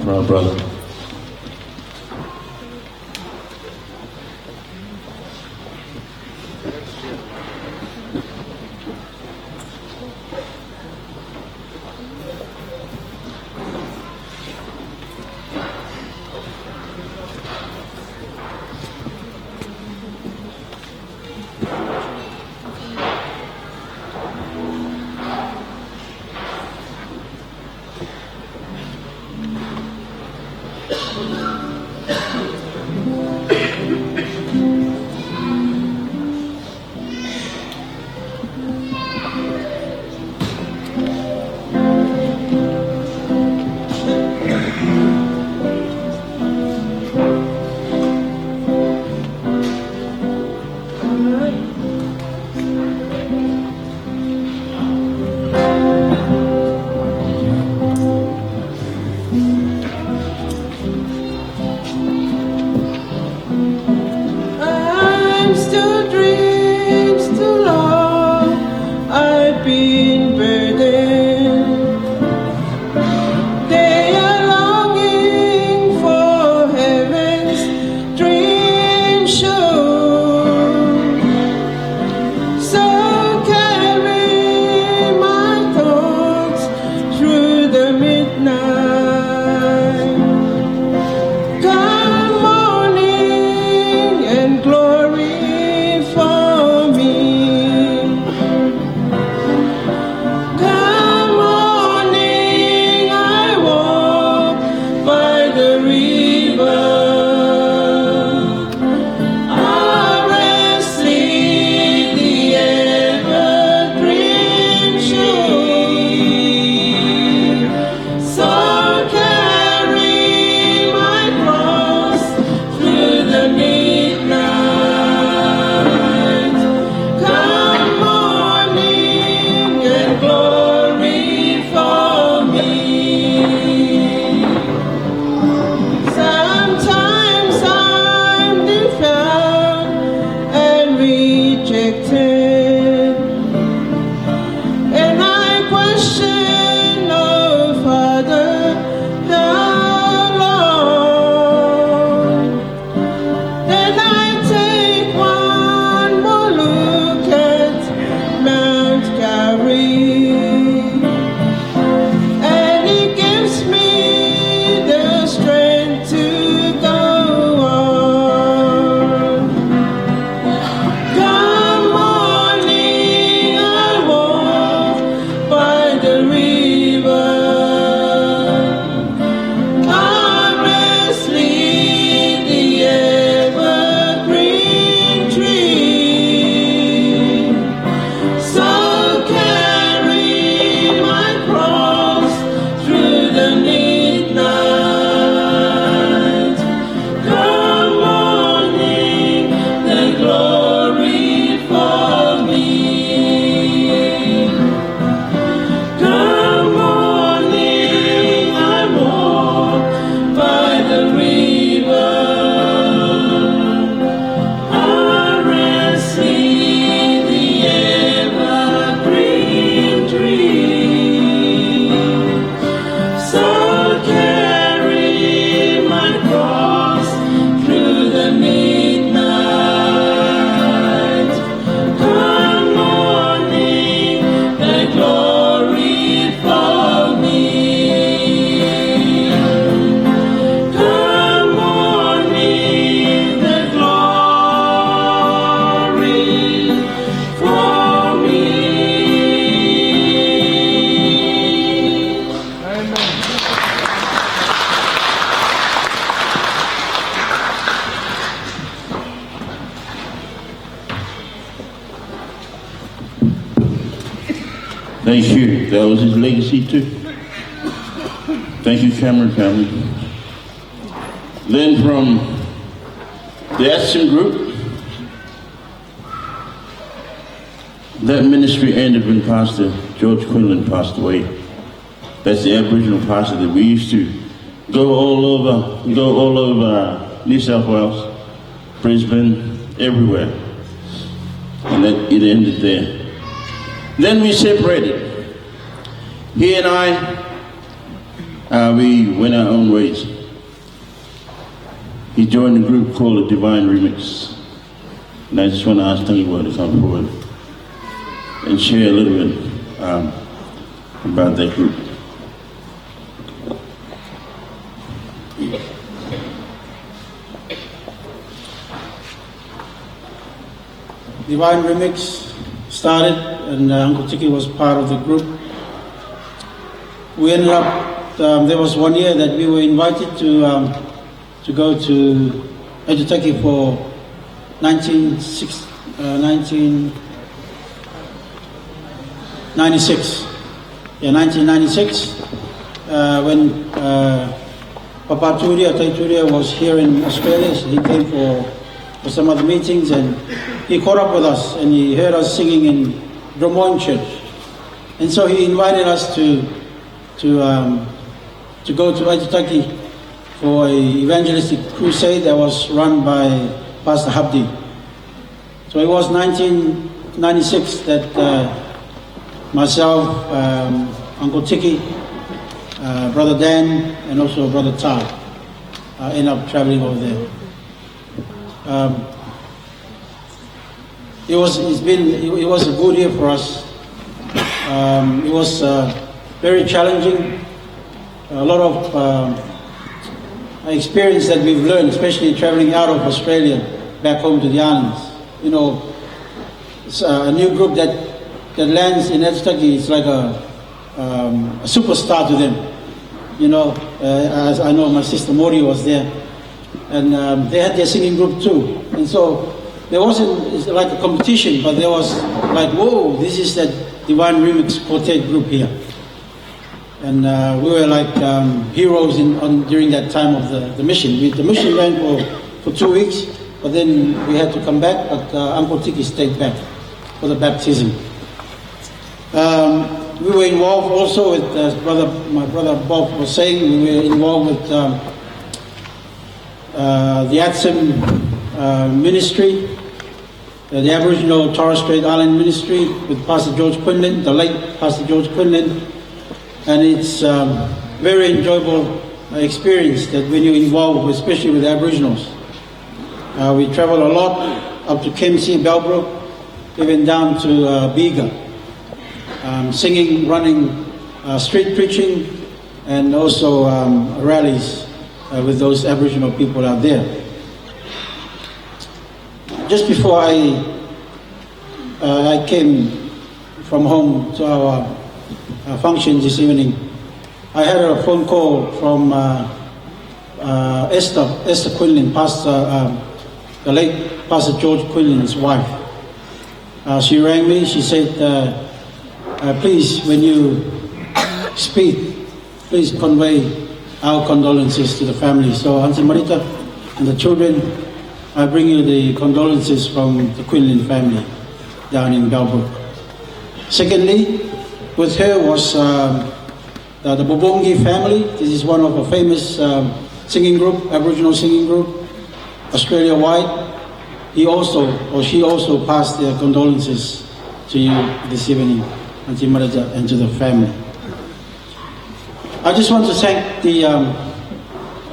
for our brother. Thank you. That was his legacy too. Thank you, Cameron family. Then from the Action Group, that ministry ended when Pastor George Quinlan passed away. That's the Aboriginal pastor that we used to go all over New South Wales, Brisbane, everywhere. And that it ended there. Then we separated. He and I, we went our own ways. He joined a group called the Divine Remix. And I just want to ask Tangiwa to come forward and share a little bit about that group. Divine Remix started, and Uncle Tiki was part of the group. We ended up, there was one year that we were invited to go to Aitutaki for 1996. Yeah, 1996, when Papa Turia, Tai Turia was here in Australia. So he came for some other meetings, and he caught up with us, and he heard us singing in Drummond Church. And so he invited us to go to Aitutaki for an evangelistic crusade that was run by Pastor Habdi. So it was 1996 that myself, Uncle Tiki, Brother Dan, and also Brother Todd ended up traveling over there. It was a good year for us. It was very challenging. A lot of experience that we've learned, especially traveling out of Australia back home to the islands. You know, it's a new group that lands in Aitutaki. It's like a superstar to them. You know, as I know, my sister Mori was there, and they had their singing group too. And so there wasn't like a competition, but there was like, whoa, this is that Divine Remix Quartet group here. And we were like heroes during that time of the mission. The mission ran for 2 weeks, but then we had to come back, but Uncle Tiki stayed back for the baptism. We were involved also with, my brother Bob was saying, we were involved with the ATSIM ministry, the Aboriginal Torres Strait Island ministry with Pastor George Quinlan, the late Pastor George Quinlan. And it's very enjoyable experience that when you're involved, especially with Aboriginals. We traveled a lot up to KMC, Bellbrook, even down to Bega, singing, running, street preaching, and also rallies with those Aboriginal people out there. Just before I came from home to our function this evening, I had a phone call from Esther Quinlan, the late Pastor George Quinlan's wife. She rang me. She said, please, when you speak, please convey our condolences to the family. So Auntie Marita and the children, I bring you the condolences from the Quinlan family down in Bellbrook. Secondly, with her was the Bobongi family. This is one of a famous singing group, Aboriginal singing group, Australia-wide. She also passed their condolences to you this evening, Auntie Marita, and to the family. I just want to thank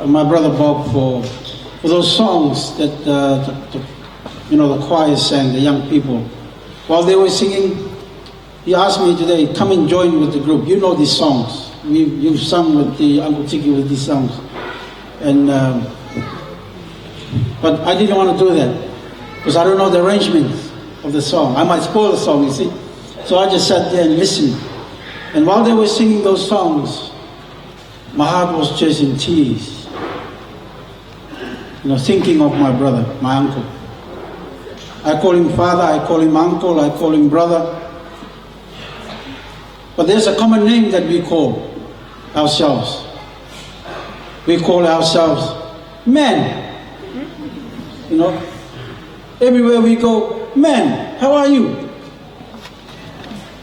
my brother Bob for those songs that the choir sang, the young people. While they were singing, he asked me today, come and join with the group. You know these songs. You've sung with the Uncle Tiki with these songs. And but I didn't want to do that because I don't know the arrangements of the song. I might spoil the song, you see. So I just sat there and listened. And while they were singing those songs, my heart was just in tears. Thinking of my brother, my uncle. I call him father, I call him uncle, I call him brother. But there's a common name that we call ourselves. We call ourselves men. You know, everywhere we go, man, how are you?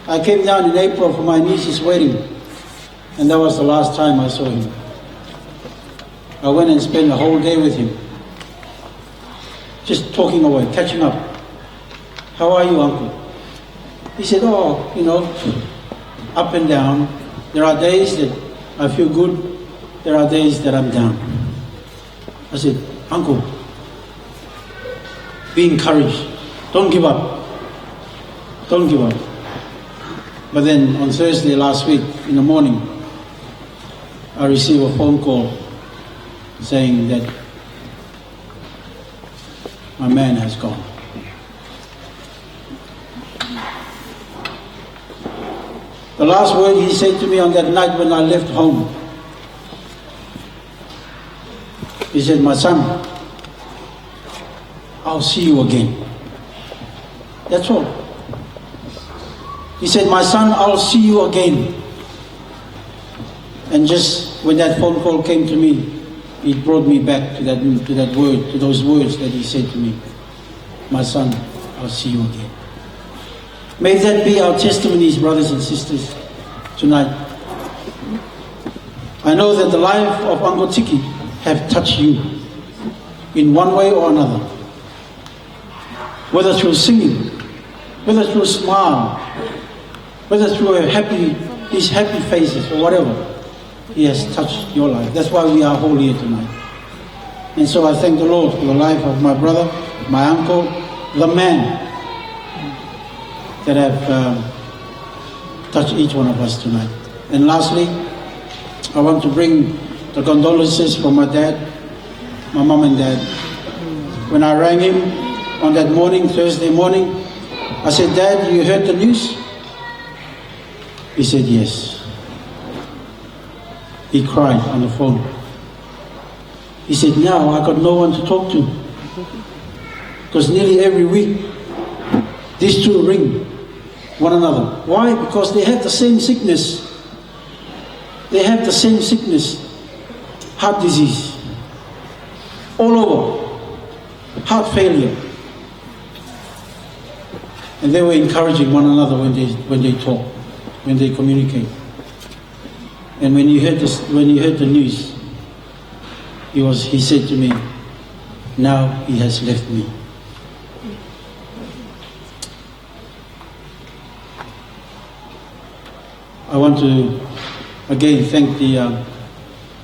I came down in April for my niece's wedding, and that was the last time I saw him. I went and spent a whole day with him, just talking away, catching up. How are you, Uncle? He said, oh, you know, up and down. There are days that I feel good, there are days that I'm down. I said, Uncle, be encouraged. Don't give up. Don't give up. But then on Thursday last week in the morning, I received a phone call saying that my man has gone. The last word he said to me on that night when I left home, he said, my son, I'll see you again. That's all. He said, my son, I'll see you again. And just when that phone call came to me, it brought me back to that word, to those words that he said to me. My son, I'll see you again. May that be our testimonies, brothers and sisters, tonight. I know that the life of Uncle Tiki have touched you in one way or another. Whether through singing, whether through a smile, whether through his happy faces or whatever, he has touched your life. That's why we are all here tonight. And so I thank the Lord for the life of my brother, my uncle, the man that have touched each one of us tonight. And lastly, I want to bring the condolences for my dad, my mom and dad. When I rang him on that morning, Thursday morning, I said, Dad, you heard the news? He said, yes. He cried on the phone. He said, now I got no one to talk to. Because nearly every week, these two ring one another. Why? Because they have the same sickness. They have the same sickness. Heart disease. All over. Heart failure. And they were encouraging one another when they talk, when they communicate. And when he heard the news, he said to me, now he has left me. I want to again thank the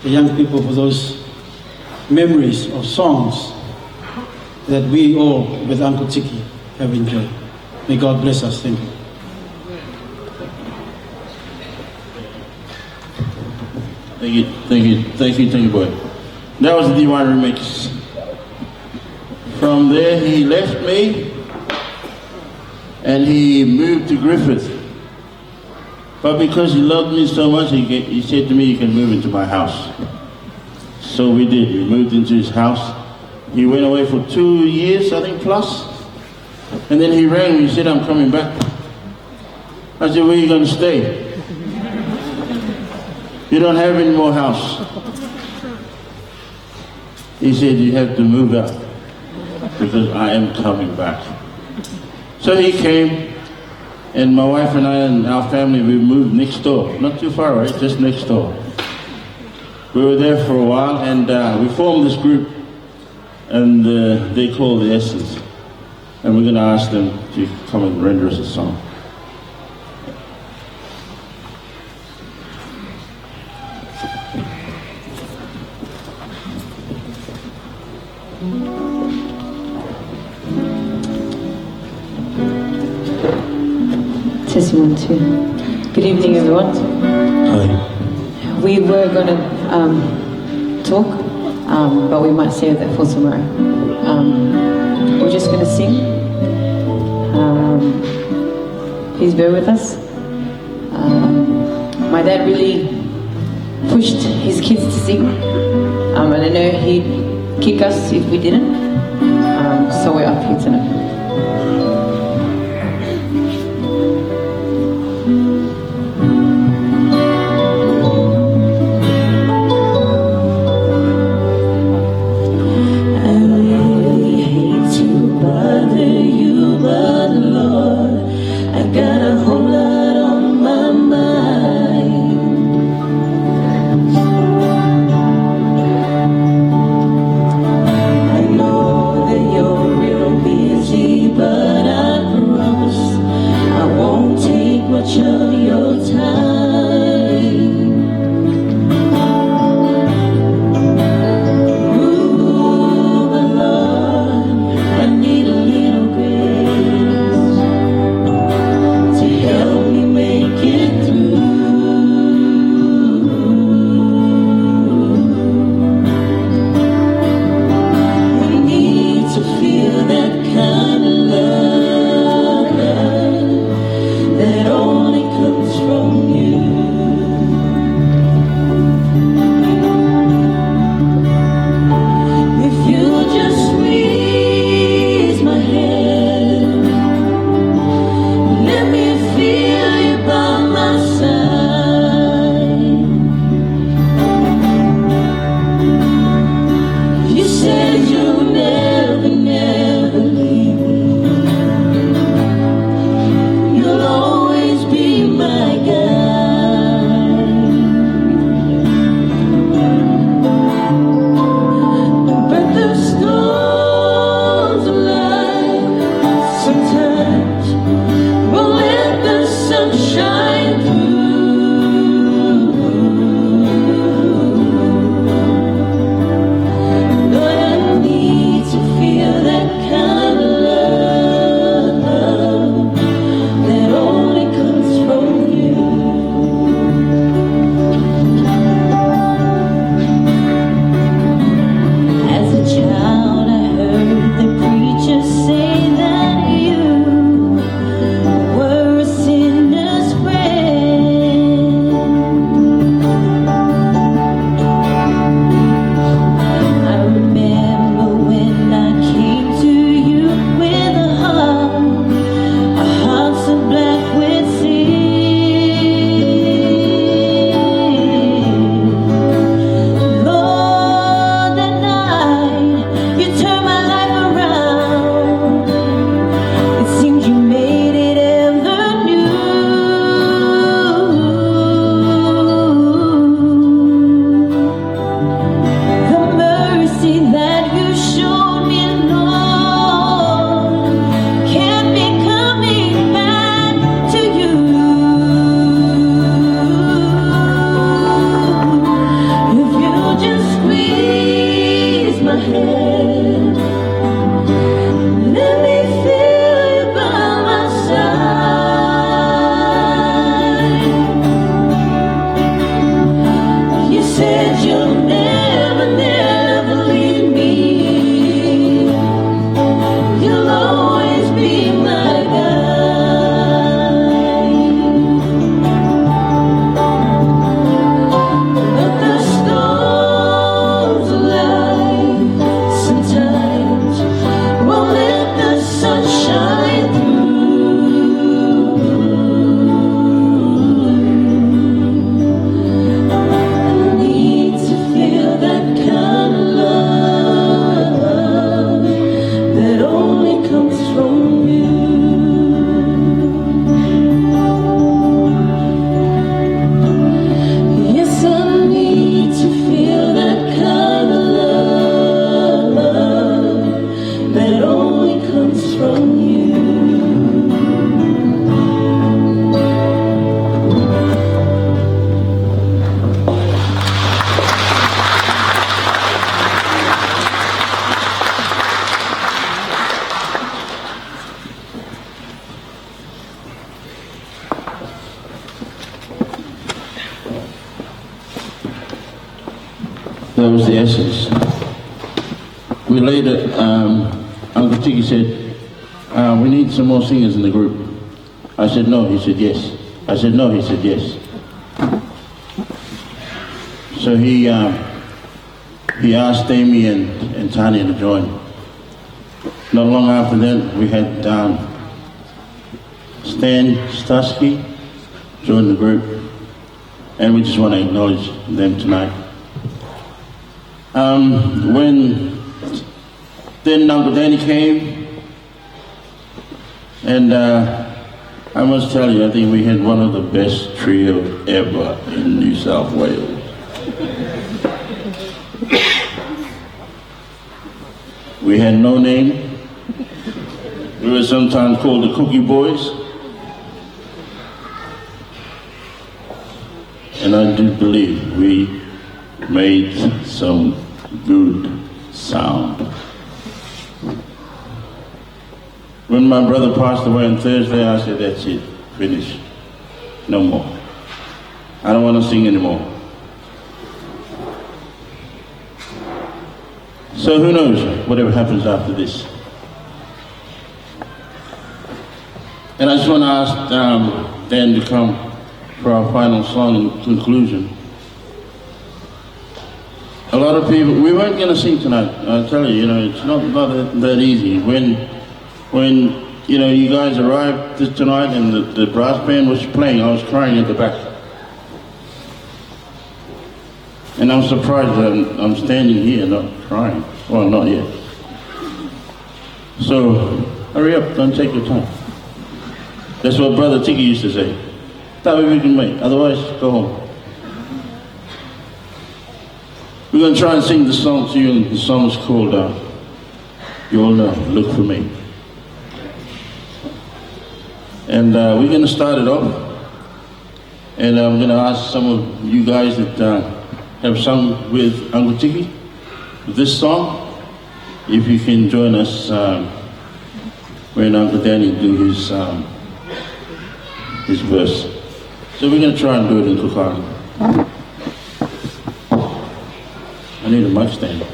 young people for those memories of songs that we all with Uncle Tiki have enjoyed. May God bless us. Thank you. Thank you, boy. That was the Divine Remix. From there, he left me and he moved to Griffith. But because he loved me so much, he said to me, you can move into my house. So we did. We moved into his house. He went away for 2 years, I think, plus. And then he rang me, he said, I'm coming back. I said, where are you going to stay? You don't have any more house. He said, you have to move out because I am coming back. So he came, and my wife and I and our family, we moved next door. Not too far away, just next door. We were there for a while, and we formed this group, and they call the Essence. And we're going to ask them to come and render us a song. Test 1, 2. Good evening, everyone. Hi. We were going to talk, but we might save that for tomorrow. We're just going to sing. Please bear with us. My dad really pushed his kids to sing, and I know he'd kick us if we didn't. So we're up here tonight. only comes from you. Yes, I need to feel that kind of love that only comes from you. That was the essence. We later, Uncle Tiki said, we need some more singers in the group. I said no, he said yes. I said no, he said yes. So he asked Amy and Tanya to join. Not long after that, we had Stan Stasky join the group, and we just want to acknowledge them tonight. Then Uncle Danny came, and I must tell you, I think we had one of the best trios ever in New South Wales. We had no name. We were sometimes called the Cookie Boys. And I do believe we made some good sound. When my brother passed away on Thursday, I said, that's it, finish, no more. I don't want to sing anymore. So who knows, whatever happens after this. And I just want to ask Dan to come for our final song in conclusion. A lot of people, we weren't going to sing tonight. I'll tell you, it's not that easy. When you guys arrived tonight and the brass band was playing, I was crying at the back. And I'm surprised that I'm standing here not crying. Well, not yet. So, hurry up, don't take your time. That's what Brother Tiki used to say. That way we can wait, otherwise go home. We're going to try and sing the song to you, and the song is called, you all know, Look For Me. And we're going to start it off, and I'm going to ask some of you guys that have sung with Uncle Tiki this song, if you can join us when Uncle Danny do his verse. So we're going to try and do it in Kukari. I need a mic stand.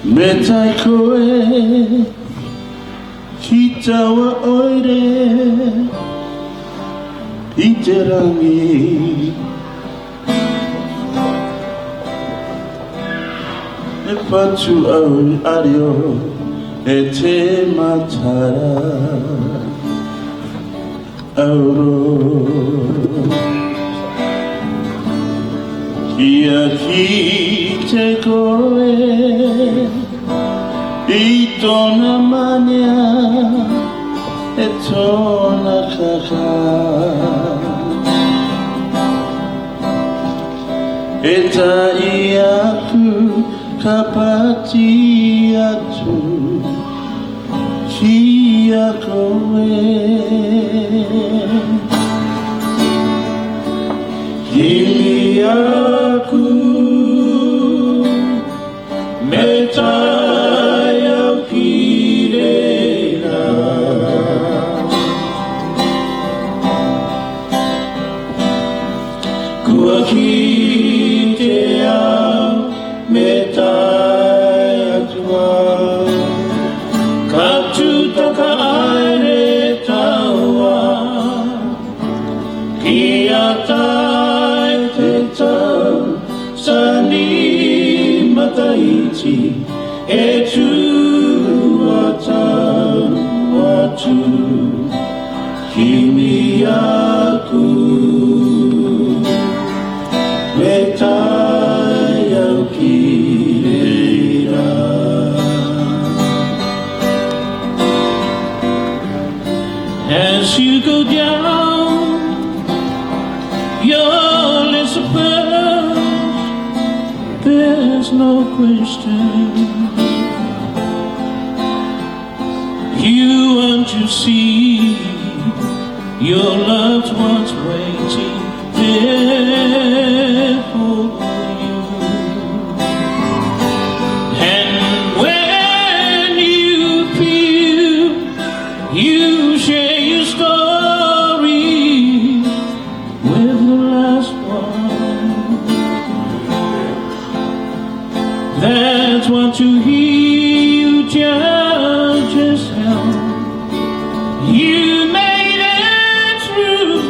Metai koe, ki taua oire, I te rangi. E patu au ario, e te matara, auro. Kia ki te koe, I tōna mania, e tōna kaka. E tai aku, ka pati atu, kia koe. Kimi aku, me tai kneel down, your lips are pearls, there's no question. You want to see your loved ones waiting there for you. And when you feel you share your story with the last one, that's what you hear, just how you made it through.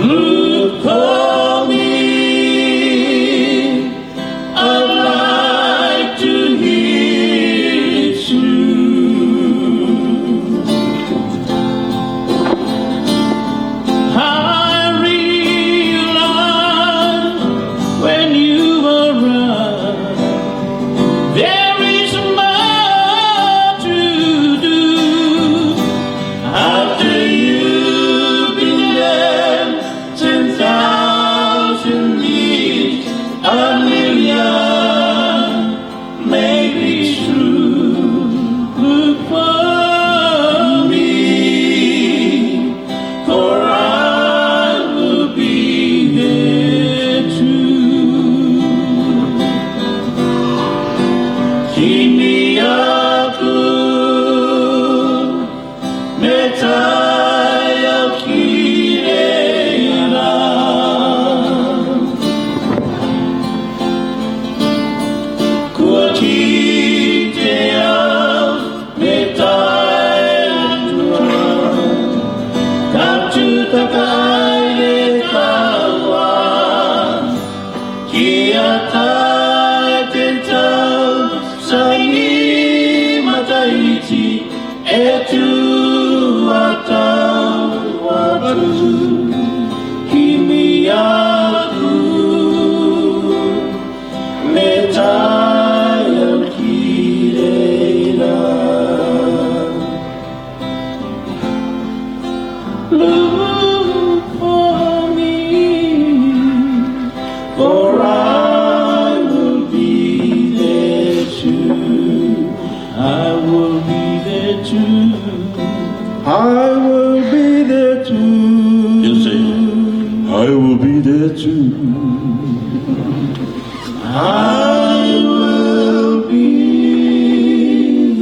Look for me, I'd like to hear it through. I realize when you arrive, there is more to do. After you've been there 10,000 years, a million, maybe true. Look for me, for I will be there too. Kimi aku metaya kirena, kuakitea metaya kaptutakaile kawan kiata tentang sangi mataiti etu atau watu kimi aku metaya kirena. Look for me, for I will be there too. I will be there too. I will be there too. You say, I will be there too. I will be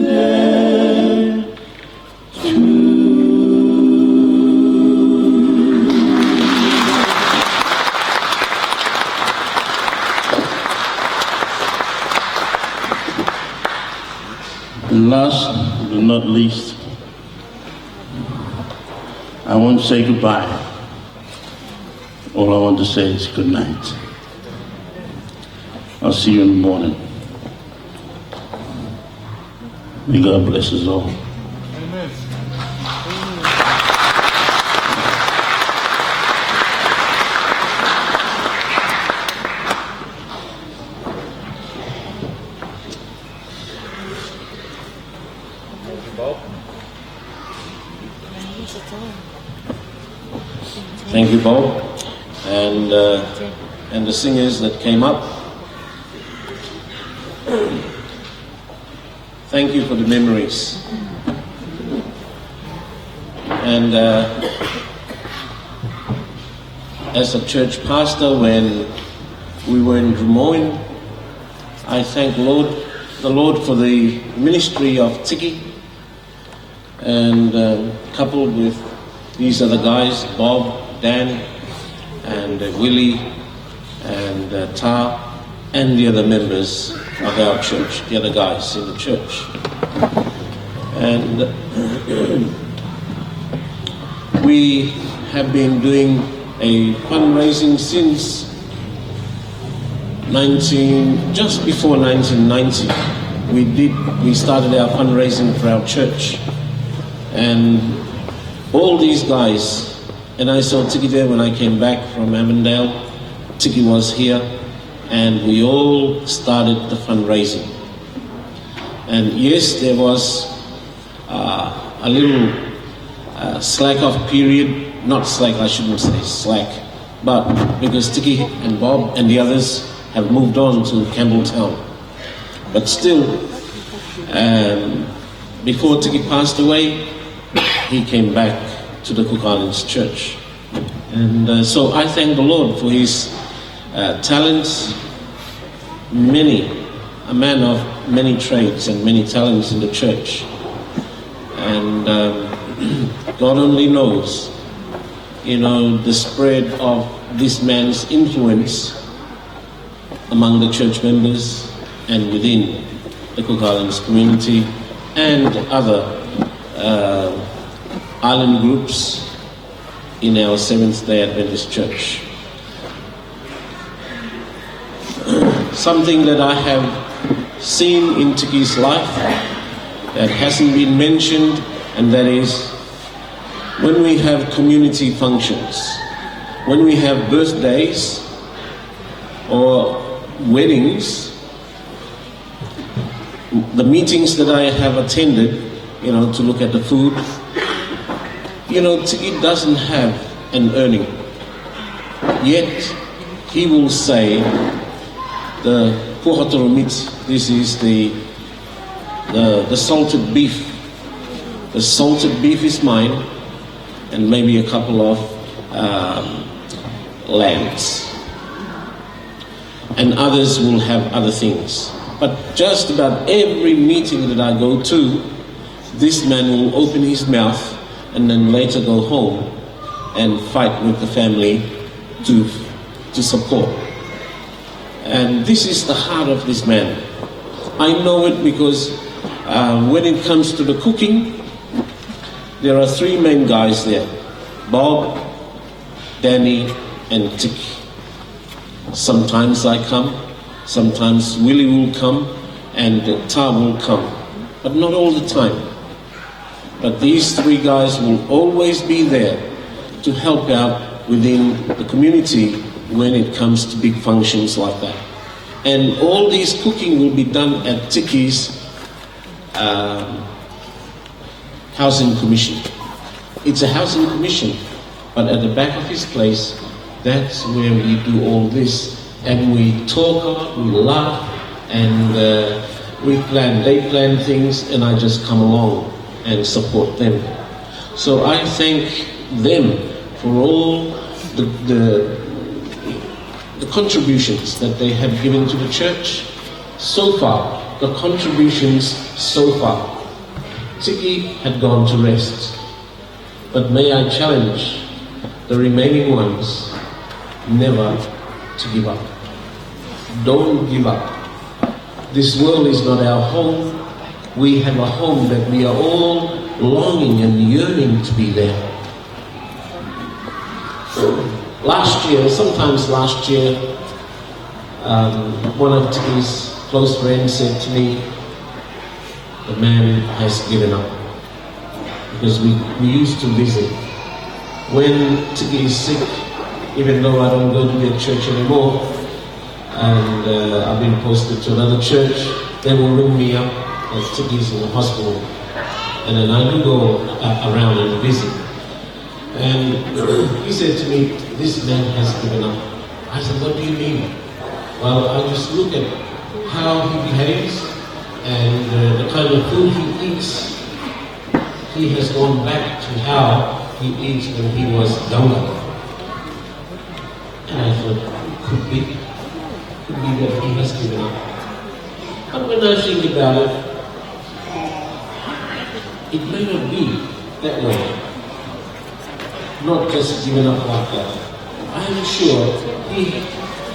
there And last but not least, I want to say goodbye. All I want to say is good night. I'll see you in the morning. May God bless us all. Thank you, Bob, and the singers that came up. Thank you for the memories. And as a church pastor, when we were in Drummoyne, I thank the Lord for the ministry of Tiki, and coupled with these other guys, Bob, Dan, and Willie, and Ta, and the other members of our church, the other guys in the church. And we have been doing a fundraising since just before 1990. We started our fundraising for our church, and all these guys, and I saw Tiki there when I came back from Avondale. Tiki was here, and we all started the fundraising. And yes, there was a little slack off period, not slack, I shouldn't say slack, but because Tiki and Bob and the others have moved on to Campbelltown. But still, before Tiki passed away, he came back to the Cook Islands Church. And so I thank the Lord for his talents, a man of many trades and many talents in the church. And God only knows, the spread of this man's influence among the church members and within the Cook Islands community and other island groups in our Seventh-day Adventist Church. Something that I have seen in Tiki's life that hasn't been mentioned, and that is when we have community functions, when we have birthdays or weddings, the meetings that I have attended, to look at the food, Tiki doesn't have an earning, yet he will say, the pohotoro meat, this is the salted beef. The salted beef is mine, and maybe a couple of lambs. And others will have other things. But just about every meeting that I go to, this man will open his mouth and then later go home and fight with the family to support. And this is the heart of this man. I know it because when it comes to the cooking, there are three main guys there: Bob, Danny, and Tiki. Sometimes I come, sometimes Willie will come, and Tam will come, but not all the time. But these three guys will always be there to help out within the community when it comes to big functions like that. And all these cooking will be done at Tiki's housing commission. It's a housing commission, but at the back of his place, that's where we do all this. And we talk a lot, we laugh, and they plan things, and I just come along and support them. So I thank them for all the contributions that they have given to the church so far, the contributions so far. Tiki had gone to rest, but may I challenge the remaining ones never to give up. Don't give up. This world is not our home. We have a home that we are all longing and yearning to be there. Last year, one of Tiki's close friends said to me, the man has given up. Because we used to visit. When Tiki is sick, even though I don't go to their church anymore, and I've been posted to another church, they will ring me up that Tiki's in the hospital. And then I do go around and visit. And he said to me, this man has given up. I said, what do you mean? Well, I just look at how he behaves and the kind of food he eats. He has gone back to how he eats when he was younger. And I thought, could be that he has given up. But when I think about it, it may not be that way. Not just given up like that. I am sure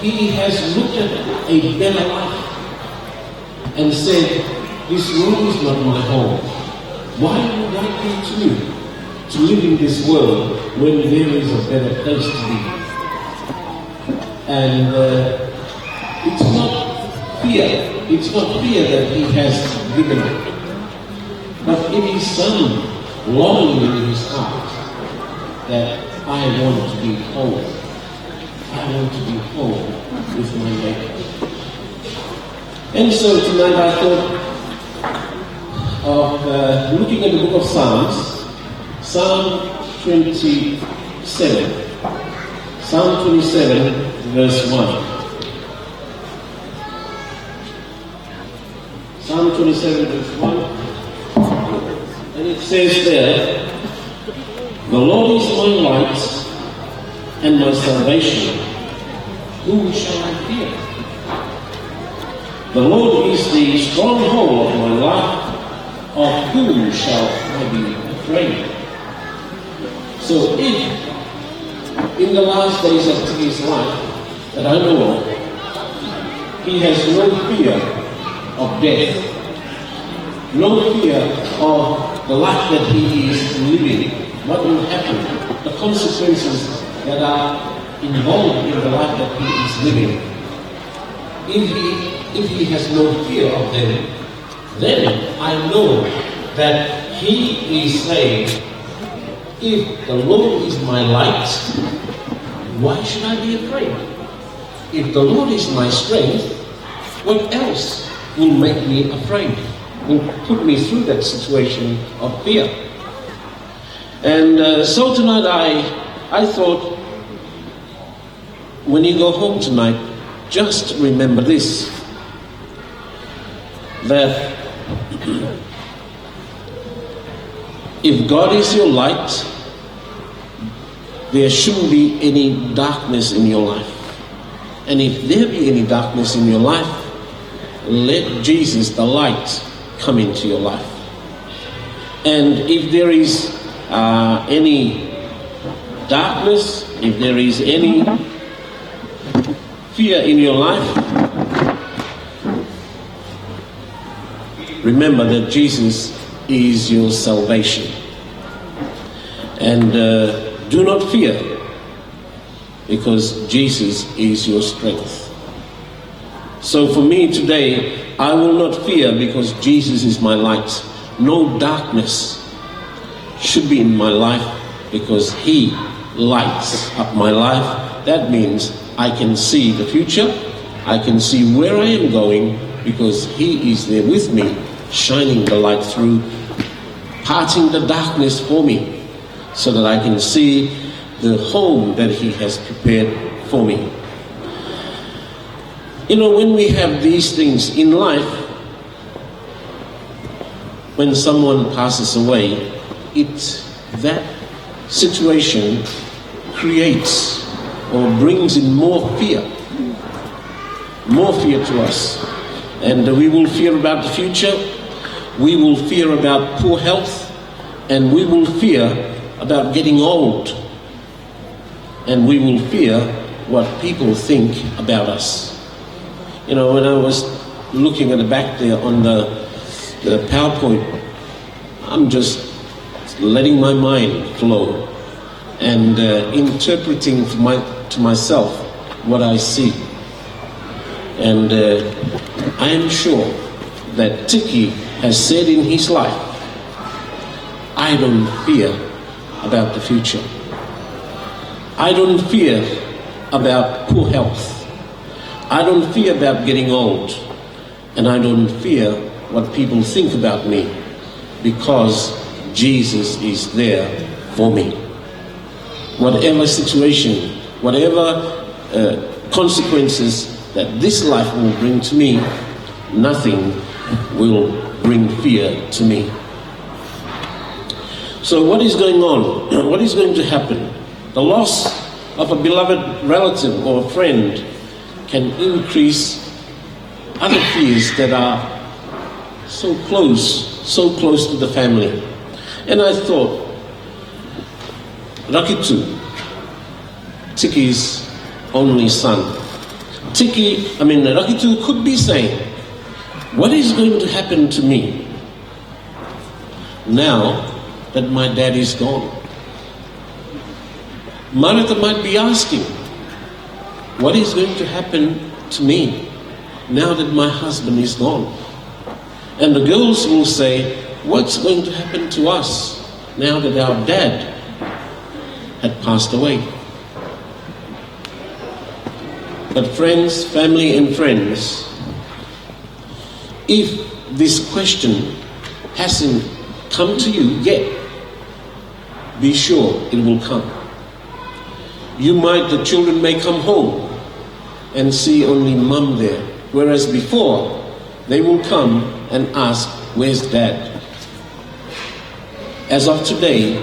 he has looked at a better life and said, this world is not my home. Why would I continue to live in this world when there is a better place to be? And it's not fear that he has given up. But it is some longing in his heart that I want to be whole. I want to be whole with my Maker. And so tonight I thought, of looking at the book of Psalms, Psalm 27. Psalm 27, verse 1. Psalm 27, verse 1. And it says there, "The Lord is my light and my salvation. Whom shall I fear? The Lord is the stronghold of my life. Of whom shall I be afraid?" So if in the last days of his life that I know of, he has no fear of death, no fear of the life that he is living, what will happen, the consequences that are involved in the life that he is living. If he has no fear of them, then I know that he is saying, if the Lord is my light, why should I be afraid? If the Lord is my strength, what else will make me afraid? Will put me through that situation of fear? And so tonight I thought, when you go home tonight, just remember this, that if God is your light, there shouldn't be any darkness in your life. And if there be any darkness in your life, let Jesus, the light, come into your life. And if there is any darkness, if there is any fear in your life, remember that Jesus is your salvation. And do not fear, because Jesus is your strength. So for me today, I will not fear because Jesus is my light. No darkness should be in my life because He lights up my life. That means I can see the future. I can see where I am going because He is there with me, shining the light through, parting the darkness for me, so that I can see the home that He has prepared for me. You know, when we have these things in life, when someone passes away, that situation creates or brings in more fear to us. And we will fear about the future, we will fear about poor health, and we will fear about getting old, and we will fear what people think about us. You know, when I was looking at the back there on the PowerPoint, I'm just letting my mind flow and interpreting to myself what I see. And I am sure that Tiki has said in his life, I don't fear about the future. I don't fear about poor health. I don't fear about getting old. And I don't fear what people think about me, because Jesus is there for me. Whatever situation, whatever consequences that this life will bring to me, nothing will bring fear to me. So what is going on? What is going to happen? The loss of a beloved relative or a friend can increase other fears that are so close to the family. And I thought, Tiki's only son. Rakitu could be saying, what is going to happen to me now that my dad is gone? Marita might be asking, what is going to happen to me now that my husband is gone? And the girls will say, what's going to happen to us now that our dad had passed away? But friends, family and friends, if this question hasn't come to you yet, be sure it will come. The children may come home and see only mum there, whereas before they will come and ask, where's dad? As of today,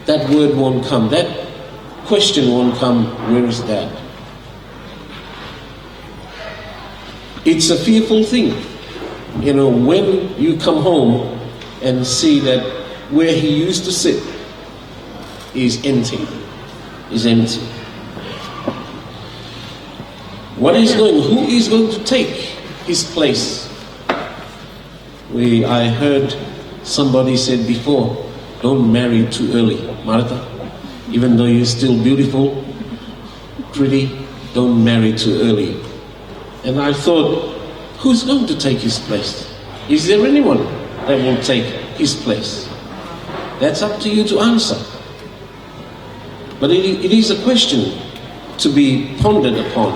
that word won't come, that question won't come, where is dad? It's a fearful thing, when you come home and see that where he used to sit is empty. Who is going to take his place? I heard somebody said before, don't marry too early, Martha. Even though you're still beautiful, pretty, don't marry too early. And I thought, who's going to take his place? Is there anyone that will take his place? That's up to you to answer. But it is a question to be pondered upon.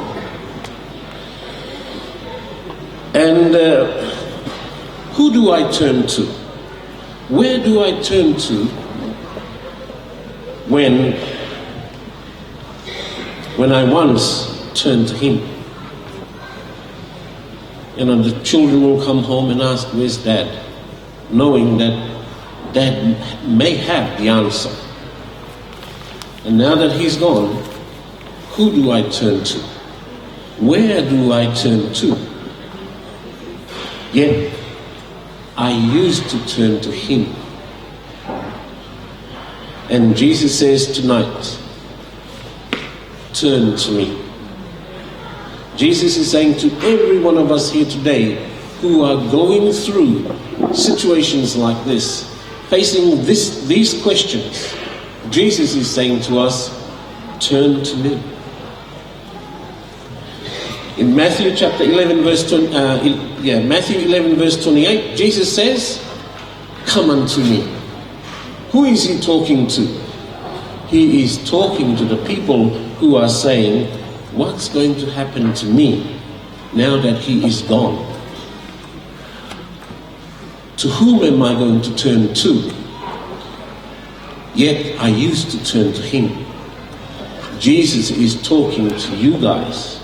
And who do I turn to? Where do I turn to when I once turned to him? The children will come home and ask, where's dad? Knowing that dad may have the answer. And now that he's gone, who do I turn to? Where do I turn to? Yet, I used to turn to him. And Jesus says tonight, turn to me. Jesus is saying to every one of us here today who are going through situations like this, facing these questions, Jesus is saying to us, turn to me. In Matthew chapter 11 verse 28, Jesus says, come unto me. Who is he talking to? He is talking to the people who are saying, what's going to happen to me now that he is gone? To whom am I going to turn to? Yet I used to turn to him. Jesus is talking to you guys.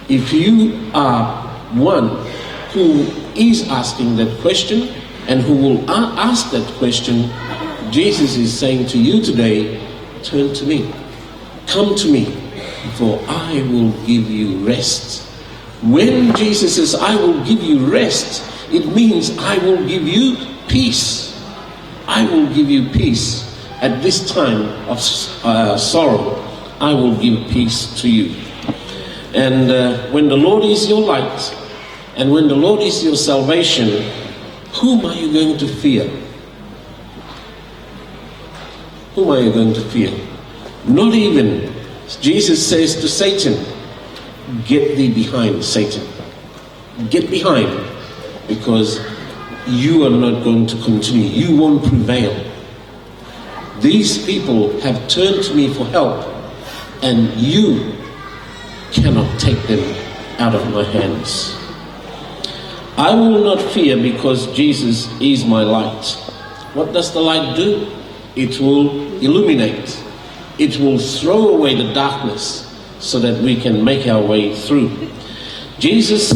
If you are one who is asking that question and who will ask that question, Jesus is saying to you today, turn to me. Come to me, for I will give you rest. When Jesus says, I will give you rest, it means I will give you peace. I will give you peace. At this time of sorrow, I will give peace to you. And when the Lord is your light, and when the Lord is your salvation, whom are you going to fear? Whom are you going to fear? Not even, Jesus says to Satan, get thee behind, Satan. Get behind, because you are not going to continue. You won't prevail. These people have turned to me for help, and you cannot take them out of my hands. I will not fear, because Jesus is my light. What does the light do? It will illuminate. It will throw away the darkness so that we can make our way through. Jesus,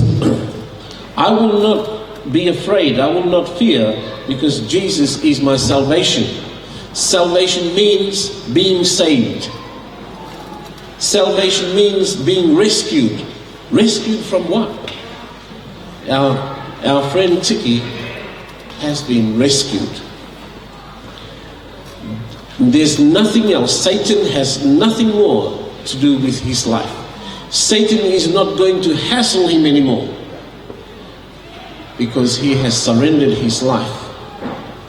I will not be afraid. I will not fear, because Jesus is my salvation. Salvation means being saved. Salvation means being rescued. Rescued from what? Our friend Tiki has been rescued. There's nothing else. Satan has nothing more to do with his life. Satan is not going to hassle him anymore, because he has surrendered his life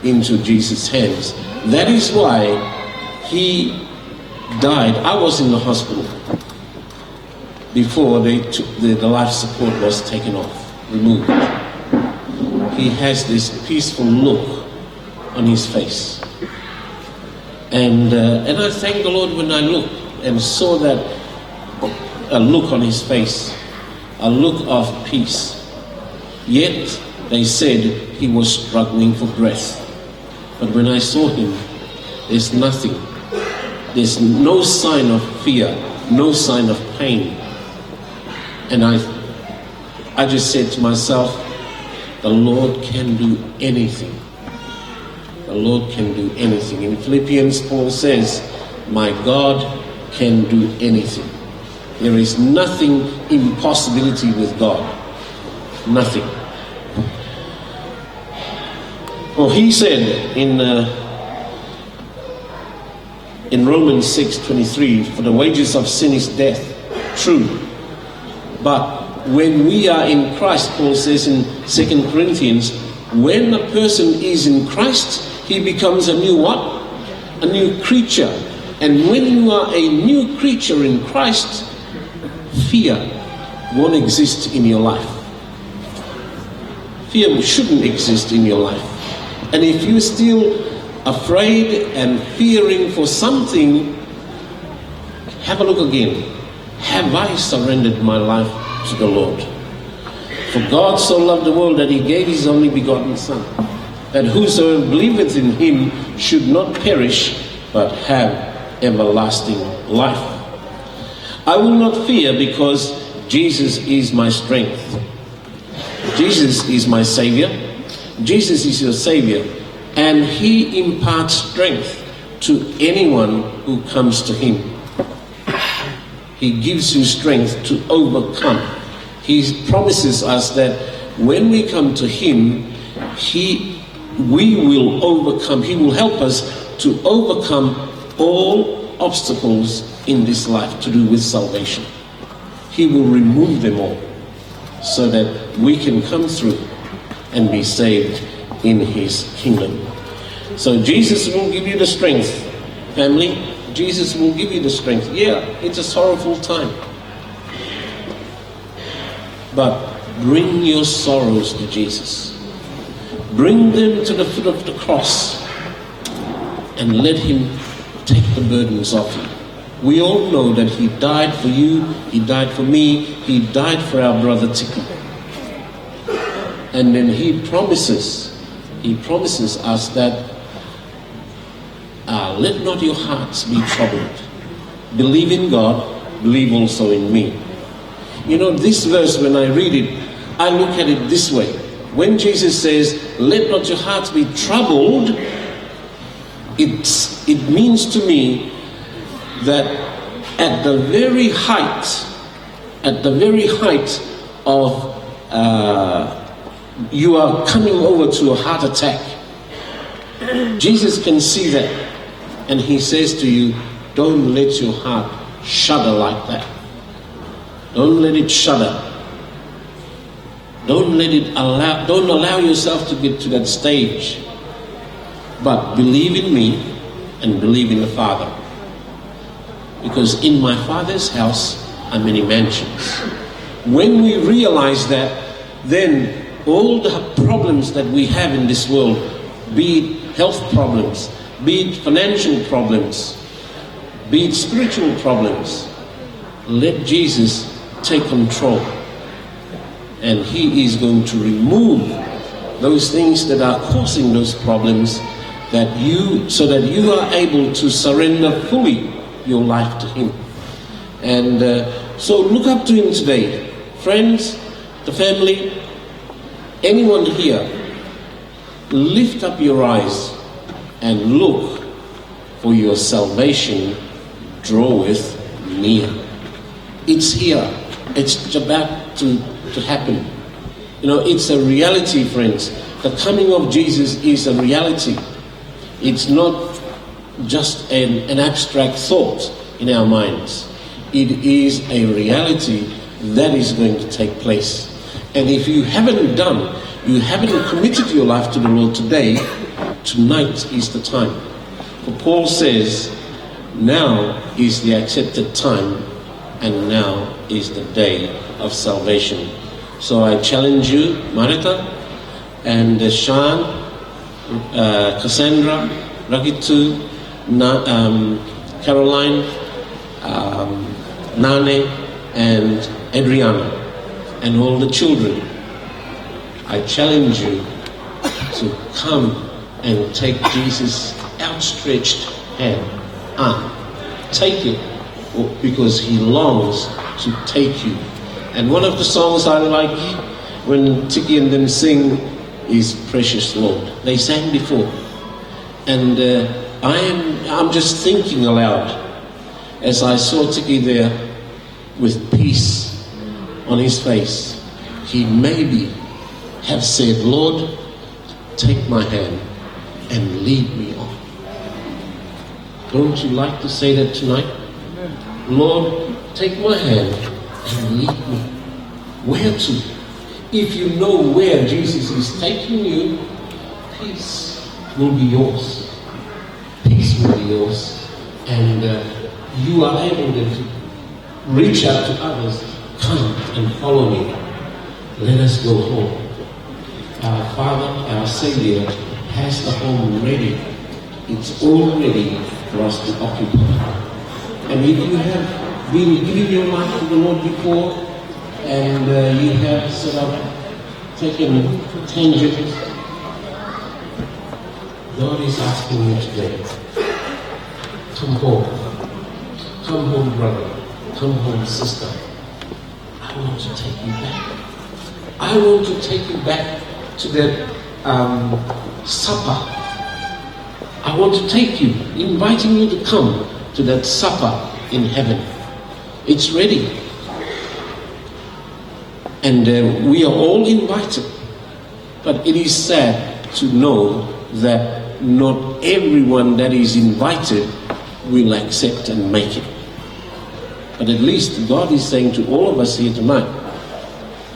into Jesus' hands. That is why he died. I was in the hospital before the life support was taken off, removed. He has this peaceful look on his face. And I thank the Lord when I looked and saw that a look on his face, a look of peace. Yet they said he was struggling for breath. But when I saw him, there's nothing. There's no sign of fear, no sign of pain. And I just said to myself, the Lord can do anything. The Lord can do anything. In Philippians, Paul says, my God can do anything. There is nothing impossibility with God. Nothing. Well, he said in Romans 6:23, for the wages of sin is death. True. But when we are in Christ, Paul says in 2 Corinthians, when a person is in Christ, he becomes a new what? A new creature. And when you are a new creature in Christ, fear won't exist in your life. Fear shouldn't exist in your life. And if you're still afraid and fearing for something, have a look again. Have I surrendered my life to the Lord? For God so loved the world that he gave his only begotten Son, that whosoever believeth in him should not perish, but have everlasting life. I will not fear because Jesus is my strength. Jesus is my Savior. Jesus is your Savior. And he imparts strength to anyone who comes to him. He gives you strength to overcome. He promises us that when we come to him, we will overcome. He will help us to overcome all obstacles in this life to do with salvation. He will remove them all so that we can come through and be saved in his kingdom. So Jesus will give you the strength, family. Jesus will give you the strength. Yeah, it's a sorrowful time. But bring your sorrows to Jesus. Bring them to the foot of the cross and let him take the burdens off you. We all know that he died for you, he died for me, he died for our brother Tiki. And then he promises us that let not your hearts be troubled. Believe in God, believe also in me. You know, this verse, when I read it, I look at it this way. When Jesus says, let not your hearts be troubled, it means to me that at the very height of you are coming over to a heart attack, Jesus can see that, and he says to you, don't let your heart shudder like that. Don't let it shudder. Don't allow yourself to get to that stage. But believe in me and believe in the Father. Because in my Father's house are many mansions. When we realize that, then all the problems that we have in this world, be it health problems, be it financial problems, be it spiritual problems, let Jesus take control. And he is going to remove those things that are causing those problems, so that you are able to surrender fully your life to him. And so look up to him today. Friends, the family, anyone here, lift up your eyes and look, for your salvation draweth near. It's here. It's about to happen. You know, it's a reality, friends. The coming of Jesus is a reality. It's not just an abstract thought in our minds. It is a reality that is going to take place. And if you haven't committed your life to the Lord today, tonight is the time. For Paul says, now is the accepted time, and now is the day of salvation. So I challenge you, Marita and Sean, Cassandra, Ragitu, Caroline, Nane, and Adriana, and all the children. I challenge you to come and take Jesus' outstretched arm. Take it, because he longs to take you. And one of the songs I like when Tiki and them sing is Precious Lord. They sang before. And I'm just thinking aloud as I saw Tiki there with peace on his face. He maybe have said, Lord, take my hand and lead me on. Don't you like to say that tonight? Lord, take my hand and lead me. Where to? If you know where Jesus is taking you, peace will be yours. Peace will be yours. And you are able to reach out to others. Come and follow me. Let us go home. Our Father, our Savior, has the home ready. It's all ready for us to occupy. And if you have been giving your life to the Lord before, and you have sort of taken tangents, God is asking you today, come home. Come home, brother. Come home, sister. I want to take you back. I want to take you back to that supper. I want to take you, inviting you to come to that supper in heaven. It's ready. And we are all invited. But it is sad to know that not everyone that is invited will accept and make it. But at least God is saying to all of us here tonight,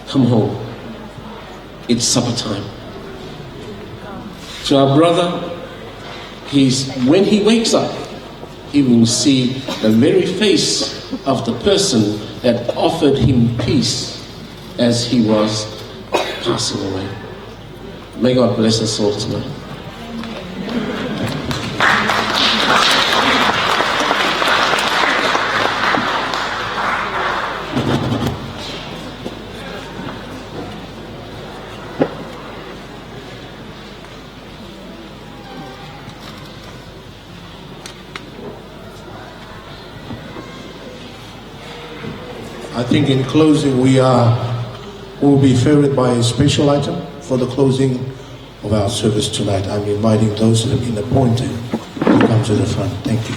come home. It's supper time. To our brother, when he wakes up, he will see the very face of the person that offered him peace as he was passing away. May God bless us all tonight. I think in closing we will be favored by a special item for the closing of our service tonight. I'm inviting those that have been appointed to come to the front. Thank you.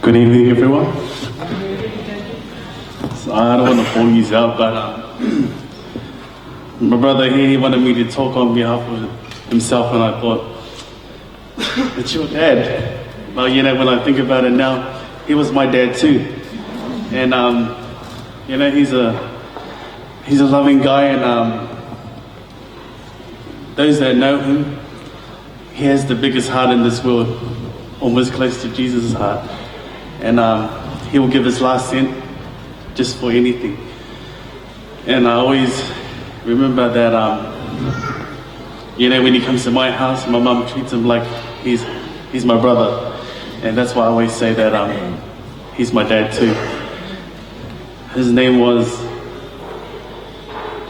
Good evening, everyone. So I don't want to pull you out, but my brother here, he wanted me to talk on behalf of himself, and I thought, it's your dad. Well, you know, when I think about it now, he was my dad too. And, you know, he's a loving guy, and those that know him, he has the biggest heart in this world, almost close to Jesus' heart. And he will give his last cent just for anything. And I always remember that, you know, when he comes to my house, my mum treats him like he's my brother. And that's why I always say that he's my dad too. His name was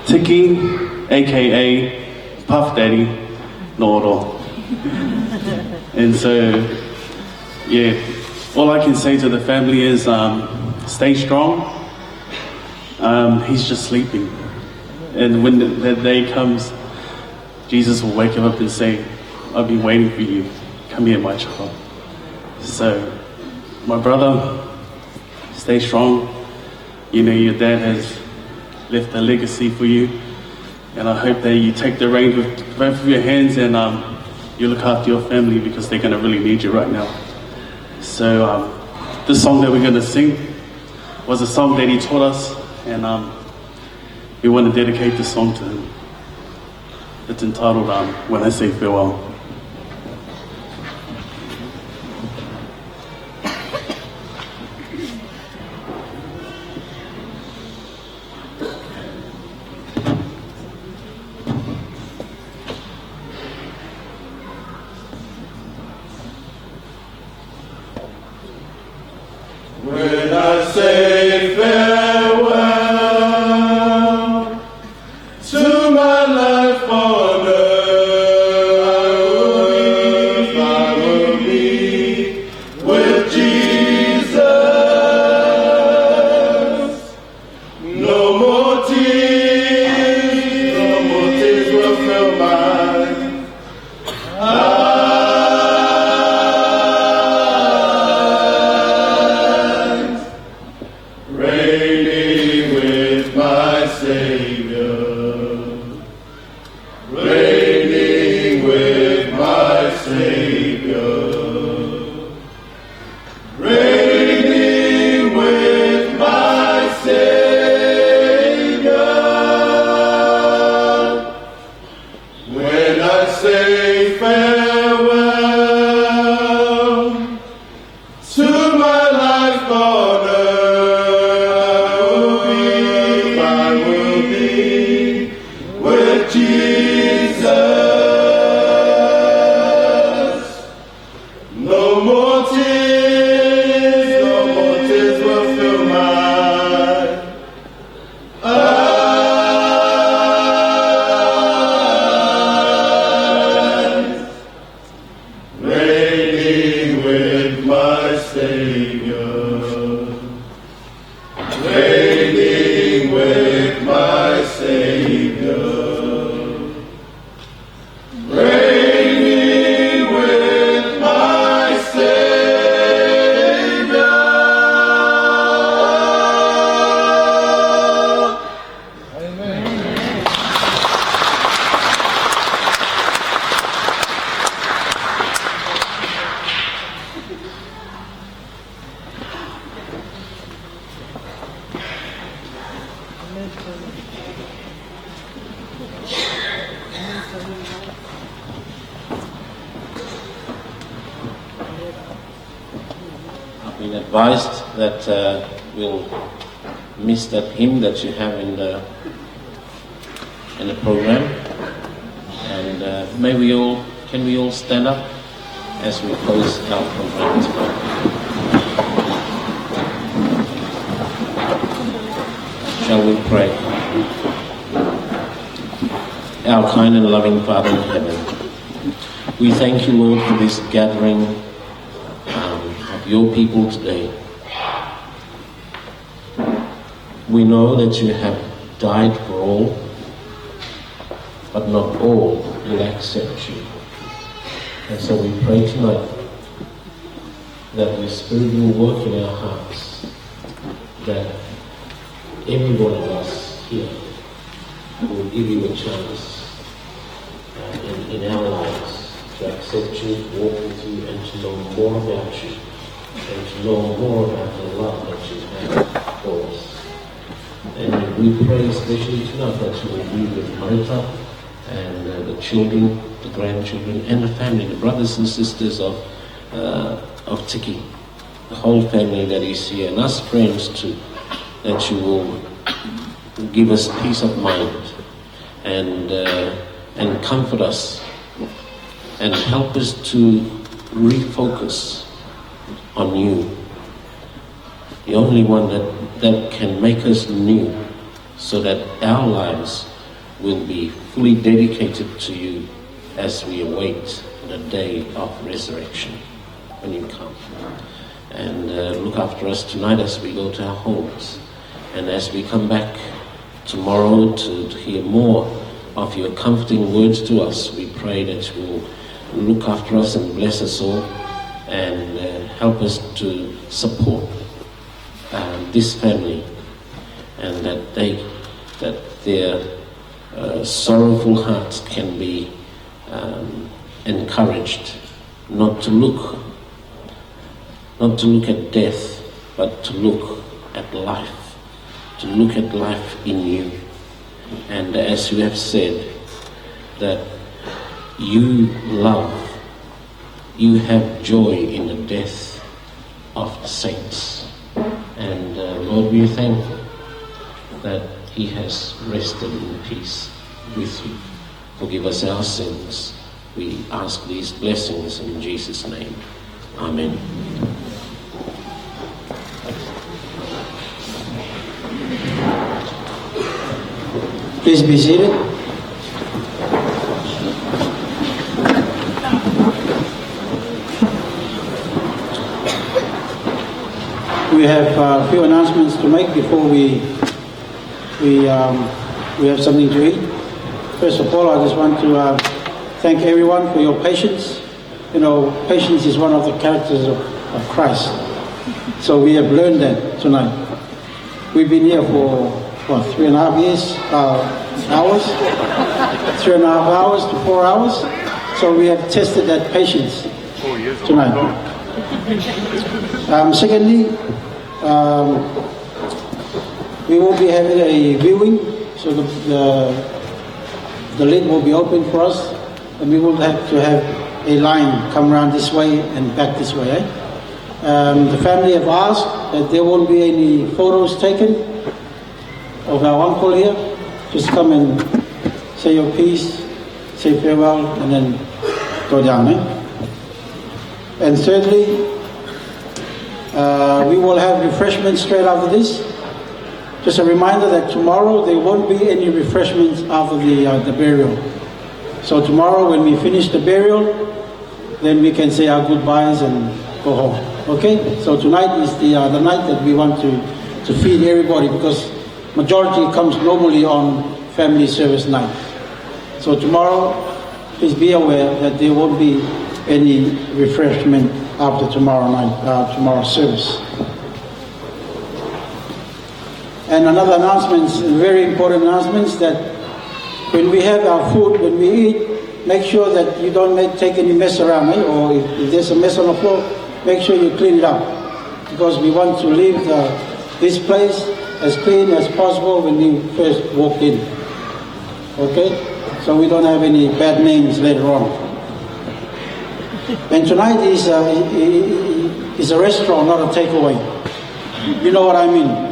Tiki, aka Puff Daddy Noro. And so, yeah. All I can say to the family is stay strong. He's just sleeping. And when that day comes, Jesus will wake him up and say, I've been waiting for you. Come here, my child. So, my brother, stay strong. You know, your dad has left a legacy for you, and I hope that you take the reins with both of your hands and you look after your family, because they're going to really need you right now. So this song that we're going to sing was a song that he taught us, and we want to dedicate this song to him. It's entitled When I Say Farewell. When I say farewell to my life on earth, I will be with Jesus. No more tears will fill my eyes. Reigning with my Savior, reigning with my Savior, reigning with my Savior. When I say farewell to my life on earth, I will be with Jesus. No more tears will fill my eyes. Reigning with my Savior, reigning with my Savior, reigning with my Savior. Amen. I've been advised that we'll miss that hymn that you have in the program, and can we all stand up as we close our program tonight? Shall we pray? Our kind and loving Father in heaven, we thank you, Lord, for this gathering of your people today. We know that you have died for all, but not all will accept you. And so we pray tonight that your Spirit will work in our hearts, that every one of us here will give you a chance in our lives to accept you, to walk with you, and to know more about you, and to know more about the love that you have for us. And we pray especially tonight that you will be with Marita and the children, the grandchildren, and the family, the brothers and sisters of Tiki, the whole family that is here, and us friends too, that you will give us peace of mind and comfort us and help us to refocus on you, the only one that can make us new, so that our lives will be fully dedicated to you as we await the day of resurrection when you come. And look after us tonight as we go to our homes, and as we come back tomorrow to hear more of your comforting words to us. We pray that you will look after us and bless us all, and help us to support this family, and that their sorrowful hearts can be encouraged not to look at death, but to look at life, in you. And as you have said, that you love, you have joy in the death of the saints. And Lord, we thank you that he has rested in peace with you. Forgive us our sins. We ask these blessings in Jesus' name. Amen. Please be seated. We have a few announcements to make before we have something to eat. First of all, I just want to thank everyone for your patience. You know, patience is one of the characters of Christ. So we have learned that tonight. We've been here for, 3.5 years, hours? 3.5 hours to 4 hours. So we have tested that patience tonight. Secondly, we will be having a viewing, so the lid will be open for us, and we will have to have a line come around this way and back this way. The family have asked that there won't be any photos taken of our uncle here. Just come and say your piece, say farewell, and then go down. And thirdly, we will have refreshments straight after this. Just a reminder that tomorrow there won't be any refreshments after the burial. So tomorrow when we finish the burial, then we can say our goodbyes and go home. Okay? So tonight is the night that we want to feed everybody, because majority comes normally on family service night. So tomorrow, please be aware that there won't be any refreshment after tomorrow night, tomorrow's service. And another announcement, very important announcement, that when we have our food, when we eat, make sure that you don't take any mess around, or if there's a mess on the floor, make sure you clean it up, because we want to leave this place as clean as possible when we first walk in. Okay? So we don't have any bad names later on. And tonight is a restaurant, not a takeaway. You know what I mean?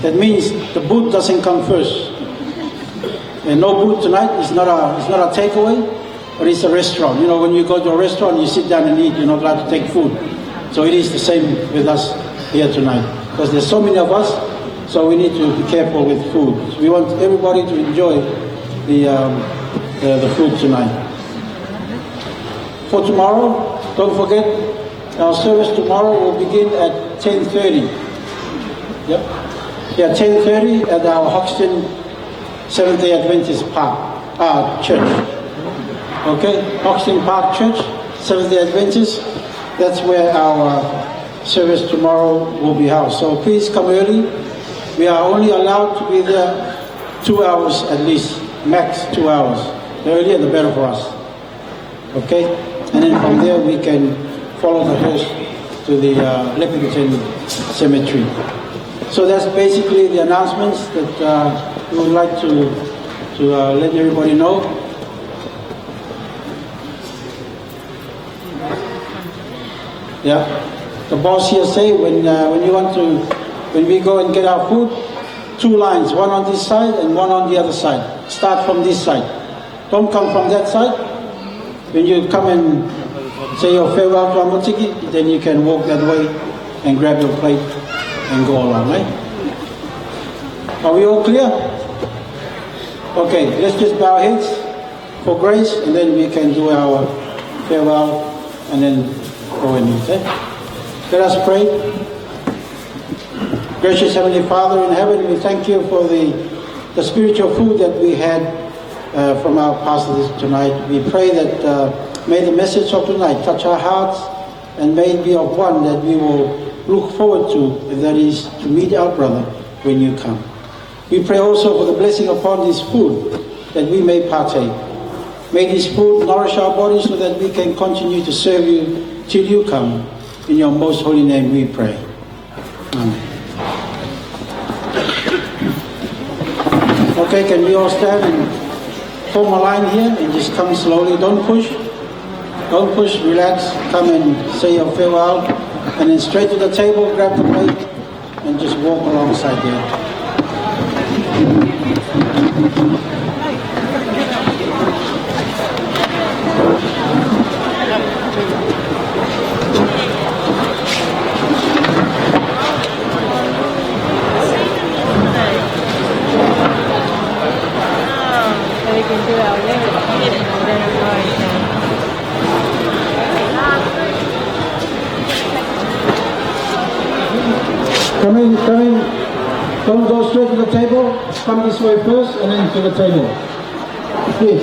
That means the booth doesn't come first. And no booth tonight is not a takeaway, but it's a restaurant. You know, when you go to a restaurant, you sit down and eat. You're not allowed to take food. So it is the same with us here tonight, because there's so many of us. So we need to be careful with food. So we want everybody to enjoy the food tonight. For tomorrow, don't forget, our service tomorrow will begin at 10:30. Yep. Yeah, 10:30 at our Hoxton Seventh-day Adventist Church. Okay, Hoxton Park Church, Seventh-day Adventist. That's where our service tomorrow will be housed. So please come early. We are only allowed to be there 2 hours at least, max 2 hours. The earlier the better for us. Okay? And then from there we can follow the hearse to the Leppington Cemetery. So that's basically the announcements that we would like to let everybody know. Yeah. The boss here say when we go and get our food, 2 lines, one on this side and one on the other side. Start from this side. Don't come from that side. When you come and say your farewell to Amotiki, then you can walk that way and grab your plate and go along, right? Are we all clear? Okay, let's just bow our heads for grace, and then we can do our farewell and then go in. Okay? Let us pray. Gracious Heavenly Father in heaven, we thank you for the spiritual food that we had from our pastors tonight. We pray that may the message of tonight touch our hearts, and may it be of one that we will look forward to, and that is to meet our brother when you come. We pray also for the blessing upon this food, that we may partake. May this food nourish our bodies so that we can continue to serve you till you come. In your most holy name we pray. Amen. Okay, can we all stand and form a line here and just come slowly? Don't push, relax, come and say your farewell, and then straight to the table, grab the plate, and just walk alongside there. Come in, don't go straight to the table, come this way first and then to the table. Please.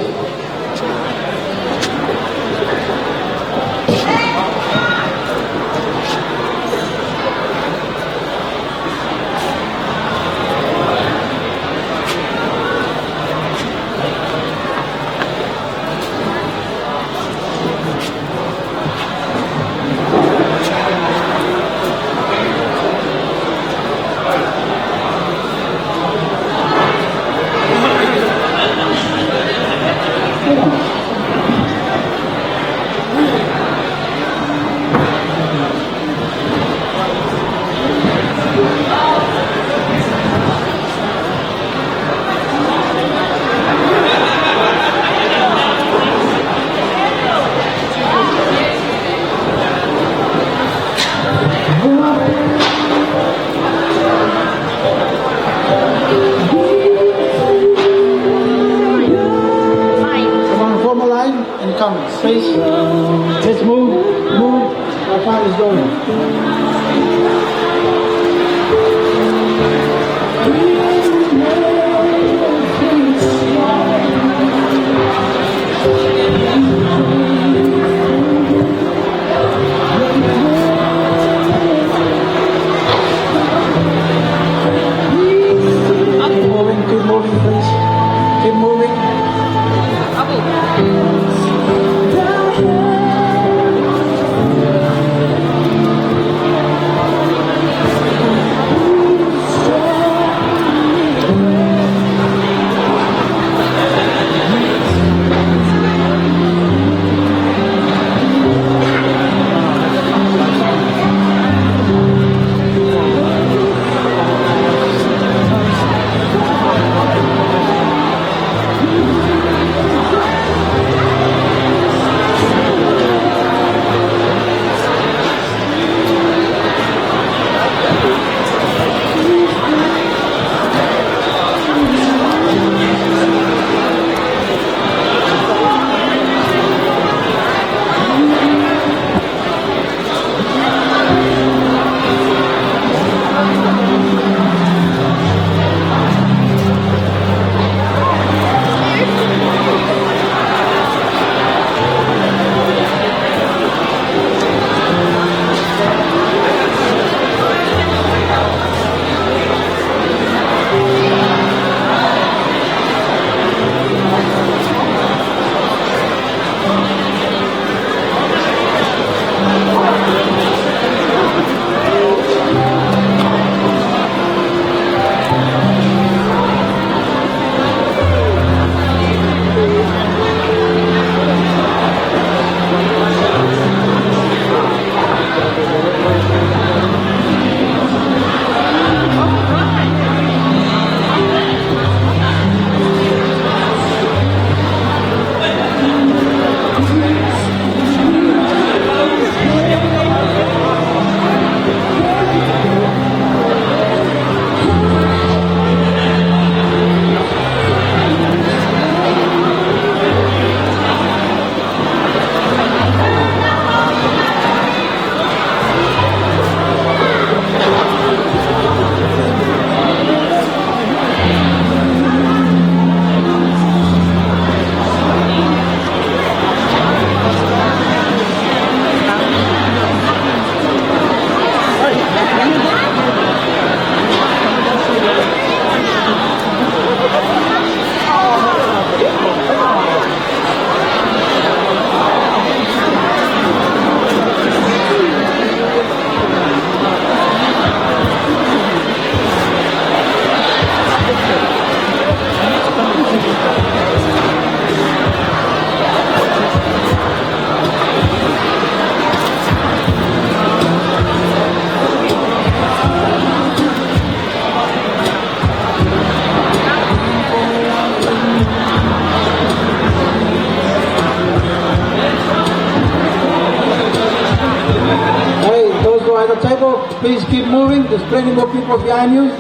please keep moving. There's plenty more people behind you.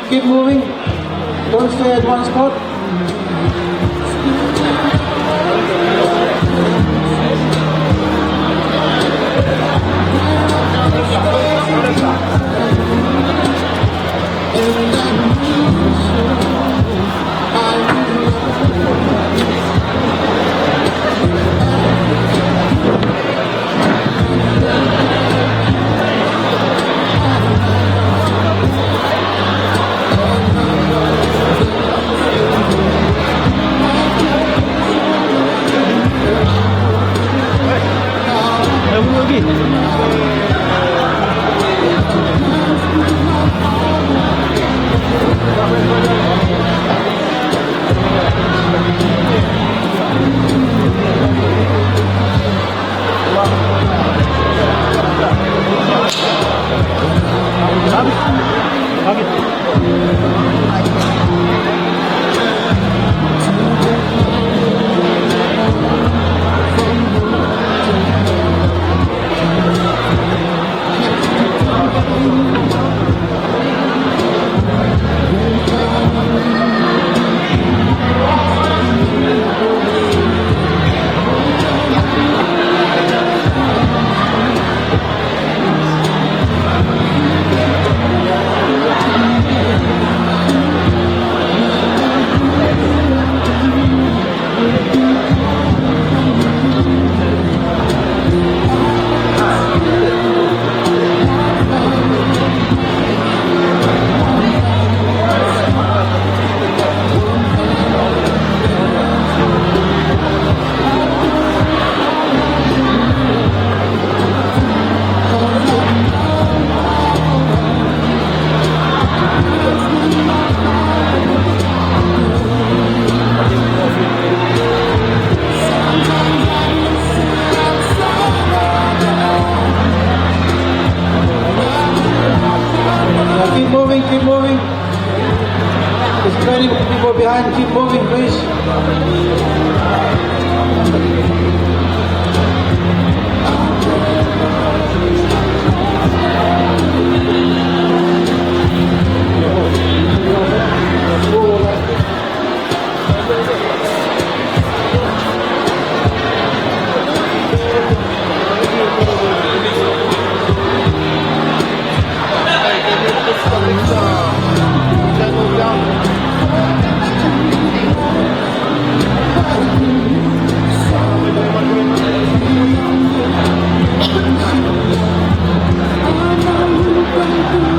Keep moving. Don't stay at one spot. Keep moving. There's plenty of people behind. Keep moving, please. I'm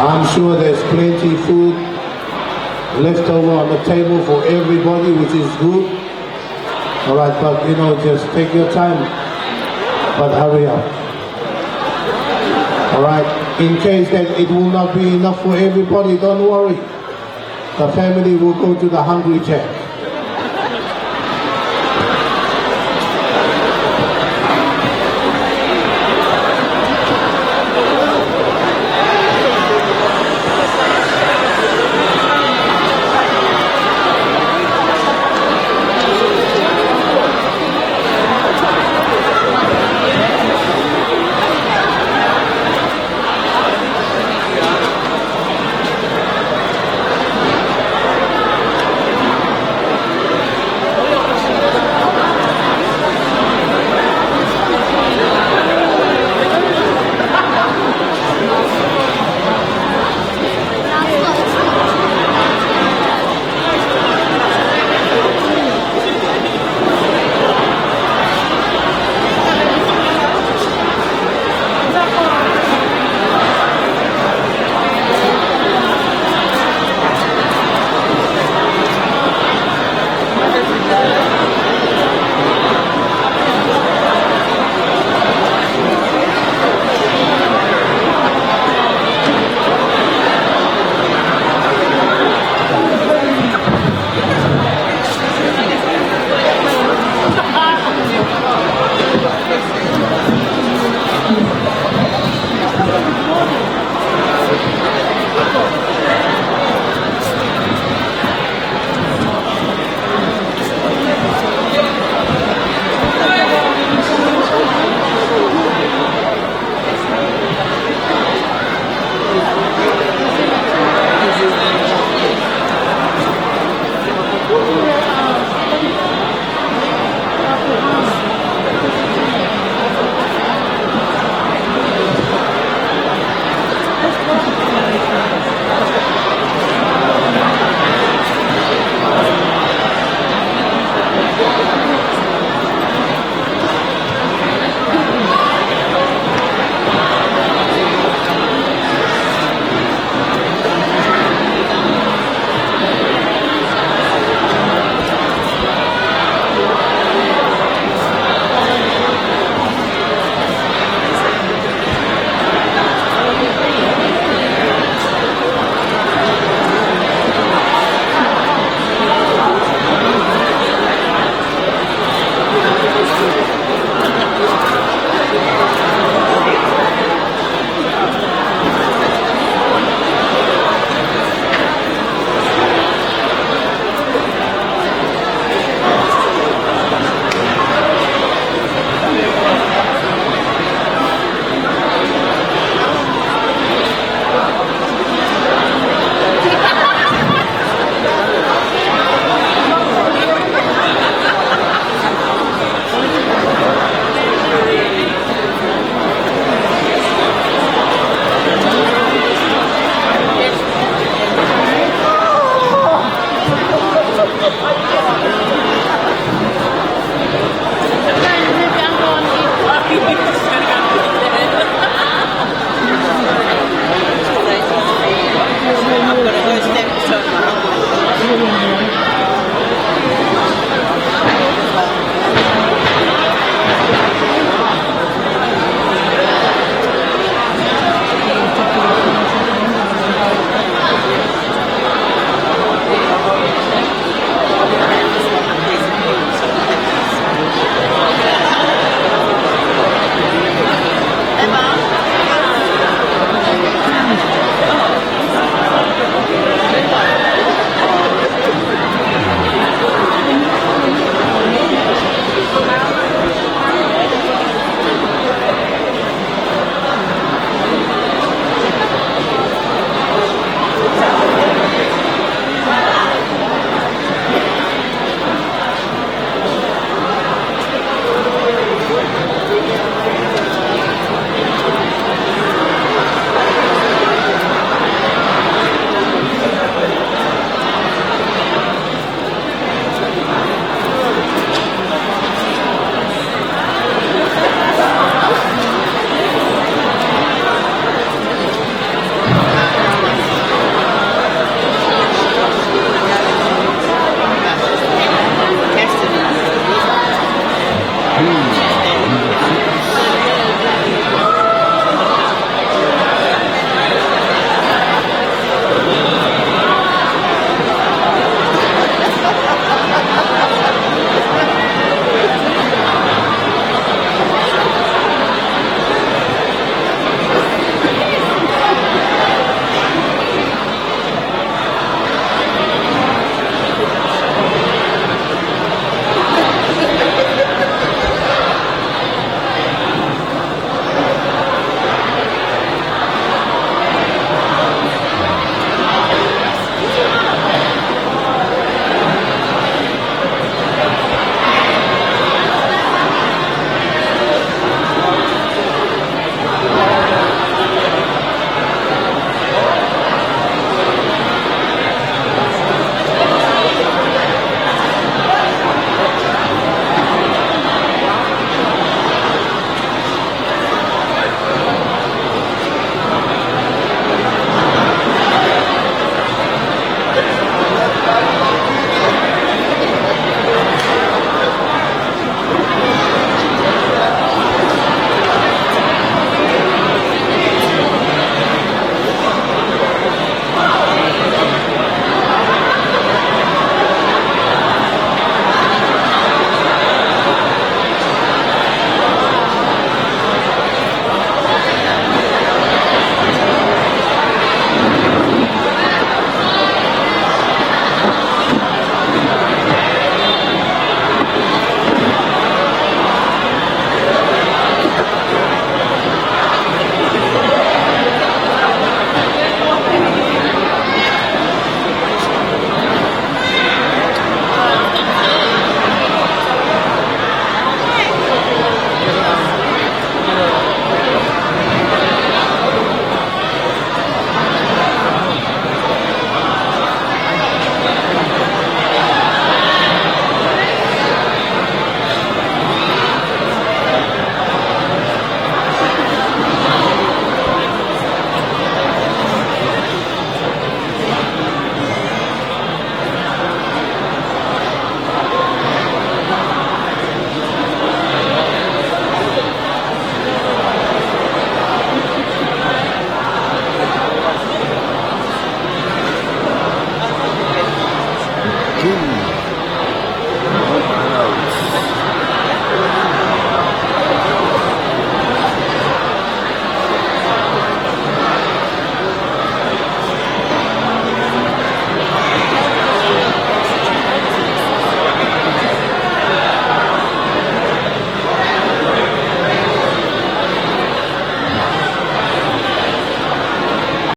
I'm sure there's plenty food left over on the table for everybody, which is good. All right, but you know, just take your time, but hurry up. All right, in case that it will not be enough for everybody, don't worry. The family will go to the Hungry Jack.